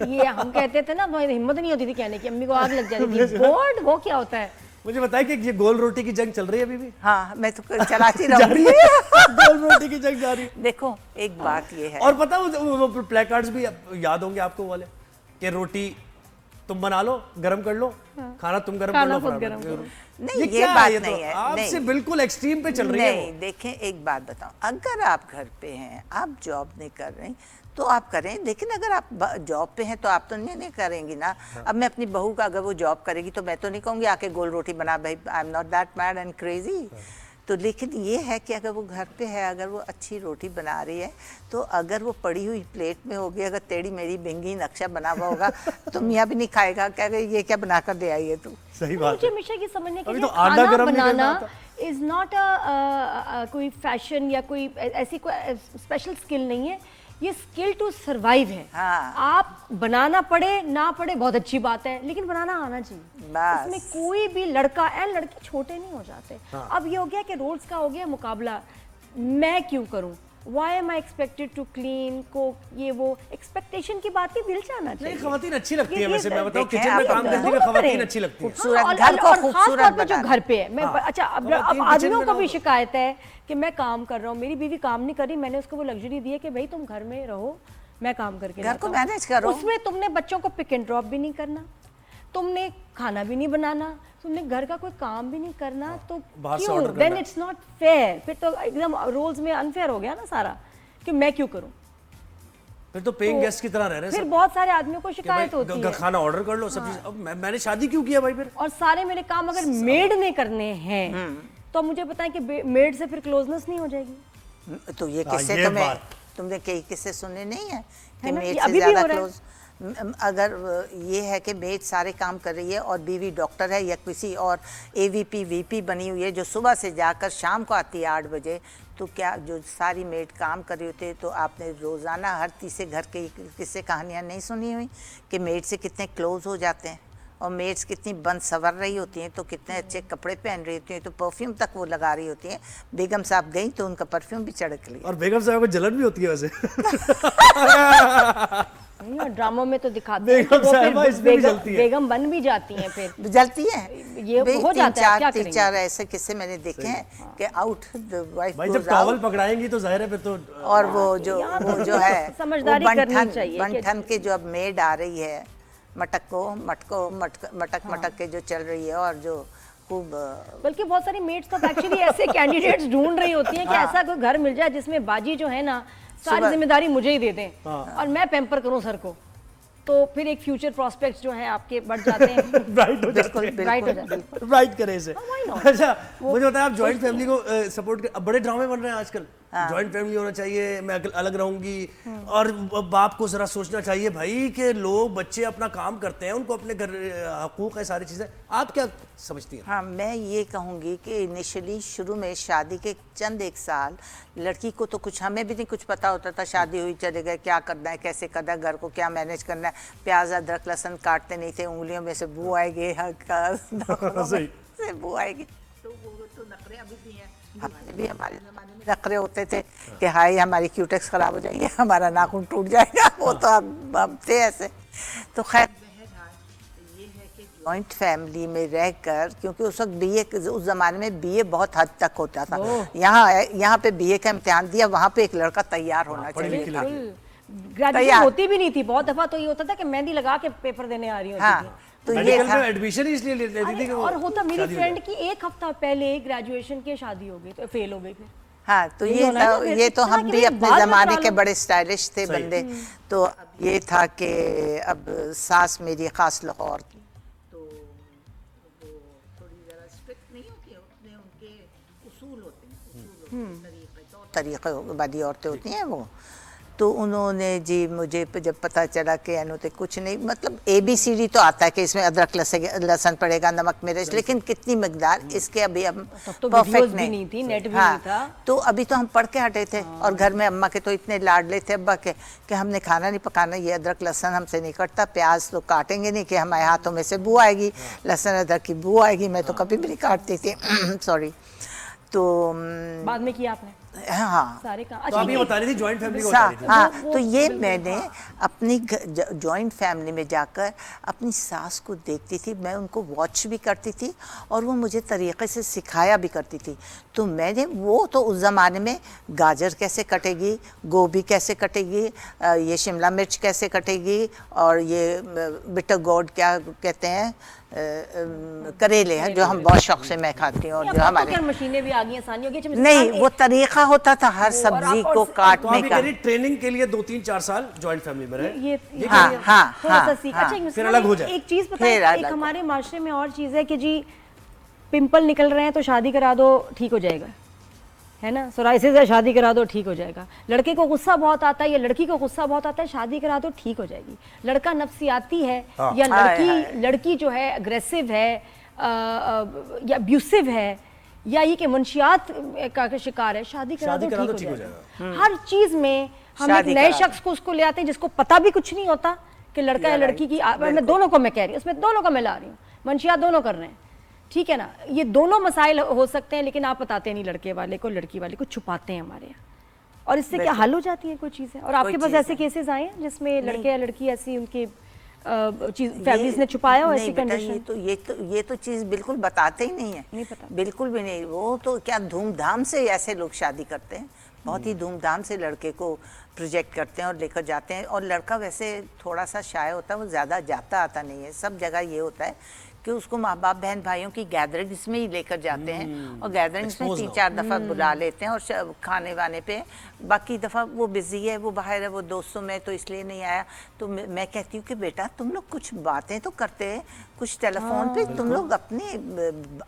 ये हम कहते थे ना, हमारी हिम्मत नहीं होती थी कहने की, अम्मी को आग लग जाती थी, बोर्ड वो क्या होता है। मुझे बताया कि ये गोल रोटी की जंग चल रही है अभी भी। हाँ, मैं तो चलाती रहूंगी। गोल रोटी की जंग जारी। देखो एक बात ये है, और पता वो प्लेकार्ड्स भी याद होंगे आपको वाले, कि रोटी तुम बना लो, गरम कर लो, खाना तुम गरम कर लो, नहीं ये बात नहीं है, आपसे बिल्कुल एक्सट्रीम पे चल रही है। नहीं देखें, एक बात बताओ, अगर आप घर पे हैं, आप जॉब नहीं कर रहे तो आप करें, लेकिन अगर आप जॉब पे हैं तो आप तो नहीं करेंगी ना। अब मैं अपनी बहू का, अगर वो जॉब करेगी तो मैं तो नहीं कहूँगी आके गोल रोटी बना, भाई I am not that mad and crazy. तो लेकिन ये है कि अगर वो घर पे है, अगर वो अच्छी रोटी बना रही है, तो अगर वो पड़ी हुई प्लेट में होगी, अगर टेढ़ी मेरी बिंगी नक्शा बना हुआ होगा तो मियाँ भी नहीं खाएगा, क्या ये क्या बना कर दे आई है तू। सही बात मुझे हमेशा ये समझने के लिए तो आटा गरम बनाना इज नॉट कोई फैशन या कोई ऐसी कोई स्पेशल स्किल नहीं है, ये स्किल टू सरवाइव है। हाँ। आप बनाना पड़े ना पड़े बहुत अच्छी बात है, लेकिन बनाना आना चाहिए। बस। इसमें कोई भी लड़का एंड लड़की छोटे नहीं हो जाते। हाँ। अब ये हो गया कि रोल्स का हो गया मुकाबला, मैं क्यों करूं, Why am I expected to clean, cook, ये वो एक्सपेक्टेशन की बात ही दिल जाना चाहिए। नहीं, खवातीन अच्छी लगती है वैसे, मैं बताऊं देखें, किचन में आप काम करने में खवातीन अच्छी लगती है। खूबसूरत हाँ, घर को और खूबसूरत खास तौर पे जो बनाना। घर पे है, मैं अच्छा अब आदमियों को भी शिकायत है कि मैं काम कर रहा हूँ, मेरी बीवी काम नहीं कर रही, मैंने उसको वो लग्जरी दी है कि भाई तुम घर में रहो, मैं काम करके घर को मैनेज करो। उसमें तुमने बच्चों को पिक एंड ड्रॉप भी नहीं करना, तुमने खाना भी नहीं बनाना, तुमने घर का कोई काम भी नहीं करना, तो बाहर से क्यों? order देन करना। It's not fair. फिर तो एकदम रोल्स में अनफेयर हो गया ना सारा, कि मैं क्यों करूं। फिर तो पेइंग गेस्ट की तरह रह रहे हैं फिर सब। बहुत सारे आदमियों को कि शिकायत भाई होती है। खाना ऑर्डर कर लो सब चीज। अब मैंने शादी क्यों किया भाई फिर? और सारे मेरे काम अगर मेड ने करने हैं तो मुझे बताएं कि मेड से फिर क्लोजनेस नहीं हो जाएगी? तो ये किस्से ये तुम्हें बात। तुमने कई किस्से सुने नहीं है कि ना, मेड ये से अभी भी ज्यादा हो रहा है। क्लोज। अगर ये है कि मेड सारे काम कर रही है और बीवी डॉक्टर है या किसी और एवीपी वीपी बनी हुई है जो सुबह से जाकर शाम को आती है 8 बजे, तो क्या जो सारी मेड काम कर रही होती है, तो आपने रोज़ाना हर तीसरे घर के किस्से कहानियाँ नहीं सुनी हुई कि मेड से कितने क्लोज हो जाते हैं, और मेड्स कितनी बंद सवर रही होती हैं, तो कितने अच्छे कपड़े पहन रही होती हैं, तो परफ्यूम तक वो लगा रही होती हैं। बेगम साहब गई तो उनका परफ्यूम भी चढ़क लिया। और बेगम साहब को जलन भी होती है वैसे। ड्रामों में तो दिखाते हैं कि बेगम वो साहिबा फिर इसमें भी जलती है। बेगम बन भी जाती हैं फिर। जलती है ये भाई, हो जाता है, क्या तीन करेंगे? चार ऐसे किस्से मैंने देखे हैं कि आउट द वाइफ भाई जब टॉवल पकड़ाएंगी तो जाहिर है फिर तो और वो जो है समझदारी वो करनी चाहिए कि- बंठन के जो अब मेड आ रही है, मटक के जो चल रही है, और जो खूब बल्कि बहुत सारी मेट्स तो एक्चुअली ऐसे कैंडिडेट्स ढूंढ रही होती हैं कि ऐसा कोई घर मिल जाए जिसमें बाजी जो है ना सारी सुबह- जिम्मेदारी मुझे ही दे दें और मैं पैम्पर करूं सर को, तो फिर एक फ्यूचर प्रोस्पेक्ट्स जो है आपके बढ़ जाते हैं। ब्राइट हो जाते बिल्कुल हैं। ब्राइट हो बिल्कुल जाते हैं। ब्राइट करे से। why not? अच्छा मुझे बताया आप जॉइंट फैमिली को सपोर्ट कर। अब बड़े ड्रामे बन रहे हैं आजकल। जॉइंट फैमिली होना चाहिए, मैं अलग रहूंगी, और बाप को जरा सोचना चाहिए भाई कि लोग बच्चे अपना काम करते हैं, उनको अपने घर हकूक है, सारी चीजें। आप क्या समझती हैं? हाँ, मैं ये कहूँगी कि इनिशियली शुरू में शादी के चंद एक साल लड़की को तो कुछ, हमें भी नहीं कुछ पता होता था, शादी हुई चले गए, क्या करना है, कैसे करना है, घर को क्या मैनेज करना है, प्याज अदरक लहसुन काटते नहीं थे, उंगलियों में से बू आएगी, सही। से बू आएगी, तो वो तो नखरे अभी भी हैं। हमारे ज़माने में नखरे होते थे कि हाय हमारी क्यूटेक्स खराब हो जाएगी, हमारा नाखून टूट जाएगा, वो तो अब थे ऐसे। तो खैर ये है कि जॉइंट फैमिली में रहकर, क्योंकि उस वक्त बीए, उस जमाने में बीए बहुत हद तक होता था। यहाँ पे बीए का इम्तिहान दिया, वहाँ पे एक लड़का तैयार होना चाहिए था। ग्रेजुएशन होती भी नहीं थी, बहुत दफा तो ये होता था कि मेहंदी लगा के पेपर देने आ रही होती हाँ, थी। तो ये मेडिकल था। में एडमिशन ही इसलिए लेती थी कि वो और होता मेरी शादी हो फ्रेंड की एक हफ्ता पहले ग्रेजुएशन की शादी हो गई, तो फेल हो गई फिर। हाँ, तो यही ये होना है था, ना फिर। ये तो इतना हम कि भी भाई अपने बाद में जमाने करा के लो। बड़े स्टाइलिश थे बंदे। तो अब ये था कि अब सास मेरी खास लाहौर की, तो वो थोड़ी ज़रा स्ट्रिक्ट नहीं होती, अपने उनके उसूल होते हैं, तरीक़े वाली औरतें होती हैं वो। तो उन्होंने जी मुझे जब पता चला कि अनु कुछ नहीं, मतलब ABCD तो आता है कि इसमें अदरक लहसुन पड़ेगा, नमक मिर्च, लेकिन कितनी मकदार, इसके अभी हम तो परफेक्ट वीडियोस भी नहीं थी, नेट भी नहीं था। तो अभी तो हम पढ़ के हटे थे, और घर में अम्मा के तो इतने लाडले थे अब्बा के कि हमने खाना नहीं पकाना, ये अदरक लहसुन हमसे नहीं कटता, प्याज तो काटेंगे नहीं कि हमारे हाथों में से बू आएगी, लहसुन अदरक की बू आएगी, मैं तो कभी भी नहीं काटती थी। सॉरी। तो बाद में किया आपने हाँ, सारे काम। तो आप ये बता रही थी जॉइंट फैमिली को बता हाँ, रही थी। हाँ, तो ये मैंने अपनी जॉइंट फैमिली में जाकर अपनी सास को देखती थी, मैं उनको वॉच भी करती थी और वो मुझे तरीक़े से सिखाया भी करती थी। तो मैंने वो तो उस ज़माने में गाजर कैसे कटेगी, गोभी कैसे कटेगी, ये शिमला मिर्च कैसे कटेगी, और ये बिटर गोड क्या कहते हैं, करेले हैं जो हम बहुत शौक से मैं खाती हूँ, और जो हमारे मशीनें भी आ गई, आसानी हो गई। नहीं, वो तरीका होता था हर सब्जी को तो आप काटने ये का। कह रही ट्रेनिंग के लिए 2-3-4 साल जॉइंट फैमिली में रहे। ये हाँ, हाँ, थोड़ा सा हाँ, सीख। हाँ। अच्छा, एक फिर अलग हो जाए। एक चीज पता फिर है, अलग एक हो। हमारे माशरे में और चीज है कि जी पिंपल निकल रहे हैं तो शादी करा दो ठीक हो जाएगा, है ना, सोराइसिस है शादी करा दो ठीक हो जाएगा। लड़के को गुस्सा बहुत आता है या लड़की को गुस्सा बहुत आता है, शादी करा दो ठीक हो जाएगी। लड़का नफसियाती है या लड़की जो है अग्रेसिव है या अब्यूसिव है या ये कि मुंशियात का शिकार है, शादी करा दो ठीक हो जाएगा। हर चीज में हम एक नए शख्स को उसको ले आते हैं जिसको पता भी कुछ नहीं होता कि लड़का या लड़की की, मैं दोनों को मैं कह रही हूँ, उसमें दोनों को मैं ला रही हूँ, मंशियात दोनों कर रहे हैं, ठीक है ना। ये दोनों मसाइल हो सकते हैं, लेकिन आप बताते नहीं लड़के वाले को, लड़की वाले को छुपाते हैं हमारे यहाँ, और इससे क्या हल हो जाती है कोई चीज़ें। और आपके पास ऐसे केसेस आए हैं जिसमें लड़के या लड़की ऐसी उनकी फैमिलीज ने छुपाया हो ऐसी कंडीशन? ये तो चीज़ बिल्कुल बताते ही नहीं है, नहीं पता, बिल्कुल भी नहीं। वो तो क्या धूमधाम से ऐसे लोग शादी करते हैं, बहुत ही धूमधाम से लड़के को प्रोजेक्ट करते हैं और लेकर जाते हैं। और लड़का वैसे थोड़ा सा शाय होता है, वो ज़्यादा जाता आता नहीं है। सब जगह ये होता है कि उसको माँ बाप बहन भाइयों की गैदरिंग्स में ही लेकर जाते हैं और गैदरिंग्स में 3-4 दफ़ा बुला लेते हैं और खाने वाने पे। बाकी दफ़ा वो बिज़ी है, वो बाहर है, वो दोस्तों में, तो इसलिए नहीं आया। तो मैं कहती हूँ कि बेटा तुम लोग कुछ बातें तो करते हैं, कुछ टेलीफोन पे तुम लोग अपने,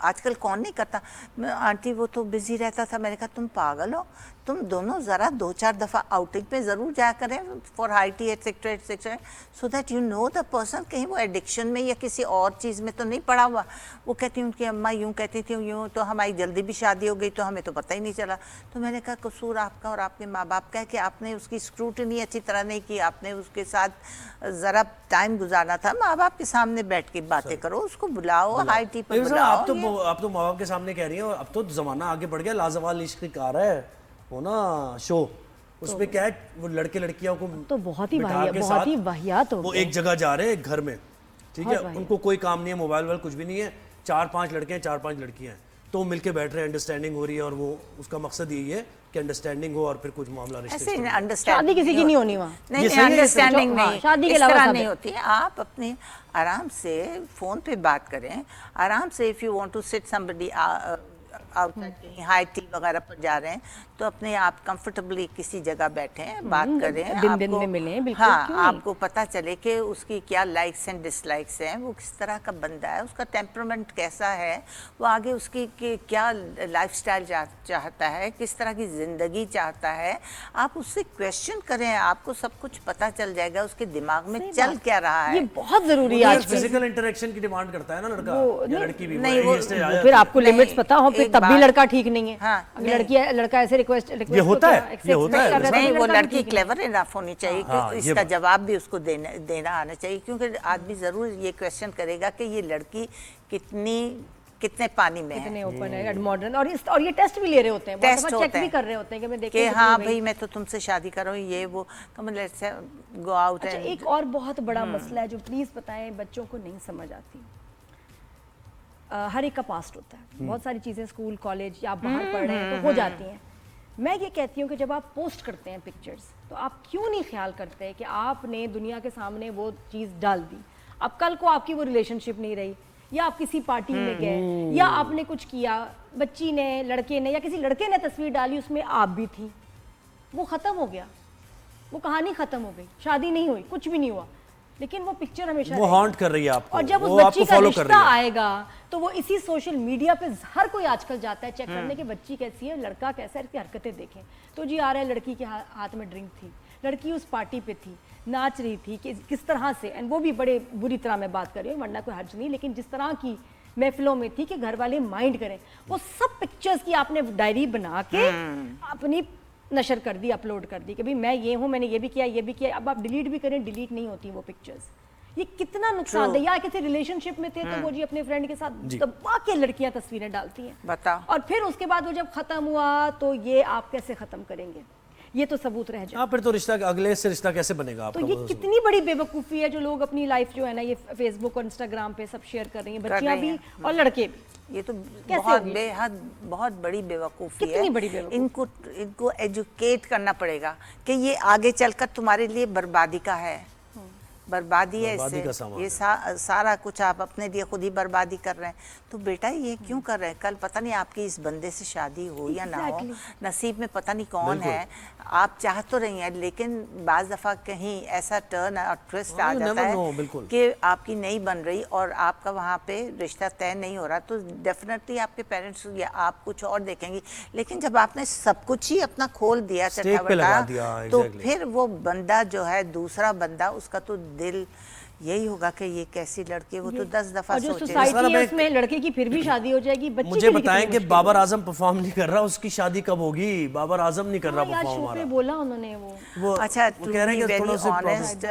आजकल कौन नहीं करता। आंटी वो तो बिज़ी रहता था। मैंने कहा तुम पागल हो, तुम दोनों ज़रा 2-4 दफ़ा आउटिंग पे ज़रूर जाया करें for high tea etcetera, so that you know the person, कहीं वो एडिक्शन में या किसी और चीज़ में तो नहीं पड़ा हुआ। वो कहती उनकी अम्मा यूँ कहती थी, यूँ तो हमारी जल्दी भी शादी हो गई तो हमें तो पता ही नहीं चला। तो मैंने कहा कसूर आपका और आपके माँ बाप का है कि आपने उसकी स्क्रूटनी अच्छी तरह नहीं की, आपने उसके साथ ज़रा टाइम गुजारना था। माँ बाप के सामने बैठ के बातें करो, उसको बुलाओ, हाई टी पर बुलाओ। आप तो माँ बाप के सामने कह रही हैं, अब तो ज़माना आगे बढ़ गया, लाजवाल इश्क आ रहा है वो ना शो, उसमें क्या है, वो लड़के लड़कियों को तो बहुत ही वाहियात हो वो एक जगह जा रहे हैं घर में, ठीक है, उनको कोई काम नहीं है, मोबाइल वाल कुछ भी नहीं है, 4-5 लड़के हैं, 4-5 लड़कियां हैं, तो मिलके बैठ रहे हैं, अंडरस्टैंडिंग हो रही है, और वो उसका मकसद यही है कि अंडरस्टैंडिंग हो और फिर कुछ मामला रिश्ते। शादी किसी की नहीं होनी वहाँ, नहीं अंडरस्टैंडिंग नहीं, शादी के इस अलावा तरह नहीं होती है। आप अपने आराम से फोन पे बात करें, आराम से। If you want to sit somebody outside high tea वगैरह पर जा रहे हैं तो अपने आप कंफर्टेबली किसी जगह बैठे हैं, बात करें, दिन में मिलें, बिल्कुल। हाँ, आपको पता चले कि उसकी क्या लाइक्स एंड डिसलाइक्स हैं, वो किस तरह का बंदा है, उसका टेम्परामेंट कैसा है, वो आगे उसकी क्या लाइफस्टाइल चाहता है, किस तरह की ज़िंदगी चाहता है। आप उससे क्वेश्चन करें, आपको सब कुछ पता चल जाएगा उसके दिमाग में चल क्या रहा है। ये बहुत ज़रूरी है। आज फिजिकल इंटरेक्शन की डिमांड करता है ना लड़का या लड़की भी, नहीं, वो फिर आपको लिमिट्स पता हो, फिर तब भी लड़का ठीक नहीं है। हाँ, लड़का ऐसे रिक्वेस्ट ये होता है, ये होता है। नहीं, वो लड़की क्लेवर इनफ होनी चाहिए कि इसका जवाब भी उसको देना आना चाहिए, क्योंकि आदमी जरूर ये क्वेश्चन करेगा कि ये लड़की कितने पानी में कितने ओपन है, मॉडर्न। और ये टेस्ट भी ले रहे होते हैं, टेस्ट चेक भी कर रहे होते हैं कि मैं देखूं कि हाँ भाई मैं तो तुमसे शादी कर रहा हूँ, ये वो लेट्स गो आउट। अच्छा, एक और बहुत बड़ा मसला है जो प्लीज बताएं, बच्चों को नहीं समझ आती। हर एक का पास्ट होता है, बहुत सारी चीज़ें स्कूल कॉलेज या आप बाहर पढ़ रहे हैं तो हो जाती हैं। मैं ये कहती हूँ कि जब आप पोस्ट करते हैं पिक्चर्स, तो आप क्यों नहीं ख्याल करते कि आपने दुनिया के सामने वो चीज़ डाल दी, अब कल को आपकी वो रिलेशनशिप नहीं रही, या आप किसी पार्टी में गए, या आपने कुछ किया, बच्ची ने, लड़के ने या किसी लड़के ने तस्वीर डाली, उसमें आप भी थी, वो ख़त्म हो गया, वो कहानी ख़त्म हो गई, शादी नहीं हुई, कुछ भी नहीं हुआ, लेकिन वो पिक्चर हमेशा वो हॉन्ट कर रही है आपको। और जब उस बच्ची का रिश्ता आएगा तो वो इसी सोशल मीडिया पे हर कोई आजकल जाता है चेक करने कि बच्ची कैसी है, लड़का कैसा है, इसकी हरकतें देखें। तो जी आ रहा है, लड़की के हाथ में ड्रिंक थी, लड़की उस पार्टी पे थी, नाच रही थी, किस तरह से, एंड वो भी बड़े बुरी तरह मैं बात कर रही हूँ, वरना कोई हर्ज नहीं, लेकिन जिस तरह की महफिलों में थी कि घर वाले माइंड करें, वो सब पिक्चर्स की आपने डायरी बना के अपनी नशर कर दी, अपलोड कर दी कि भाई मैं ये हूँ, मैंने ये भी किया, ये भी किया। अब आप डिलीट भी करें, डिलीट नहीं होती वो पिक्चर्स। ये कितना नुकसानदेह। या किसी रिलेशनशिप में थे तो वो जी अपने फ्रेंड के साथ दबा के लड़कियां तस्वीरें डालती हैं, बताओ, और फिर उसके बाद वो जब खत्म हुआ तो ये आप कैसे खत्म करेंगे, ये तो सबूत रह जाए। फिर तो रिश्ता अगले से रिश्ता कैसे बनेगा आपका? तो ये कितनी बड़ी बेवकूफ़ी है जो लोग अपनी लाइफ जो है ना ये फेसबुक और इंस्टाग्राम पे सब शेयर कर रही हैं, बच्चियां भी और लड़के भी। ये तो बहुत बड़ी बेवकूफ़ी है। बड़ी बेवकूफ़ी। इनको एजुकेट करना पड़ेगा कि ये आगे चलकर तुम्हारे लिए बर्बादी का है, बर्बादी है इससे, ये सारा कुछ आप अपने लिए खुद ही बर्बादी कर रहे हैं। तो बेटा ये क्यों कर रहे हैं, कल पता नहीं आपकी इस बंदे से शादी हो या ना हो, नसीब में पता नहीं कौन है, आप चाह तो रही हैं, लेकिन बाज़ दफ़ा कहीं ऐसा टर्न और ट्विस्ट आ जाता है कि आपकी नहीं बन रही और आपका वहाँ पे रिश्ता तय नहीं हो रहा, तो डेफिनेटली आपके पेरेंट्स या आप कुछ और देखेंगी। लेकिन जब आपने सब कुछ ही अपना खोल दिया तो फिर वो बंदा जो है, दूसरा बंदा, उसका तो दिल यही होगा कि ये कैसी लड़की, वो तो 10 दफा जो सोसाइटी है उसमें लड़के की फिर भी शादी हो जाएगी। बच्चे मुझे बताएं कि बाबर आजम परफॉर्म नहीं कर रहा, उसकी शादी कब होगी? बाबर आजम नहीं कर रहा परफॉर्म हमारा, बोला उन्होंने वो अच्छा, वो कह रहे हैं कि थोड़ा सा ऑनेस्ट,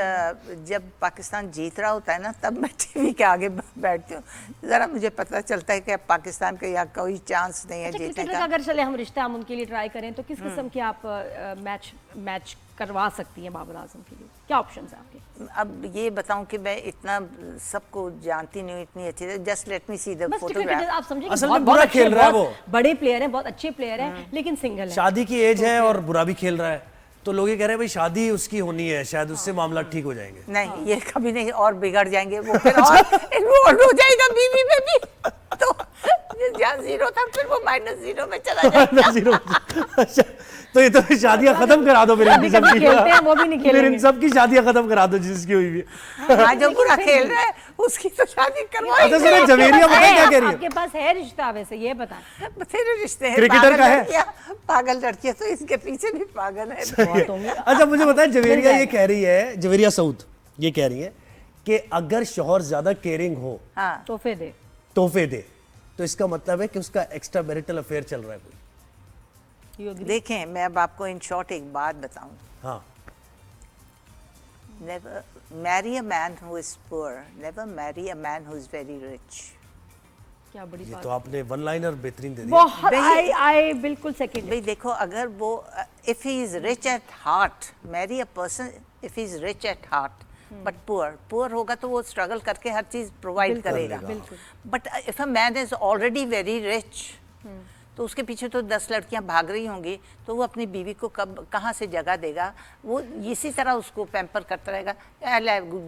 जब पाकिस्तान जीत रहा होता है ना, तब मैं टीवी के आगे बैठती हूँ, जरा मुझे पता चलता है कि पाकिस्तान का यहाँ कोई चांस नहीं है जीतने का। अगर चले हम रिश्ता हम उनके लिए ट्राई करें तो किस किस्म के आप मैच करवा सकती हैं बाबर आजम के लिए? क्या ऑप्शंस हैं आपके? अब ये बताऊं कि मैं इतना सबको जानती नहीं हूँ इतनी अच्छी तरह, just let me see the bus ticket photograph. आप समझे कि असल में बहुत बुरा बहुत अच्छे, खेल रहा है बहुत वो। बड़े प्लेयर हैं, बहुत अच्छे प्लेयर हैं, लेकिन सिंगल है। शादी की एज है और बुरा भी खेल रहा है, तो लोग ये कह रहे हैं भाई शादी उसकी होनी है, शायद उससे मामला ठीक हो जाएंगे। नहीं, ये कभी नहीं, और बिगड़ जाएंगे वो, फिर और इन्वॉल्व हो जाएगा बीवी में भी, तो जहाँ 0 था फिर वो -0 में चला जाएगा। 0। अच्छा, तो ये तो शादियां खत्म करा दो फिर इनकी कभी सबकी। खेलते हैं, वो भी नहीं फिर इन खेलेंगे। सबकी शादियां खत्म करा दो जिसकी हुई भी है। हाँ, जो पूरा खेल रहा है उसकी तो शादी अच्छा करवाएंगे। सुनो, जवेरिया पता है क्या कह रही है? आपके पास है रिश्ता वैसे, ये बताएं। बथेरे रिश्ते हैं, क्रिकेटर पागल का है? लड़कियां, पागल लड़कियां तो इसके पीछे भी पागल है। बहुत होंगे। अच्छा मुझे बताएं, जवेरिया ये कह रही है, जवेरिया सऊद ये कह रही है कि अगर शौहर ज्यादा केयरिंग हो, हाँ, तोहफे दे। तोहफे दे, तो इसका मतलब है कि उसका एक्स्ट्रा मैरिटल अफेयर चल रहा है कोई। You agree? देखें मैं अब आपको इन शॉर्ट एक बात बताऊं, हाँ, never marry a man who is poor, never marry a man who is very rich. क्या बड़ी ये बात। तो आपने वन लाइनर बेहतरीन दे दिया। बहुत भाई- आई बिल्कुल सेकंड। भाई देखो, अगर वो if he is rich at heart, marry a person if he is rich at heart, but poor होगा तो वो स्ट्रगल करके हर चीज प्रोवाइड करेगा। But if a man is already very rich, तो उसके पीछे तो 10 लड़कियां भाग रही होंगी, तो वो अपनी बीवी को कब कहाँ से जगह देगा? वो इसी तरह उसको पैम्पर करता रहेगा,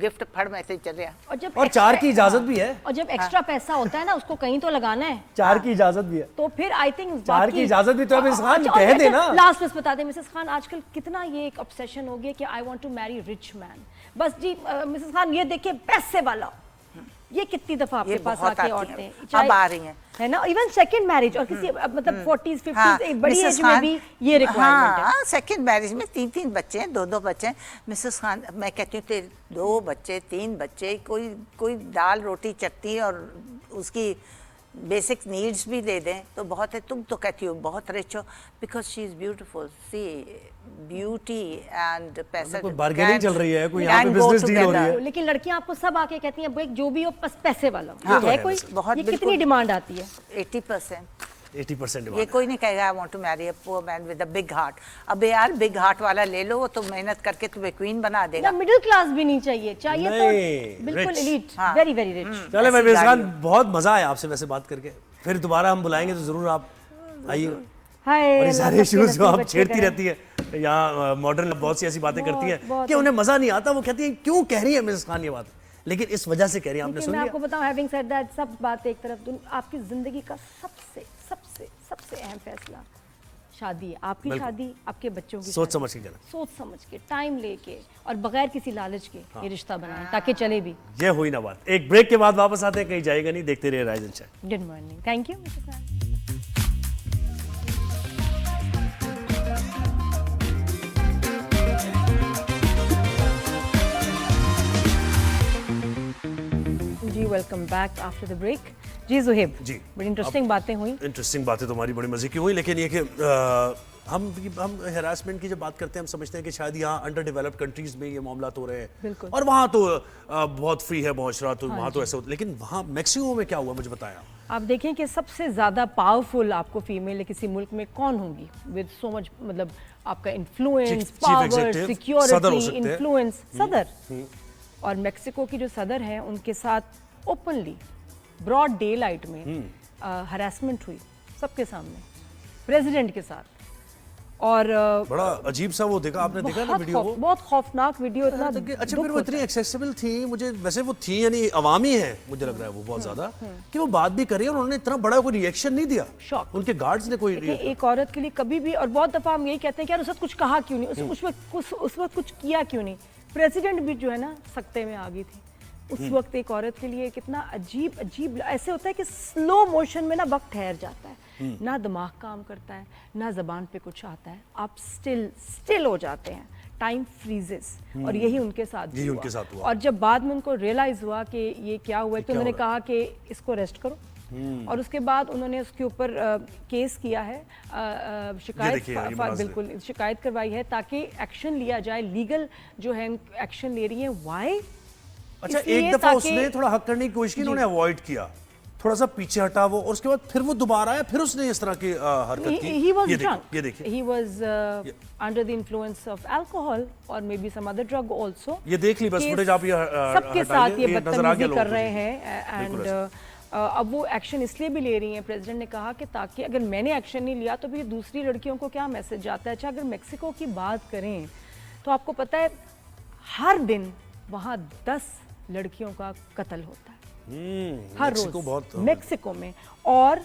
गिफ्ट फड़ में से चले आ। और 4 की इजाजत भी है। और जब एक्स्ट्रा पैसा होता है ना, उसको कहीं तो लगाना है। 4 की इजाजत भी है। तो फिर आई थिंक 4 की इजाजत भी तो है, मिसेस खान कह देना। लास्ट बस बता दें मिसेस खान, आजकल कितना ये एक ऑब्सेशन हो गया कि I want to marry rich man. बस जी मिसेस खान ये देखिए पैसे वाला, ये कितनी दफा आपके ये पास बहुत आके आती औरतें हैं, अब आ रही हैं, है ना, इवन सेकंड मैरिज और किसी मतलब 40s 50s हाँ, एक बड़ी मिसेस एज में खान, भी ये रिक्वायरमेंट है। हाँ, सेकंड मैरिज में 3 बच्चे हैं, 2 बच्चे हैं। मिसेस खान, मैं कहती हूँ तेरे 2 बच्चे 3 बच्चे, कोई दाल रोटी चटनी और उसकी बेसिक नीड्स भी दे दें तो बहुत है। तुम तो कहती हो बहुत रिच हो, because she is beautiful. See beauty and पैसा, कोई बार्गेनिंग चल रही है, कोई यहाँ पे बिजनेस डील हो रही है। लेकिन लड़कियां आपको सब आके कहती हैं भाई जो भी हो बस पैसे वाला हो। हाँ, ये है कोई बहुत ये बिल्कुल। कितनी डिमांड आती है? 80%। 80% ये कोई नहीं कहेगा I want to marry a poor man with a big heart. अब यार बिग हार्ट वाला ले लो, वो तो मेहनत करके तुम्हें क्वीन बना देगा। ना मिडिल क्लास भी नहीं चाहिए, चाहिए नहीं, तो बिल्कुल rich। एलीट, हाँ। Very very rich. चले भाई ऐसी मिसेस खान, गाड़ी बहुत मजा आया आपसे वैसे बात करके। फिर दोबारा हम बुलाएंगे तो जरूर आप आइए। हाय और ये सारे इश्यूज जो आप छेड़ती रहती रहती है यहाँ, मॉडर्न बहुत सी ऐसी बातें करती हैं बहुत। कि उन्हें मजा नहीं आता। वो कहती हैं क्यों कह रही है मिसेस खान ये बात, लेकिन इस वजह से कह रही है। आपने लेकिन सुन मैं लिया। आपको बताऊं, हैविंग सेड दैट, सब बात एक तरफ, आपकी जिंदगी का सबसे सबसे सबसे अहम फैसला शादी है। आपकी बिल्कुल। शादी, आपके बच्चों की सोच शादी। समझ के करना। सोच समझ के, टाइम लेके और बगैर किसी लालच के ये रिश्ता बनाएं ताकि चले भी। ये हुई ना बात। एक ब्रेक के बाद वापस आते हैं, कहीं जाएगा नहीं, देखते रहिए Raizan Shah. Good morning, thank you Mrs Khan. जी welcome back after the break. जी जुहेब जी, बड़ी इंटरेस्टिंग बातें हुई। इंटरेस्टिंग बातें तो हमारी बड़ी मजे की हुई, लेकिन ये कि हम हैरासमेंट की जब बात करते हैं, हम समझते हैं कि शायद यहाँ अंडर डेवलप्ड कंट्रीज में ये मामला हो रहे हैं, बिल्कुल। और वहाँ तो बहुत फ्री है माशरा, तो वहाँ तो ऐसा होता, लेकिन वहाँ मैक्सिमो में क्या हुआ मुझे बताया। आप देखें कि सबसे ज़्यादा पावरफुल आपको फीमेल किसी मुल्क में कौन होंगी विद सो मच, मतलब आपका इन्फ्लुएंस, Chief पावर, executive, सदर हो सिक्योरिटी, सकते हैं। इन्फ्लुएंस, सदर। और मेक्सिको की जो सदर है उनके साथ ओपनली ब्रॉड डे लाइट में हरासमेंट हुई सबके सामने, प्रेसिडेंट के साथ। और बड़ा अजीब सा वो देखा, आपने देखा ना वीडियो वो? बहुत खौफनाक वीडियो, इतना अच्छा, दुख फिर वो होता इतनी है। एक्सेसिबल थी, मुझे वैसे वो थी यानी अवामी है, मुझे लग रहा है वो बहुत ज्यादा, कि वो बात भी कर रही है और उन्होंने इतना बड़ा कोई रिएक्शन नहीं दिया। Shock। उनके गार्ड्स ने कोई देखिए, एक औरत के लिए कभी भी, और बहुत दफा हम यही कहते हैं कि यार उस वक्त कुछ कहा क्यों नहीं, उस वक्त कुछ किया क्यों नहीं। प्रेसिडेंट भी जो है ना सख्ते में आ गई थी उस वक्त। एक औरत के लिए कितना अजीब अजीब ऐसे होता है कि स्लो मोशन में ना वक्त ठहर जाता है, ना दिमाग काम करता है, ना जबान पे कुछ आता है, आप स्टिल हो जाते हैं, टाइम फ्रीजेस। और यही उनके साथ भी उनके साथ हुआ। और जब बाद में उनको रियलाइज हुआ कि ये क्या हुआ, तो उन्होंने हो रहा कहा कि इसको अरेस्ट करो। और उसके बाद उन्होंने उसके ऊपर केस किया है, बिल्कुल शिकायत करवाई है ताकि एक्शन लिया जाए, लीगल जो है एक्शन ले रही है। वाई? अच्छा, एक दफा उसने थोड़ा हक करने की कोशिश की, उन्होंने अवॉइड किया, थोड़ा सा पीछे हटा वो, और उसके बाद फिर वो दोबारा आया, फिर उसने इस तरह की हरकत की। He was ये drunk. देखिए, ये देखिए, He was under the influence of alcohol or maybe some other drug also. ये देख ली बस कि फुटेज आप ये सबके साथ ये नजर आ गया बदतमीजी लोगों कर को। रहे हैं एंड अब वो एक्शन इसलिए भी ले रही हैं, प्रेसिडेंट ने कहा कि ताकि अगर मैंने एक्शन नहीं लिया तो भी दूसरी लड़कियों को क्या मैसेज जाता है। अच्छा, अगर मेक्सिको की बात करें तो आपको पता है हर दिन वहाँ 10 लड़कियों का कत्ल होता है हर रोज मेक्सिको में, और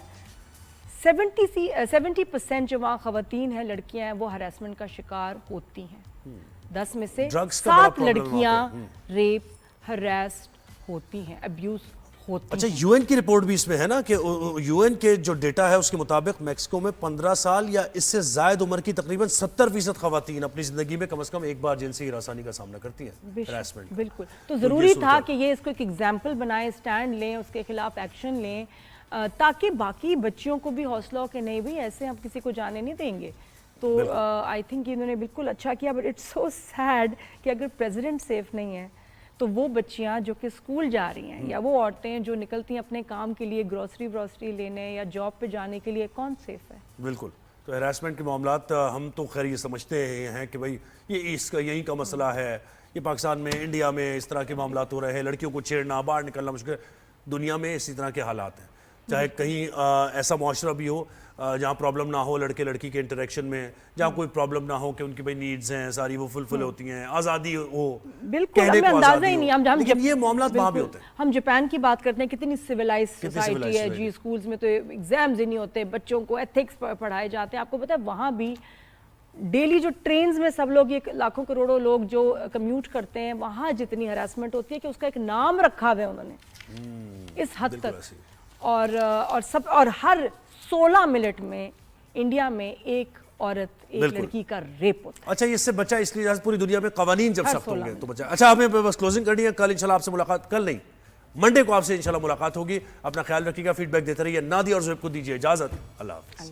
70% जो वहाँ खवातीन हैं, लड़कियां हैं, वो हरासमेंट का शिकार होती हैं। 10 में से 7 लड़कियां रेप हरास्ट होती हैं, अब्यूज होती अच्छा, हैं। यूएन की रिपोर्ट भी इसमें है ना कि यूएन के जो डेटा है उसके मुताबिक मेक्सिको में 15 साल या इससे जायद उम्र की तकरीबन 70% खवातीन अपनी जिंदगी में कम से कम एक बार जिनसी हिरासानी का सामना करती हैं, हरासमेंट। बिल्कुल, तो जरूरी था कि ये इसको एक एग्जाम्पल बनाए, स्टैंड लें, उसके खिलाफ एक्शन लें, ताकि बाकी बच्चियों को भी हौसला हो कि नहीं भाई ऐसे हम किसी को जाने नहीं देंगे। तो आई थिंक इन्होंने बिल्कुल अच्छा किया, बट इट्स सो सैड कि अगर प्रेसिडेंट सेफ नहीं है तो वो बच्चियां जो कि स्कूल जा रही हैं या वो औरतें जो निकलती हैं अपने काम के लिए ग्रोसरी लेने या जॉब पे जाने के लिए, कौन सेफ है? बिल्कुल। तो हरासमेंट के मामलात हम तो खैर ये समझते हैं कि भाई ये इसका यहीं का मसला है, ये पाकिस्तान में, इंडिया में इस तरह के मामलात हो रहे हैं, लड़कियों को छेड़ना, बाहर निकलना मुश्किल। दुनिया में इसी तरह के हालात हैं, चाहे कहीं ऐसा मुआशरा भी हो जहाँ प्रॉब्लम ना हो लड़के लड़की के इंटरेक्शन में, जहाँ कोई प्रॉब्लम ना हो कि उनकी भाई नीड्स हैं सारी वो फुलफिल होती हैं, आज़ादी हो, बिल्कुल हमें अंदाजा ही नहीं। हम लेकिन ये मामलात वहाँ भी होते हैं। हम जापान की बात करते हैं, कितनी सिविलाइज सोसाइटी है जी, स्कूल्स में तो एग्जाम्स ही नहीं होते, बच्चों को एथिक्स पढ़ाए जाते हैं। आपको पता है वहाँ भी डेली जो ट्रेन्स में सब लोग, ये लाखों करोड़ों लोग जो कम्यूट करते हैं, वहाँ जितनी हरासमेंट होती है कि उसका एक नाम रखा हुआ है उन्होंने इस हद तक। और हर 16 मिनट में इंडिया में एक औरत, एक लड़की का रेप होता है। अच्छा, इससे बचा इसलिए पूरी दुनिया में कवानीन जब सख्त होंगे तो बचा। अच्छा, हमें बस क्लोजिंग करनी है। कल इंशाल्लाह आपसे मुलाकात, कल नहीं मंडे को आपसे इंशाल्लाह मुलाकात होगी। अपना ख्याल रखिएगा, फीडबैक देते रहिए। नादिया और ज़ुहैब को दीजिए इजाजत। अल्लाह हाफ़िज़।